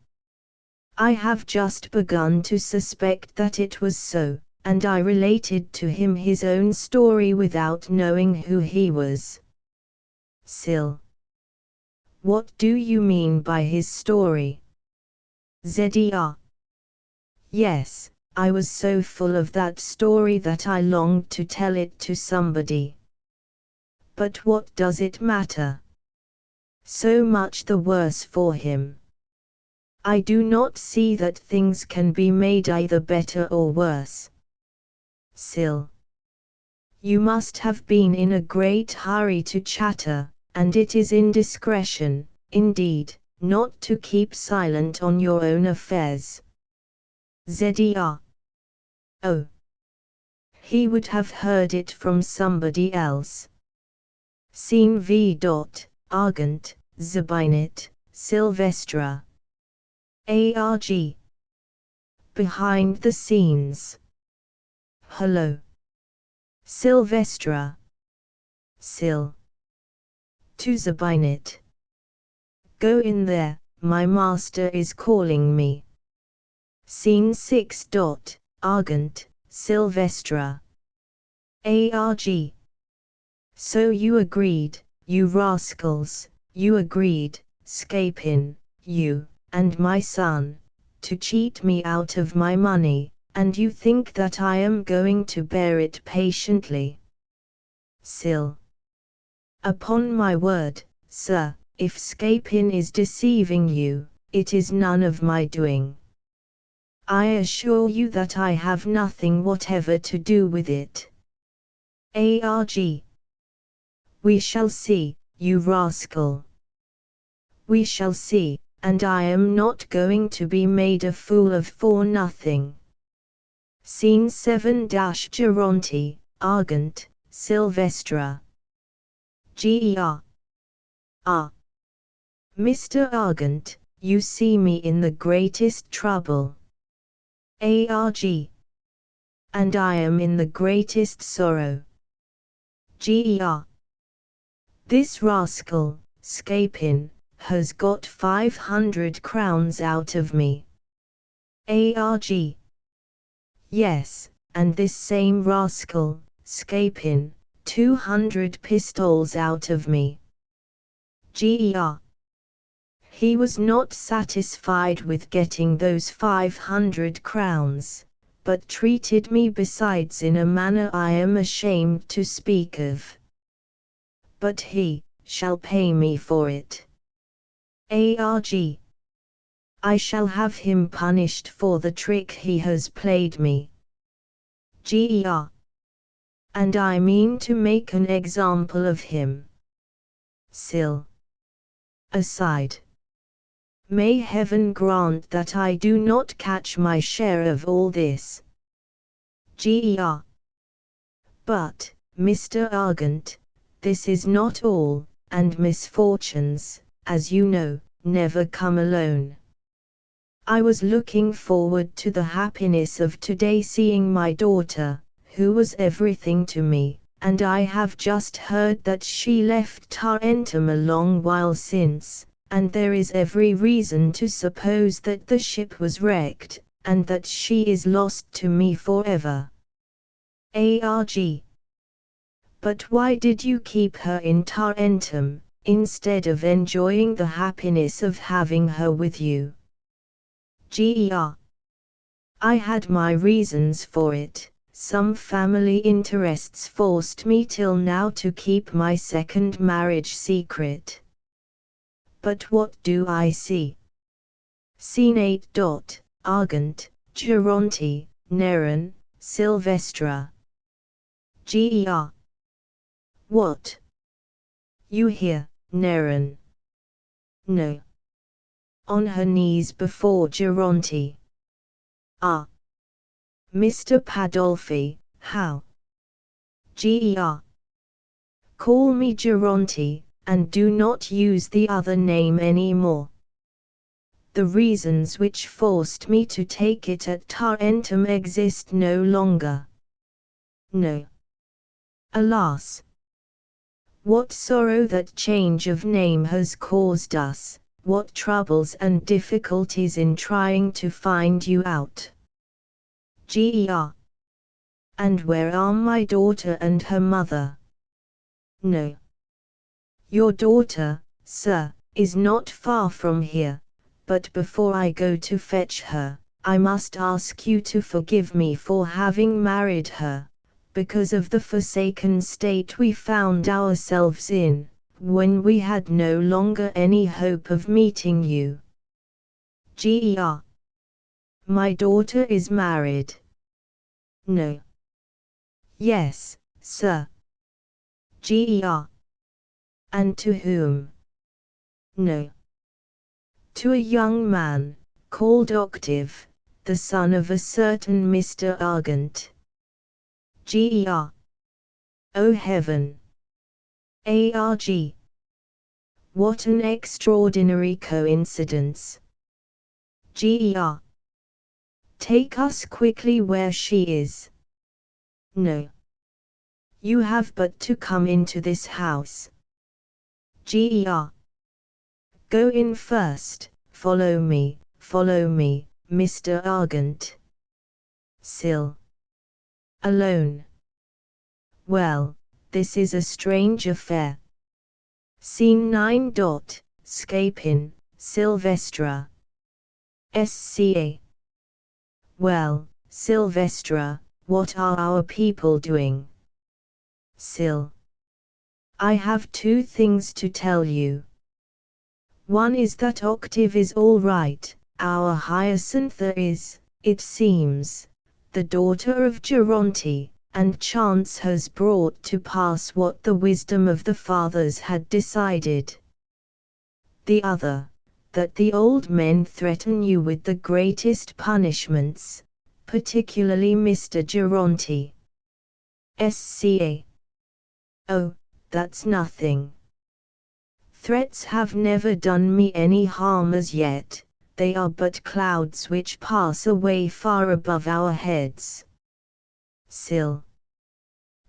I have just begun to suspect that it was so, and I related to him his own story without knowing who he was. Sil. What do you mean by his story? Zedr. Yes, I was so full of that story that I longed to tell it to somebody. But what does it matter? So much the worse for him. I do not see that things can be made either better or worse. Sil. You must have been in a great hurry to chatter, and it is indiscretion, indeed, not to keep silent on your own affairs. Zedr. Oh. He would have heard it from somebody else. Scene V. Argent, Zabinit, Sylvestra. ARG. Behind the scenes. Hello. Sylvestra. Sil. To Zabinit. Go in there, my master is calling me. Scene 6. Argent, Sylvestra. ARG. So you agreed, you rascals, you agreed, Scapin, you, and my son, to cheat me out of my money, and you think that I am going to bear it patiently? Sil. Upon my word, sir, if Scapin is deceiving you, it is none of my doing. I assure you that I have nothing whatever to do with it. Arg. We shall see, you rascal. We shall see, and I am not going to be made a fool of for nothing. Scene 7 Geronte, Argent, Sylvestra. Ger. Ah. Mr. Argent, you see me in the greatest trouble. Arg. And I am in the greatest sorrow. Ger. This rascal, Scapin, has got 500 crowns out of me. Arg. Yes, and this same rascal, Scapin, 200 pistoles out of me. Ger. He was not satisfied with getting those 500 crowns, but treated me besides in a manner I am ashamed to speak of. But he shall pay me for it. Arg. I shall have him punished for the trick he has played me. Ger. And I mean to make an example of him. Sil. Aside. May heaven grant that I do not catch my share of all this. Ger. But, Mr. Argent, this is not all, and misfortunes, as you know, never come alone. I was looking forward to the happiness of today, seeing my daughter, who was everything to me, and I have just heard that she left Tarentum a long while since, and there is every reason to suppose that the ship was wrecked, and that she is lost to me forever. Arg. But why did you keep her in Tarentum, instead of enjoying the happiness of having her with you? Ger. I had my reasons for it. Some family interests forced me till now to keep my second marriage secret. But what do I see? Scene 8. Argent, Geronte, Neron, Sylvestra. Ger. What? You hear, Neron? No. On her knees before Geronte. Ah. Mr. Padolfi, how? Ger. Call me Geronte, and do not use the other name any more. The reasons which forced me to take it at Tarentum exist no longer. No. Alas! What sorrow that change of name has caused us, what troubles and difficulties in trying to find you out. Ger. And where are my daughter and her mother? No. Your daughter, sir, is not far from here, but before I go to fetch her, I must ask you to forgive me for having married her, because of the forsaken state we found ourselves in, when we had no longer any hope of meeting you. Ger. My daughter is married. No. Yes, sir. Ger. And to whom? No. To a young man, called Octave, the son of a certain Mr. Argent. Ger. O heaven! Arg. What an extraordinary coincidence. Ger. Take us quickly where she is. No. You have but to come into this house. Ger. Go in first, follow me, Mr. Argent. Sil. Alone. Well, this is a strange affair. Scene 9. Scapin, Sylvestra. SCA. Well, Sylvestra, what are our people doing? Sil. I have two things to tell you. One is that Octave is all right, our Hyacintha is, it seems, the daughter of Geronte, and chance has brought to pass what the wisdom of the fathers had decided. The other, that the old men threaten you with the greatest punishments, particularly Mr. Geronte. SCA. Oh, that's nothing. Threats have never done me any harm as yet, they are but clouds which pass away far above our heads. Sil.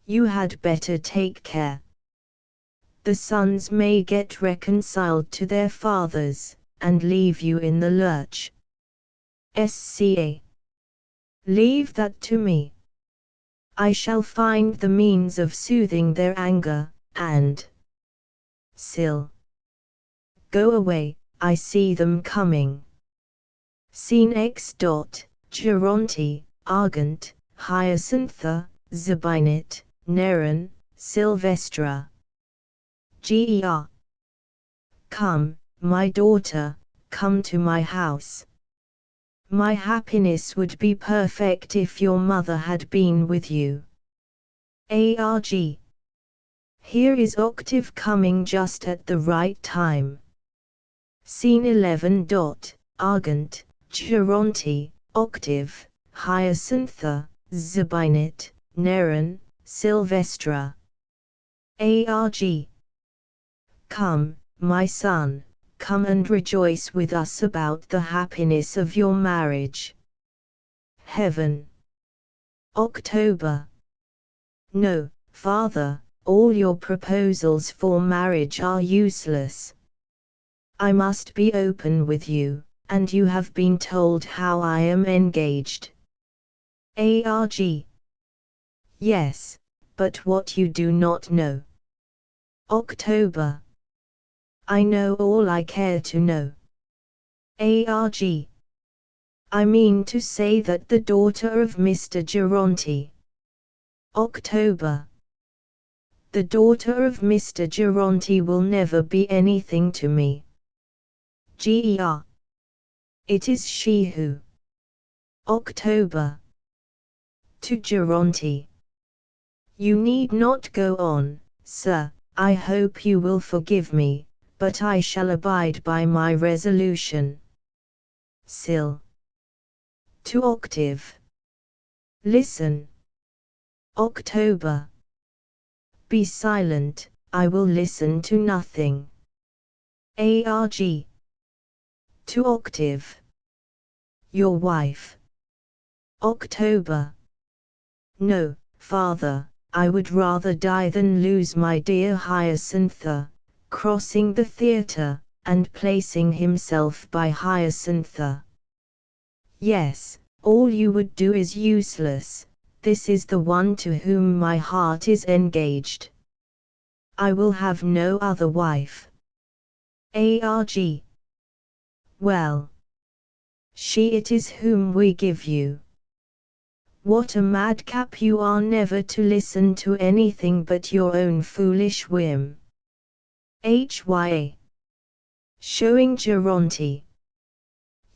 You had better take care. The sons may get reconciled to their fathers, and leave you in the lurch. SCA. Leave that to me. I shall find the means of soothing their anger, and Sil. Go away, I see them coming. Scene X. Geronte, Argent, Hyacintha, Zabinit, Neron, Sylvestra. Ger. Come, my daughter, come to my house. My happiness would be perfect if your mother had been with you. Arg. Here is Octave coming just at the right time. Scene 11. Argent, Geronte, Octave, Hyacintha, Zabinit, Neron, Sylvestra. Arg. Come, my son, come and rejoice with us about the happiness of your marriage. Heaven. October. No, father, all your proposals for marriage are useless. I must be open with you, and you have been told how I am engaged. Arg. Yes, but what you do not know. October. I know all I care to know. Arg. I mean to say that the daughter of Mr. Geronte. October. The daughter of Mr. Geronte will never be anything to me. Ger. It is she who. October. To Geronte. You need not go on, sir, I hope you will forgive me, but I shall abide by my resolution. Sil. To Octave. Listen. October. Be silent, I will listen to nothing. Arg. To Octave. Your wife. October. No, father, I would rather die than lose my dear Hyacintha, crossing the theatre, and placing himself by Hyacintha. Yes, all you would do is useless, this is the one to whom my heart is engaged. I will have no other wife. Arg. Well. She it is whom we give you. What a madcap you are never to listen to anything but your own foolish whim. Hya. Showing Geronte.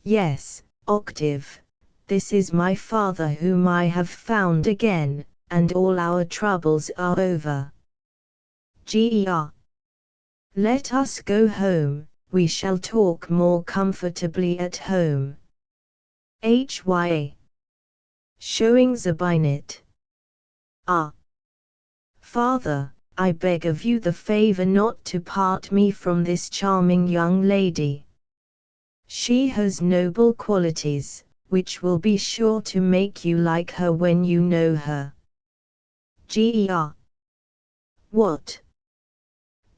Yes, Octave, this is my father whom I have found again, and all our troubles are over. Ger. Let us go home, we shall talk more comfortably at home. Hya. Showing Zabinit. Ah. Father, I beg of you the favor not to part me from this charming young lady. She has noble qualities, which will be sure to make you like her when you know her. Ger. What?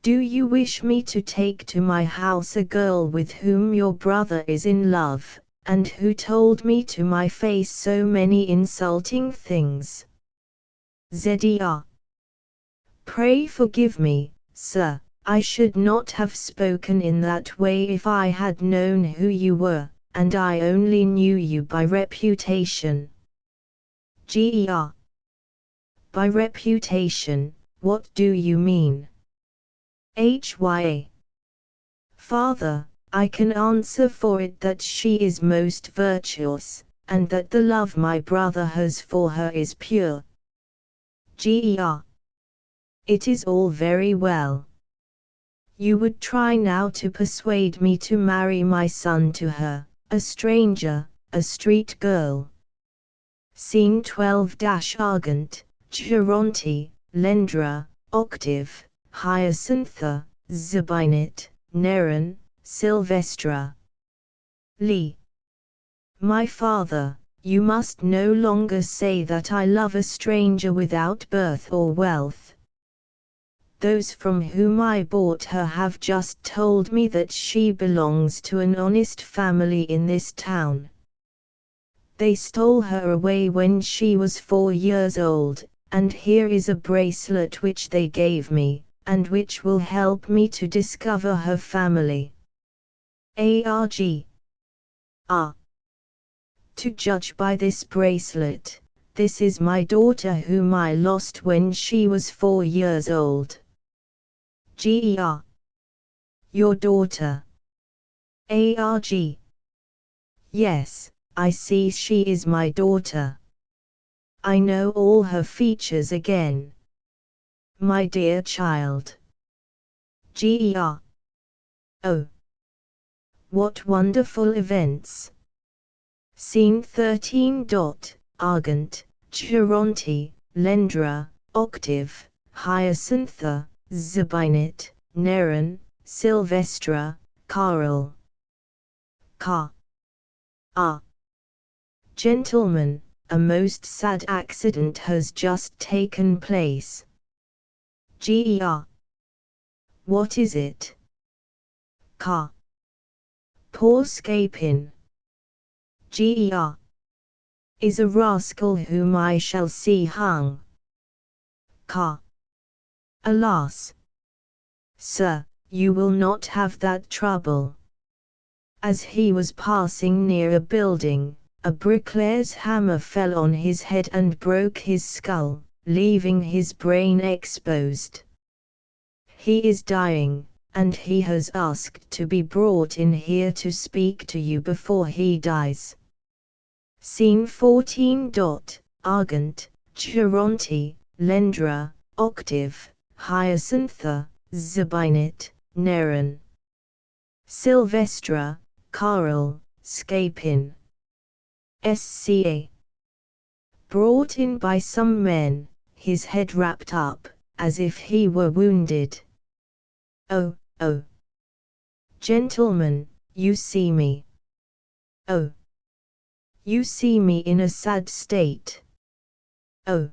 Do you wish me to take to my house a girl with whom your brother is in love, and who told me to my face so many insulting things? Zr. Pray forgive me, sir, I should not have spoken in that way if I had known who you were, and I only knew you by reputation. Ger. By reputation, what do you mean? Hya. Father, I can answer for it that she is most virtuous, and that the love my brother has for her is pure. Ger. It is all very well. You would try now to persuade me to marry my son to her, a stranger, a street girl. Scene 12-Argent, Geronte, Lendra, Octave, Hyacintha, Zabinit, Neron, Sylvestra. Lee. My father, you must no longer say that I love a stranger without birth or wealth. Those from whom I bought her have just told me that she belongs to an honest family in this town. They stole her away when she was 4 years old, and here is a bracelet which they gave me, and which will help me to discover her family. Arg. To judge by this bracelet, this is my daughter whom I lost when she was 4 years old. Ger. Your daughter. Arg. Yes, I see she is my daughter. I know all her features again. My dear child. Ger. Oh. What wonderful events. Scene 13. Argent, Geronte, Lendra, Octave, Hyacintha, Zabinit, Neron, Sylvestra, Carl. Gentlemen, a most sad accident has just taken place. Ger. What is it? Poor Scapin. Ger. Is a rascal whom I shall see hung. Alas! Sir, you will not have that trouble. As he was passing near a building, a bricklayer's hammer fell on his head and broke his skull, leaving his brain exposed. He is dying, and he has asked to be brought in here to speak to you before he dies. Scene 14. Argent, Geronte, Lendra, Octave, Hyacintha, Zabinit, Neron. Sylvestra, Carl, Scapin. Sca. Brought in by some men, his head wrapped up, as if he were wounded. Oh, oh. Gentlemen, you see me. Oh. You see me in a sad state. Oh.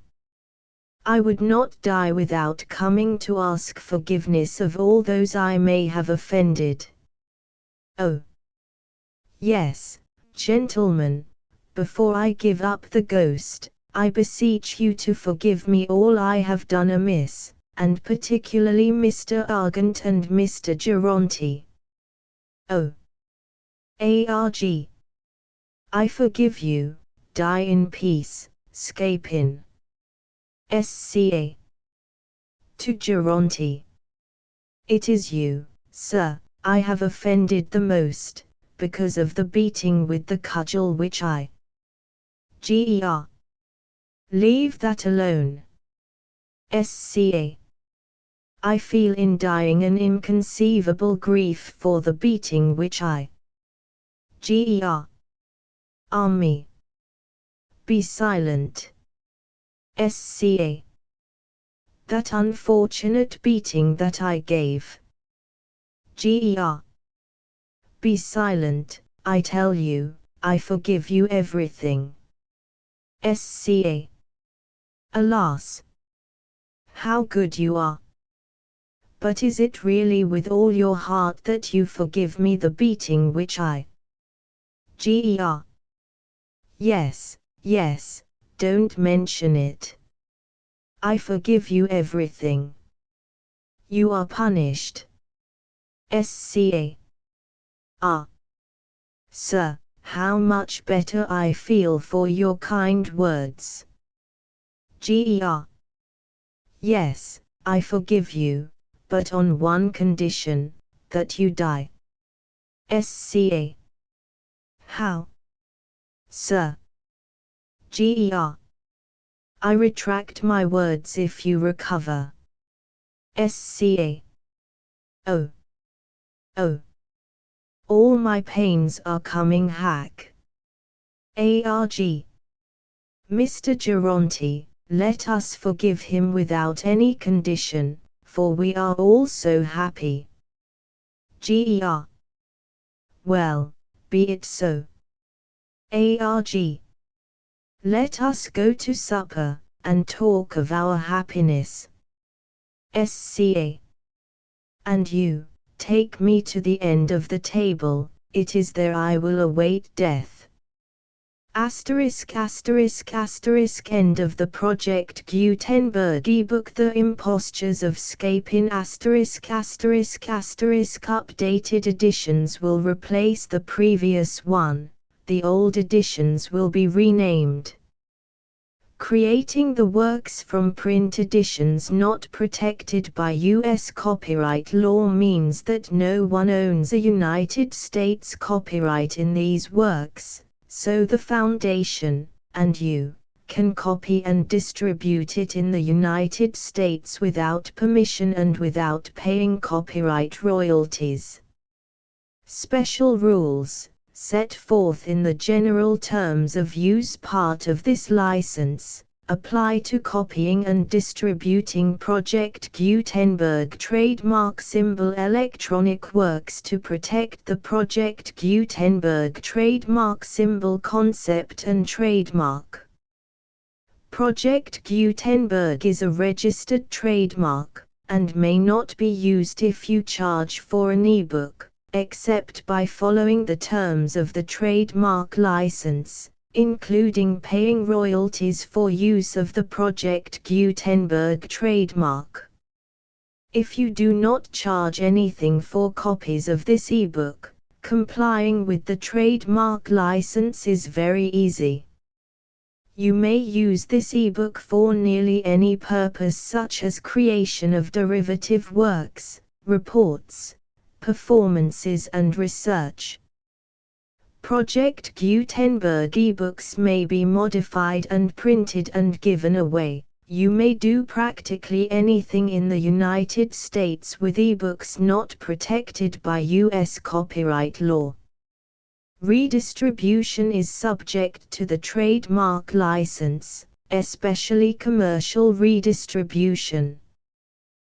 I would not die without coming to ask forgiveness of all those I may have offended. Oh. Yes, gentlemen, before I give up the ghost, I beseech you to forgive me all I have done amiss, and particularly Mr. Argent and Mr. Geronte. Oh. Arg. I forgive you, die in peace, Scapin. Sca. To Geronte. It is you, sir, I have offended the most, because of the beating with the cudgel which I. Ger. Leave that alone. Sca. I feel in dying an inconceivable grief for the beating which I. Ger. Me. Be silent. Sca. That unfortunate beating that I gave. Ger. Be silent, I tell you, I forgive you everything. Sca. Alas! How good you are! But is it really with all your heart that you forgive me the beating which I. Ger. Yes, yes, don't mention it. I forgive you everything. You are punished. SCA. Sir, how much better I feel for your kind words. GER. Yes, I forgive you, but on one condition, that you die. SCA. How? Sir. GER. I retract my words if you recover. SCA. Oh. All my pains are coming hack. ARG. Mr. Geronti, let us forgive him without any condition, for we are all so happy. GER. Well, be it so. ARG. Let us go to supper, and talk of our happiness. SCA. And you, take me to the end of the table, it is there I will await death. Asterisk asterisk asterisk end of the Project Gutenberg ebook The Impostures of Scapin asterisk asterisk asterisk updated editions will replace the previous one, the old editions will be renamed. Creating the works from print editions not protected by U.S. copyright law means that no one owns a United States copyright in these works, so the Foundation, and you, can copy and distribute it in the United States without permission and without paying copyright royalties. Special rules, set forth in the general terms of use part of this license, apply to copying and distributing Project Gutenberg trademark symbol electronic works to protect the Project Gutenberg trademark symbol concept and trademark. Project Gutenberg is a registered trademark, and may not be used if you charge for an ebook, except by following the terms of the trademark license, including paying royalties for use of the Project Gutenberg trademark. If you do not charge anything for copies of this ebook, complying with the trademark license is very easy. You may use this ebook for nearly any purpose such as creation of derivative works, reports, performances and research. Project Gutenberg ebooks may be modified and printed and given away. You may do practically anything in the United States with ebooks not protected by U.S. copyright law. Redistribution is subject to the trademark license, especially commercial redistribution.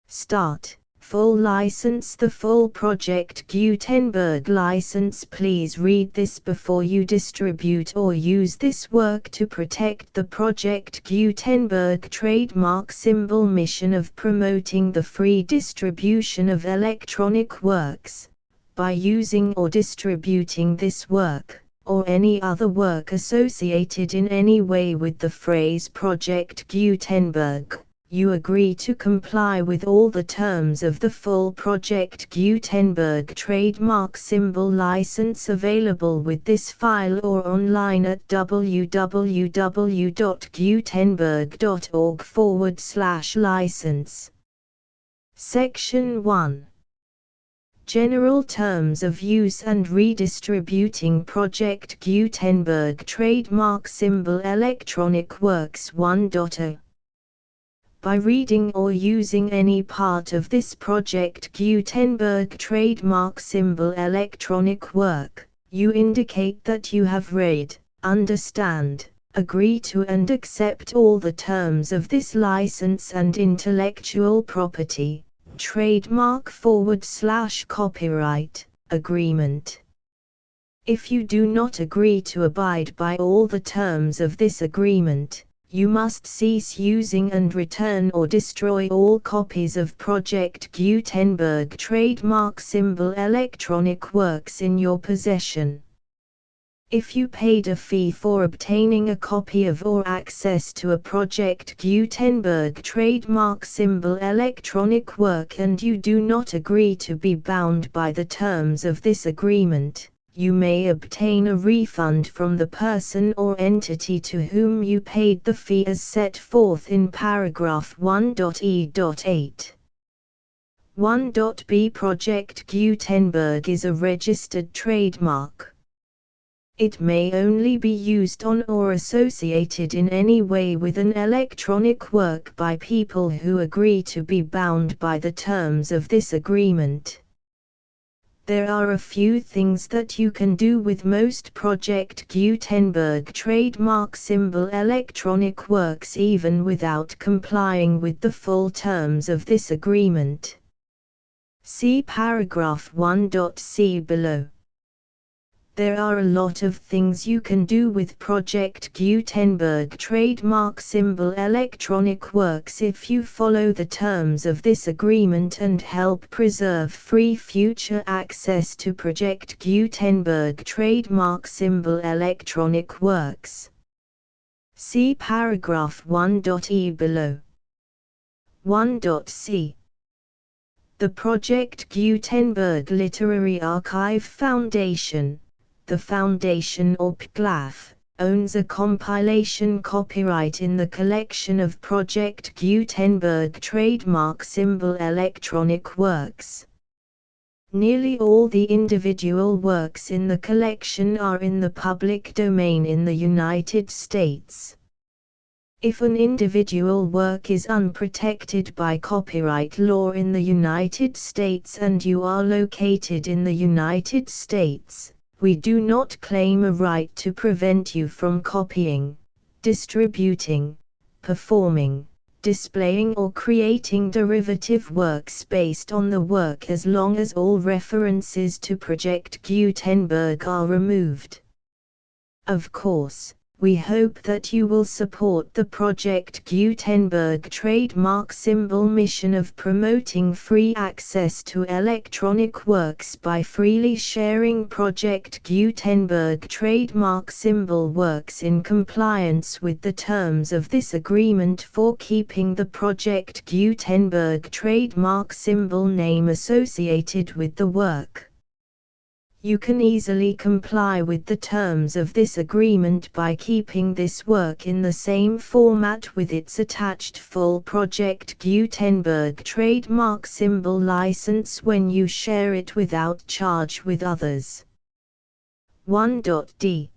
Start. Full license. The full Project Gutenberg license. Please read this before you distribute or use this work to protect the Project Gutenberg trademark symbol mission of promoting the free distribution of electronic works, by using or distributing this work, or any other work associated in any way with the phrase Project Gutenberg. You agree to comply with all the terms of the full Project Gutenberg trademark symbol license available with this file or online at www.gutenberg.org/license. Section 1. General Terms of Use and Redistributing Project Gutenberg Trademark Symbol Electronic Works 1.0. By reading or using any part of this Project Gutenberg trademark symbol electronic work, you indicate that you have read, understand, agree to and accept all the terms of this license and intellectual property, trademark/copyright, agreement. If you do not agree to abide by all the terms of this agreement, you must cease using and return or destroy all copies of Project Gutenberg trademark symbol electronic works in your possession. If you paid a fee for obtaining a copy of or access to a Project Gutenberg trademark symbol electronic work and you do not agree to be bound by the terms of this agreement, you may obtain a refund from the person or entity to whom you paid the fee as set forth in paragraph 1.e.8. 1.b Project Gutenberg is a registered trademark. It may only be used on or associated in any way with an electronic work by people who agree to be bound by the terms of this agreement. There are a few things that you can do with most Project Gutenberg trademark symbol electronic works even without complying with the full terms of this agreement. See paragraph 1.c below. There are a lot of things you can do with Project Gutenberg trademark symbol electronic works if you follow the terms of this agreement and help preserve free future access to Project Gutenberg trademark symbol electronic works. See paragraph 1.e below. 1.c. The Project Gutenberg Literary Archive Foundation, the Foundation or PGLAF, owns a compilation copyright in the collection of Project Gutenberg trademark symbol electronic works. Nearly all the individual works in the collection are in the public domain in the United States. If an individual work is unprotected by copyright law in the United States and you are located in the United States, we do not claim a right to prevent you from copying, distributing, performing, displaying or creating derivative works based on the work as long as all references to Project Gutenberg are removed. Of course, we hope that you will support the Project Gutenberg trademark symbol mission of promoting free access to electronic works by freely sharing Project Gutenberg trademark symbol works in compliance with the terms of this agreement for keeping the Project Gutenberg trademark symbol name associated with the work. You can easily comply with the terms of this agreement by keeping this work in the same format with its attached full Project Gutenberg trademark symbol license when you share it without charge with others. 1.d.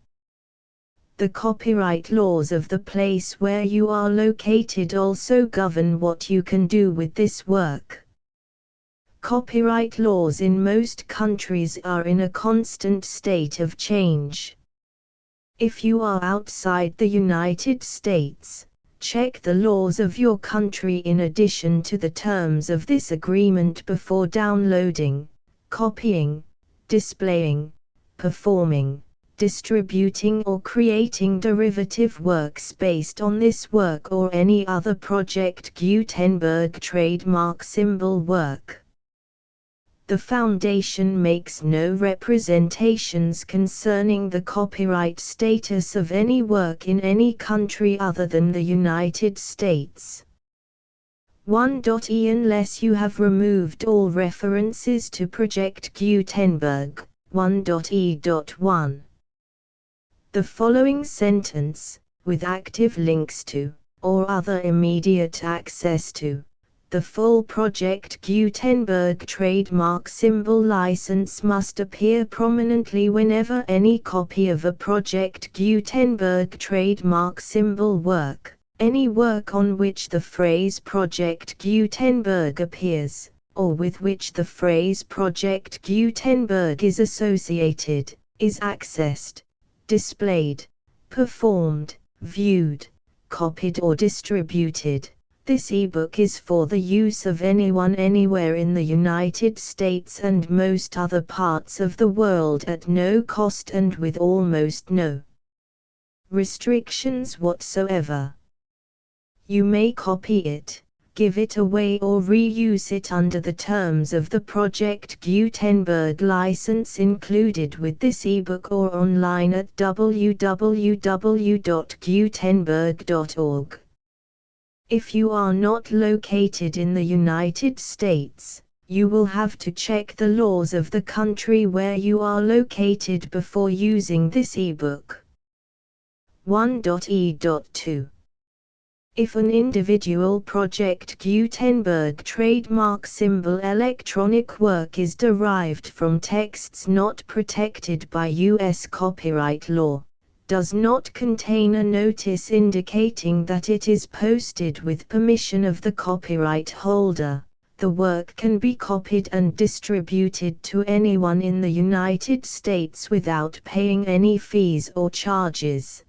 The copyright laws of the place where you are located also govern what you can do with this work. Copyright laws in most countries are in a constant state of change. If you are outside the United States, check the laws of your country in addition to the terms of this agreement before downloading, copying, displaying, performing, distributing or creating derivative works based on this work or any other Project Gutenberg trademark symbol work. The Foundation makes no representations concerning the copyright status of any work in any country other than the United States. 1.e Unless you have removed all references to Project Gutenberg. 1.e.1. The following sentence, with active links to, or other immediate access to, the full Project Gutenberg trademark symbol license must appear prominently whenever any copy of a Project Gutenberg trademark symbol work, any work on which the phrase Project Gutenberg appears, or with which the phrase Project Gutenberg is associated, is accessed, displayed, performed, viewed, copied or distributed. This ebook is for the use of anyone anywhere in the United States and most other parts of the world at no cost and with almost no restrictions whatsoever. You may copy it, give it away or reuse it under the terms of the Project Gutenberg license included with this ebook or online at www.gutenberg.org. If you are not located in the United States, you will have to check the laws of the country where you are located before using this ebook. 1.e.2 If an individual Project Gutenberg trademark symbol electronic work is derived from texts not protected by U.S. copyright law, does not contain a notice indicating that it is posted with permission of the copyright holder, the work can be copied and distributed to anyone in the United States without paying any fees or charges.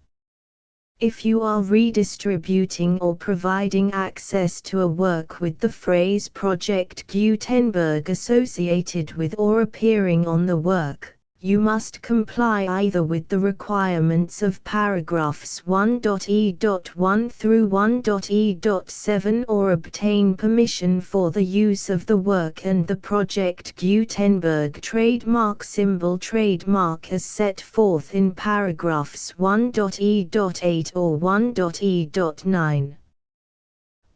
If you are redistributing or providing access to a work with the phrase Project Gutenberg associated with or appearing on the work, you must comply either with the requirements of paragraphs 1.e.1 through 1.e.7 or obtain permission for the use of the work and the Project Gutenberg trademark symbol trademark as set forth in paragraphs 1.e.8 or 1.e.9.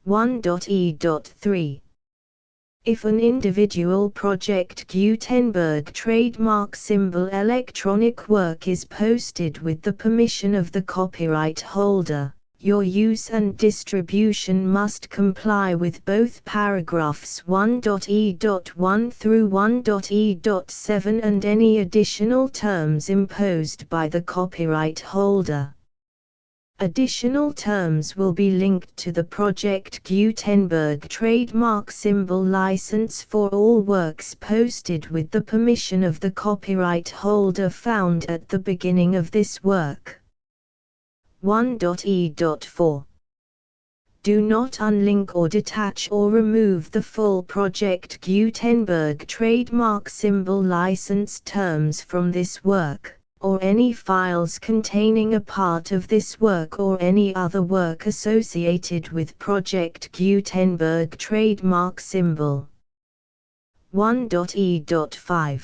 1.e.3 If an individual Project Gutenberg trademark symbol electronic work is posted with the permission of the copyright holder, your use and distribution must comply with both paragraphs 1.e.1 through 1.e.7 and any additional terms imposed by the copyright holder. Additional terms will be linked to the Project Gutenberg trademark symbol license for all works posted with the permission of the copyright holder found at the beginning of this work. 1.e.4 Do not unlink or detach or remove the full Project Gutenberg trademark symbol license terms from this work, or any files containing a part of this work or any other work associated with Project Gutenberg trademark symbol. 1.e.5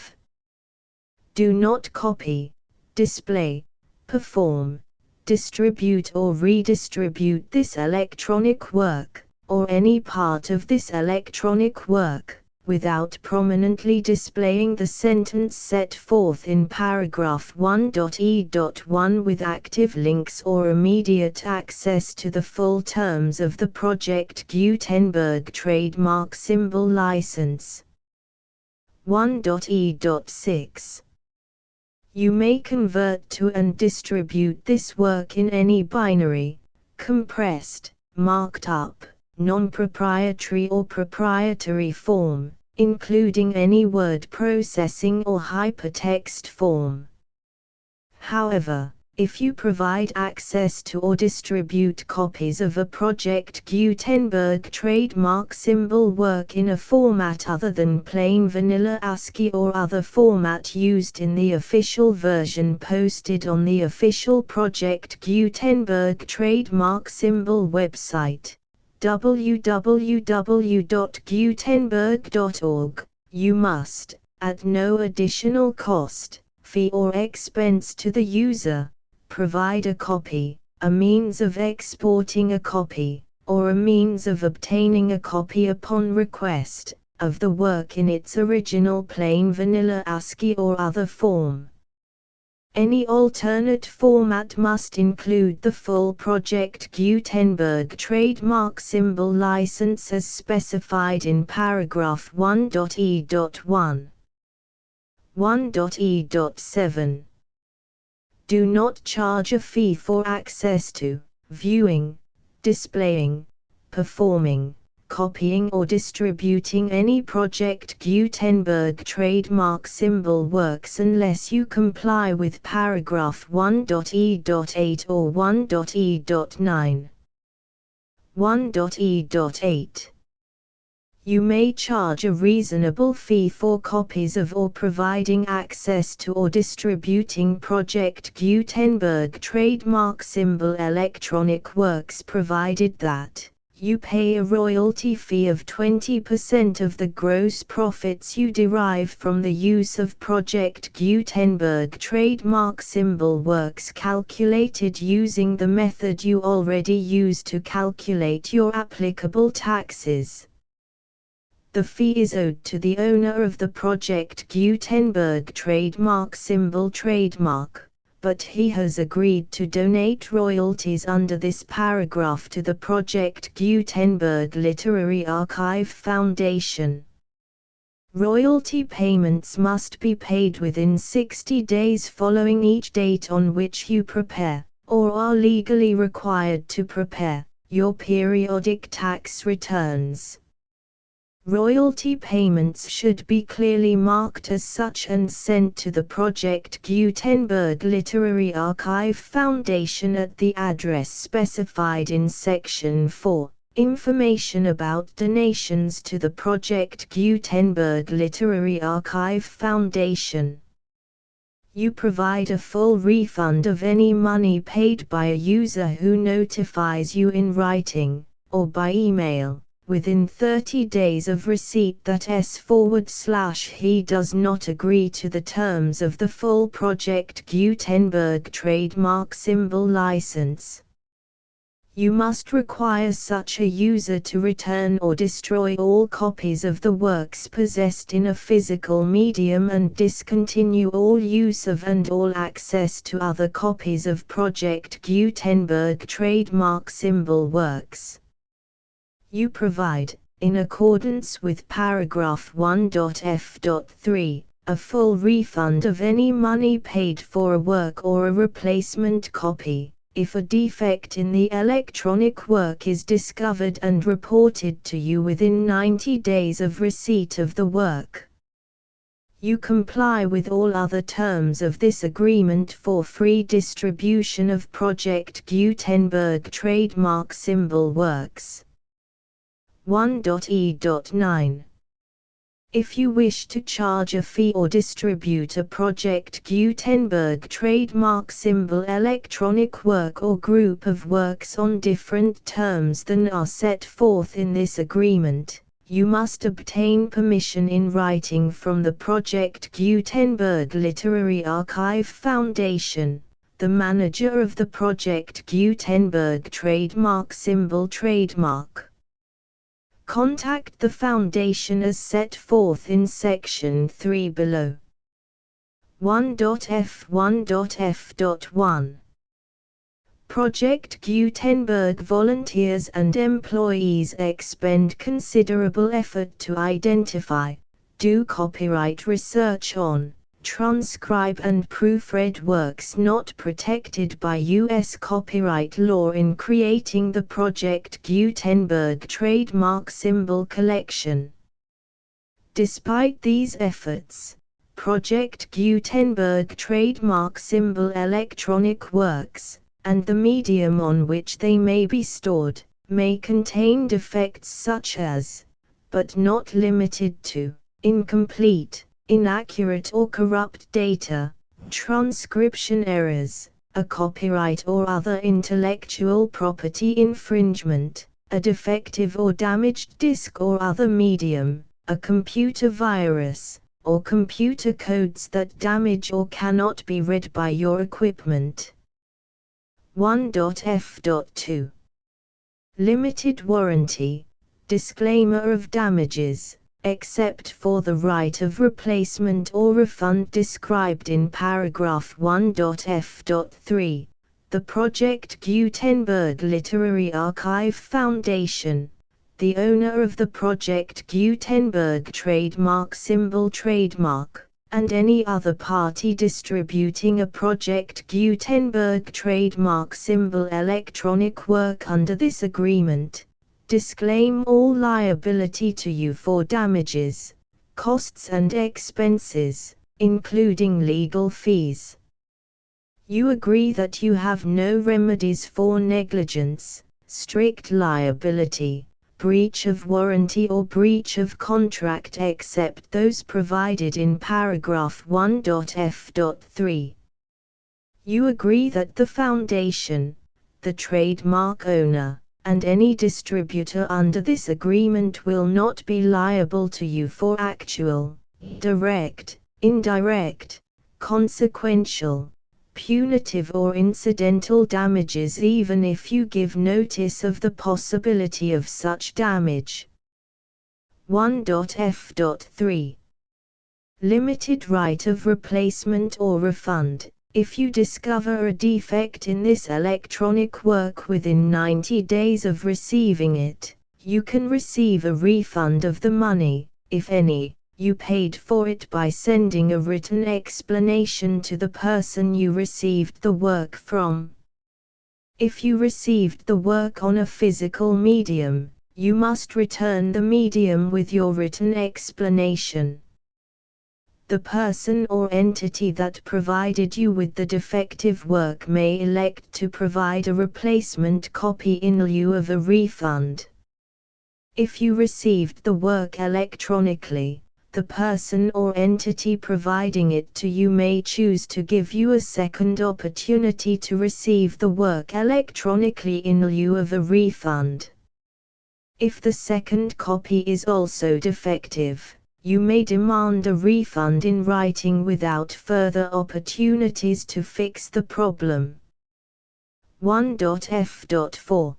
Do not copy, display, perform, distribute or redistribute this electronic work, or any part of this electronic work, without prominently displaying the sentence set forth in paragraph 1.e.1 with active links or immediate access to the full terms of the Project Gutenberg trademark symbol license. 1.e.6 You may convert to and distribute this work in any binary, compressed, marked up, non-proprietary or proprietary form, including any word processing or hypertext form. However, if you provide access to or distribute copies of a Project Gutenberg trademark symbol work in a format other than plain vanilla ASCII or other format used in the official version posted on the official Project Gutenberg trademark symbol website, www.gutenberg.org, you must, at no additional cost, fee or expense to the user, provide a copy, a means of exporting a copy, or a means of obtaining a copy upon request, of the work in its original plain vanilla ASCII or other form. Any alternate format must include the full Project Gutenberg trademark symbol license as specified in paragraph 1.e.1. 1.e.7 Do not charge a fee for access to, viewing, displaying, performing, copying or distributing any Project Gutenberg trademark symbol works unless you comply with paragraph 1.e.8 or 1.e.9. 1.e.8 You may charge a reasonable fee for copies of or providing access to or distributing Project Gutenberg trademark symbol electronic works provided that You pay a royalty fee of 20% of the gross profits you derive from the use of Project Gutenberg trademark symbol works calculated using the method you already use to calculate your applicable taxes. The fee is owed to the owner of the Project Gutenberg trademark symbol trademark, but he has agreed to donate royalties under this paragraph to the Project Gutenberg Literary Archive Foundation. Royalty payments must be paid within 60 days following each date on which you prepare, or are legally required to prepare, your periodic tax returns. Royalty payments should be clearly marked as such and sent to the Project Gutenberg Literary Archive Foundation at the address specified in Section 4, Information about donations to the Project Gutenberg Literary Archive Foundation. You provide a full refund of any money paid by a user who notifies you in writing, or by email, within 30 days of receipt that he does not agree to the terms of the full Project Gutenberg trademark symbol license. You must require such a user to return or destroy all copies of the works possessed in a physical medium and discontinue all use of and all access to other copies of Project Gutenberg trademark symbol works. You provide, in accordance with paragraph 1.f.3, a full refund of any money paid for a work or a replacement copy, if a defect in the electronic work is discovered and reported to you within 90 days of receipt of the work. You comply with all other terms of this agreement for free distribution of Project Gutenberg trademark symbol works. 1.e.9. If you wish to charge a fee or distribute a Project Gutenberg trademark symbol electronic work or group of works on different terms than are set forth in this agreement, you must obtain permission in writing from the Project Gutenberg Literary Archive Foundation, the manager of the Project Gutenberg trademark symbol trademark. Contact the Foundation as set forth in Section 3 below. 1.f1.f.1 Project Gutenberg volunteers and employees expend considerable effort to identify, do copyright research on, transcribe and proofread works not protected by U.S. copyright law in creating the Project Gutenberg trademark symbol collection. Despite these efforts, Project Gutenberg trademark symbol electronic works, and the medium on which they may be stored, may contain defects such as, but not limited to, incomplete, inaccurate or corrupt data, transcription errors, a copyright or other intellectual property infringement, a defective or damaged disk or other medium, a computer virus, or computer codes that damage or cannot be read by your equipment. 1.f.2 Limited warranty, disclaimer of damages, except for the right of replacement or refund described in paragraph 1.f.3, the Project Gutenberg Literary Archive Foundation, the owner of the Project Gutenberg trademark symbol trademark, and any other party distributing a Project Gutenberg trademark symbol electronic work under this agreement, disclaim all liability to you for damages, costs and expenses, including legal fees. You agree that you have no remedies for negligence, strict liability, breach of warranty or breach of contract except those provided in paragraph 1.f.3. You agree that the Foundation, the trademark owner, and any distributor under this agreement will not be liable to you for actual, direct, indirect, consequential, punitive or incidental damages even if you give notice of the possibility of such damage. 1.f.3 Limited right of replacement or refund. If you discover a defect in this electronic work within 90 days of receiving it, you can receive a refund of the money, if any, you paid for it by sending a written explanation to the person you received the work from. If you received the work on a physical medium, you must return the medium with your written explanation. The person or entity that provided you with the defective work may elect to provide a replacement copy in lieu of a refund. If you received the work electronically, the person or entity providing it to you may choose to give you a second opportunity to receive the work electronically in lieu of a refund. If the second copy is also defective, you may demand a refund in writing without further opportunities to fix the problem. 1.f.4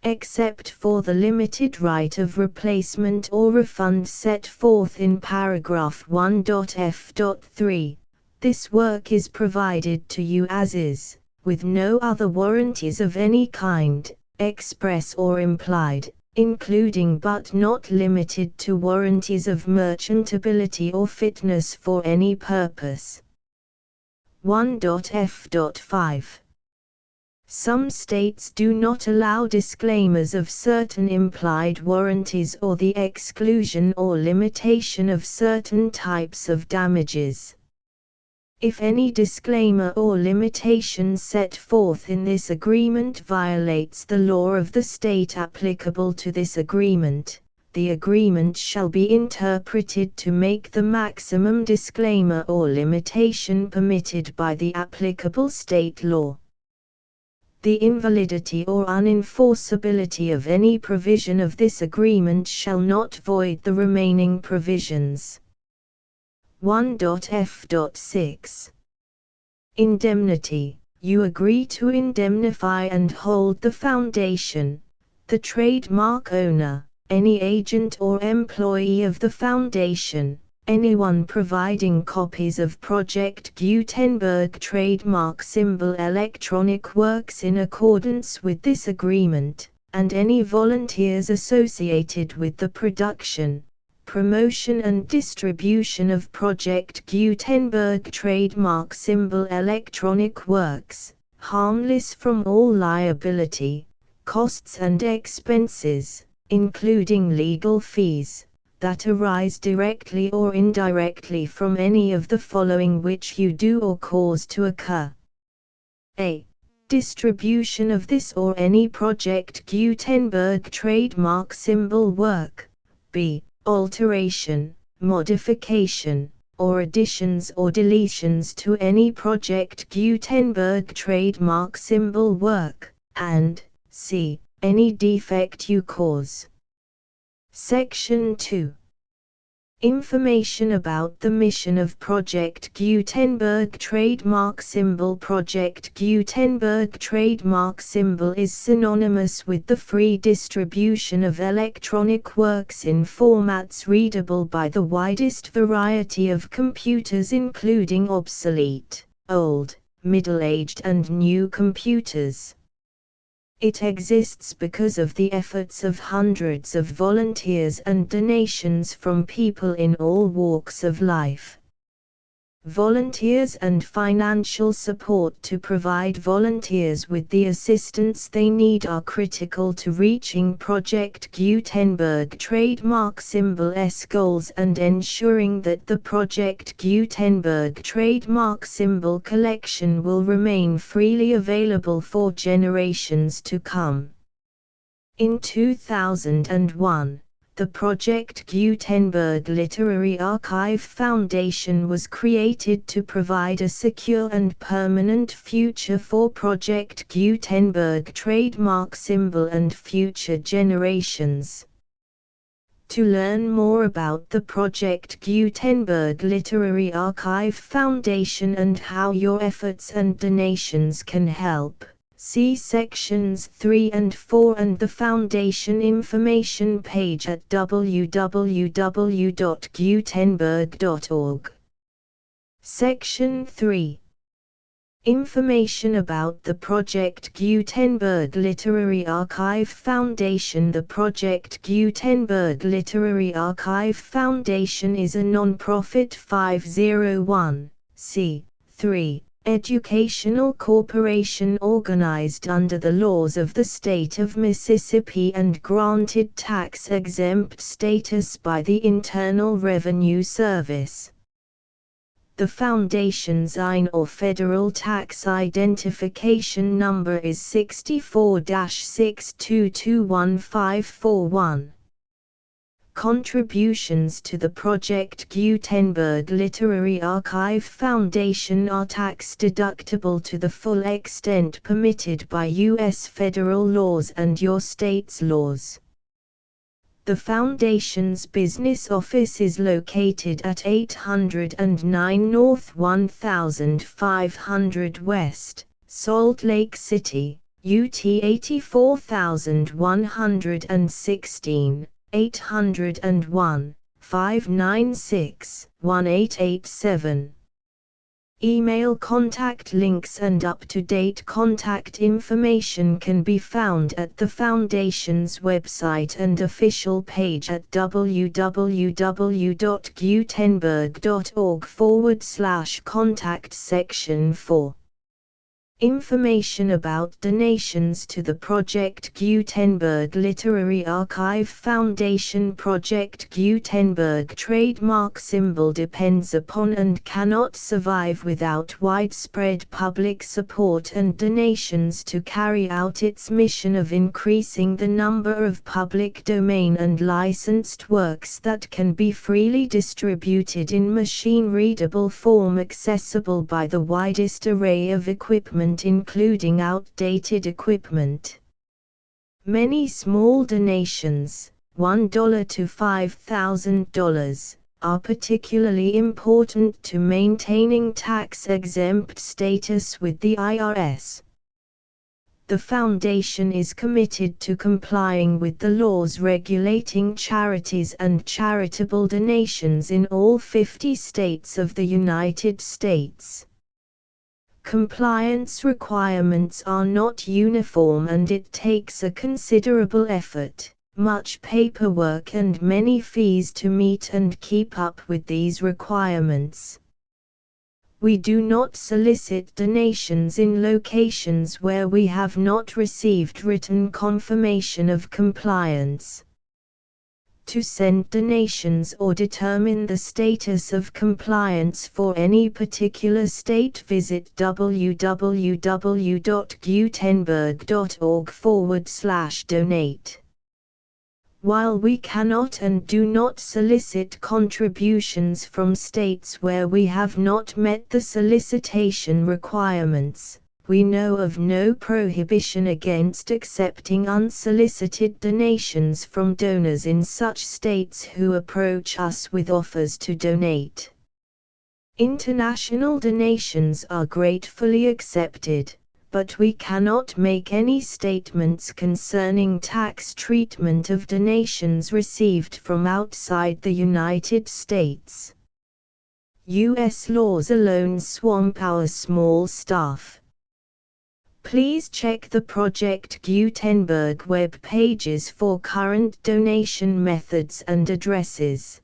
Except for the limited right of replacement or refund set forth in paragraph 1.f.3, this work is provided to you as is, with no other warranties of any kind, express or implied, including but not limited to warranties of merchantability or fitness for any purpose. 1.f.5 Some states do not allow disclaimers of certain implied warranties or the exclusion or limitation of certain types of damages. If any disclaimer or limitation set forth in this agreement violates the law of the state applicable to this agreement, the agreement shall be interpreted to make the maximum disclaimer or limitation permitted by the applicable state law. The invalidity or unenforceability of any provision of this agreement shall not void the remaining provisions. 1.f.6 Indemnity. You agree to indemnify and hold the foundation, the trademark owner, any agent or employee of the foundation, anyone providing copies of Project Gutenberg trademark symbol electronic works in accordance with this agreement, and any volunteers associated with the production, promotion and distribution of Project Gutenberg trademark symbol electronic works, harmless from all liability, costs and expenses, including legal fees, that arise directly or indirectly from any of the following which you do or cause to occur. A. Distribution of this or any Project Gutenberg trademark symbol work. B. Alteration, modification, or additions or deletions to any Project Gutenberg trademark symbol work, and C. Any defect you cause. Section 2. Information about the mission of Project Gutenberg trademark symbol. Project Gutenberg trademark symbol is synonymous with the free distribution of electronic works in formats readable by the widest variety of computers, including obsolete, old, middle-aged and new computers. It exists because of the efforts of hundreds of volunteers and donations from people in all walks of life. Volunteers and financial support to provide volunteers with the assistance they need are critical to reaching Project Gutenberg trademark symbol's goals and ensuring that the Project Gutenberg trademark symbol collection will remain freely available for generations to come. In 2001, The Project Gutenberg Literary Archive Foundation was created to provide a secure and permanent future for Project Gutenberg trademark symbol and future generations. To learn more about the Project Gutenberg Literary Archive Foundation and how your efforts and donations can help, see sections 3 and 4 and the Foundation information page at www.gutenberg.org. Section 3. Information about the Project Gutenberg Literary Archive Foundation. The Project Gutenberg Literary Archive Foundation is a non-profit 501(c)(3) educational corporation organized under the laws of the state of Mississippi and granted tax-exempt status by the Internal Revenue Service. The Foundation's IN or Federal Tax Identification Number is 64-6221541. Contributions to the Project Gutenberg Literary Archive Foundation are tax-deductible to the full extent permitted by U.S. federal laws and your state's laws. The Foundation's business office is located at 809 North 1500 West, Salt Lake City, UT 84116, 801-596-1887. Email contact links and up-to-date contact information can be found at the Foundation's website and official page at www.gutenberg.org/contact section 4. Information about donations to the Project Gutenberg Literary Archive Foundation. Project Gutenberg trademark symbol depends upon and cannot survive without widespread public support and donations to carry out its mission of increasing the number of public domain and licensed works that can be freely distributed in machine-readable form accessible by the widest array of equipment including outdated equipment. Many small donations, $1 to $5,000, are particularly important to maintaining tax-exempt status with the IRS. The Foundation is committed to complying with the laws regulating charities and charitable donations in all 50 states of the United States. Compliance requirements are not uniform and it takes a considerable effort, much paperwork and many fees to meet and keep up with these requirements. We do not solicit donations in locations where we have not received written confirmation of compliance. To send donations or determine the status of compliance for any particular state, visit www.gutenberg.org/donate. While we cannot and do not solicit contributions from states where we have not met the solicitation requirements, we know of no prohibition against accepting unsolicited donations from donors in such states who approach us with offers to donate. International donations are gratefully accepted, but we cannot make any statements concerning tax treatment of donations received from outside the United States. U.S. laws alone swamp our small staff. Please check the Project Gutenberg web pages for current donation methods and addresses.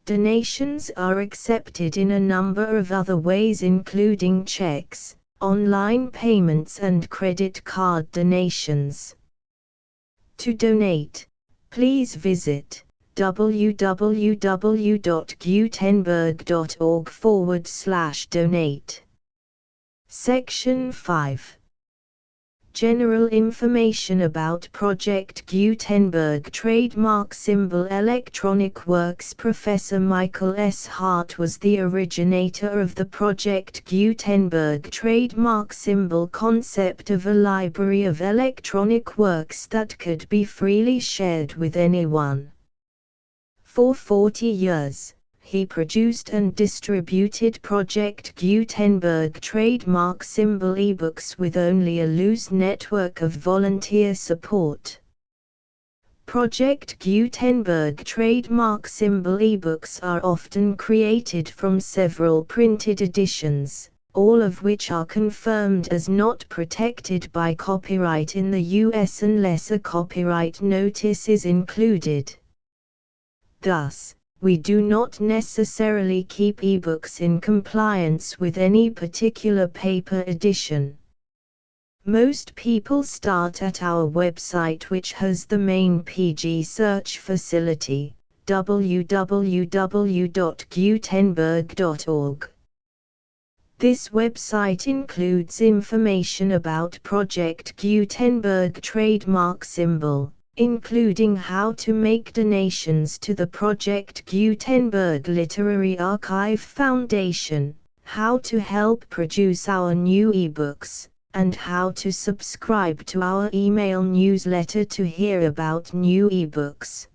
Donations are accepted in a number of other ways including checks, online payments and credit card donations. To donate, please visit www.gutenberg.org/donate. Section 5. General information about Project Gutenberg trademark symbol electronic works. Professor Michael S. Hart was the originator of the Project Gutenberg trademark symbol concept of a library of electronic works that could be freely shared with anyone. For 40 years, he produced and distributed Project Gutenberg trademark symbol ebooks with only a loose network of volunteer support. Project Gutenberg trademark symbol ebooks are often created from several printed editions, all of which are confirmed as not protected by copyright in the US unless a copyright notice is included. Thus, we do not necessarily keep ebooks in compliance with any particular paper edition. Most people start at our website, which has the main PG search facility, www.gutenberg.org. This website includes information about Project Gutenberg trademark symbol, including how to make donations to the Project Gutenberg Literary Archive Foundation, how to help produce our new ebooks, and how to subscribe to our email newsletter to hear about new ebooks.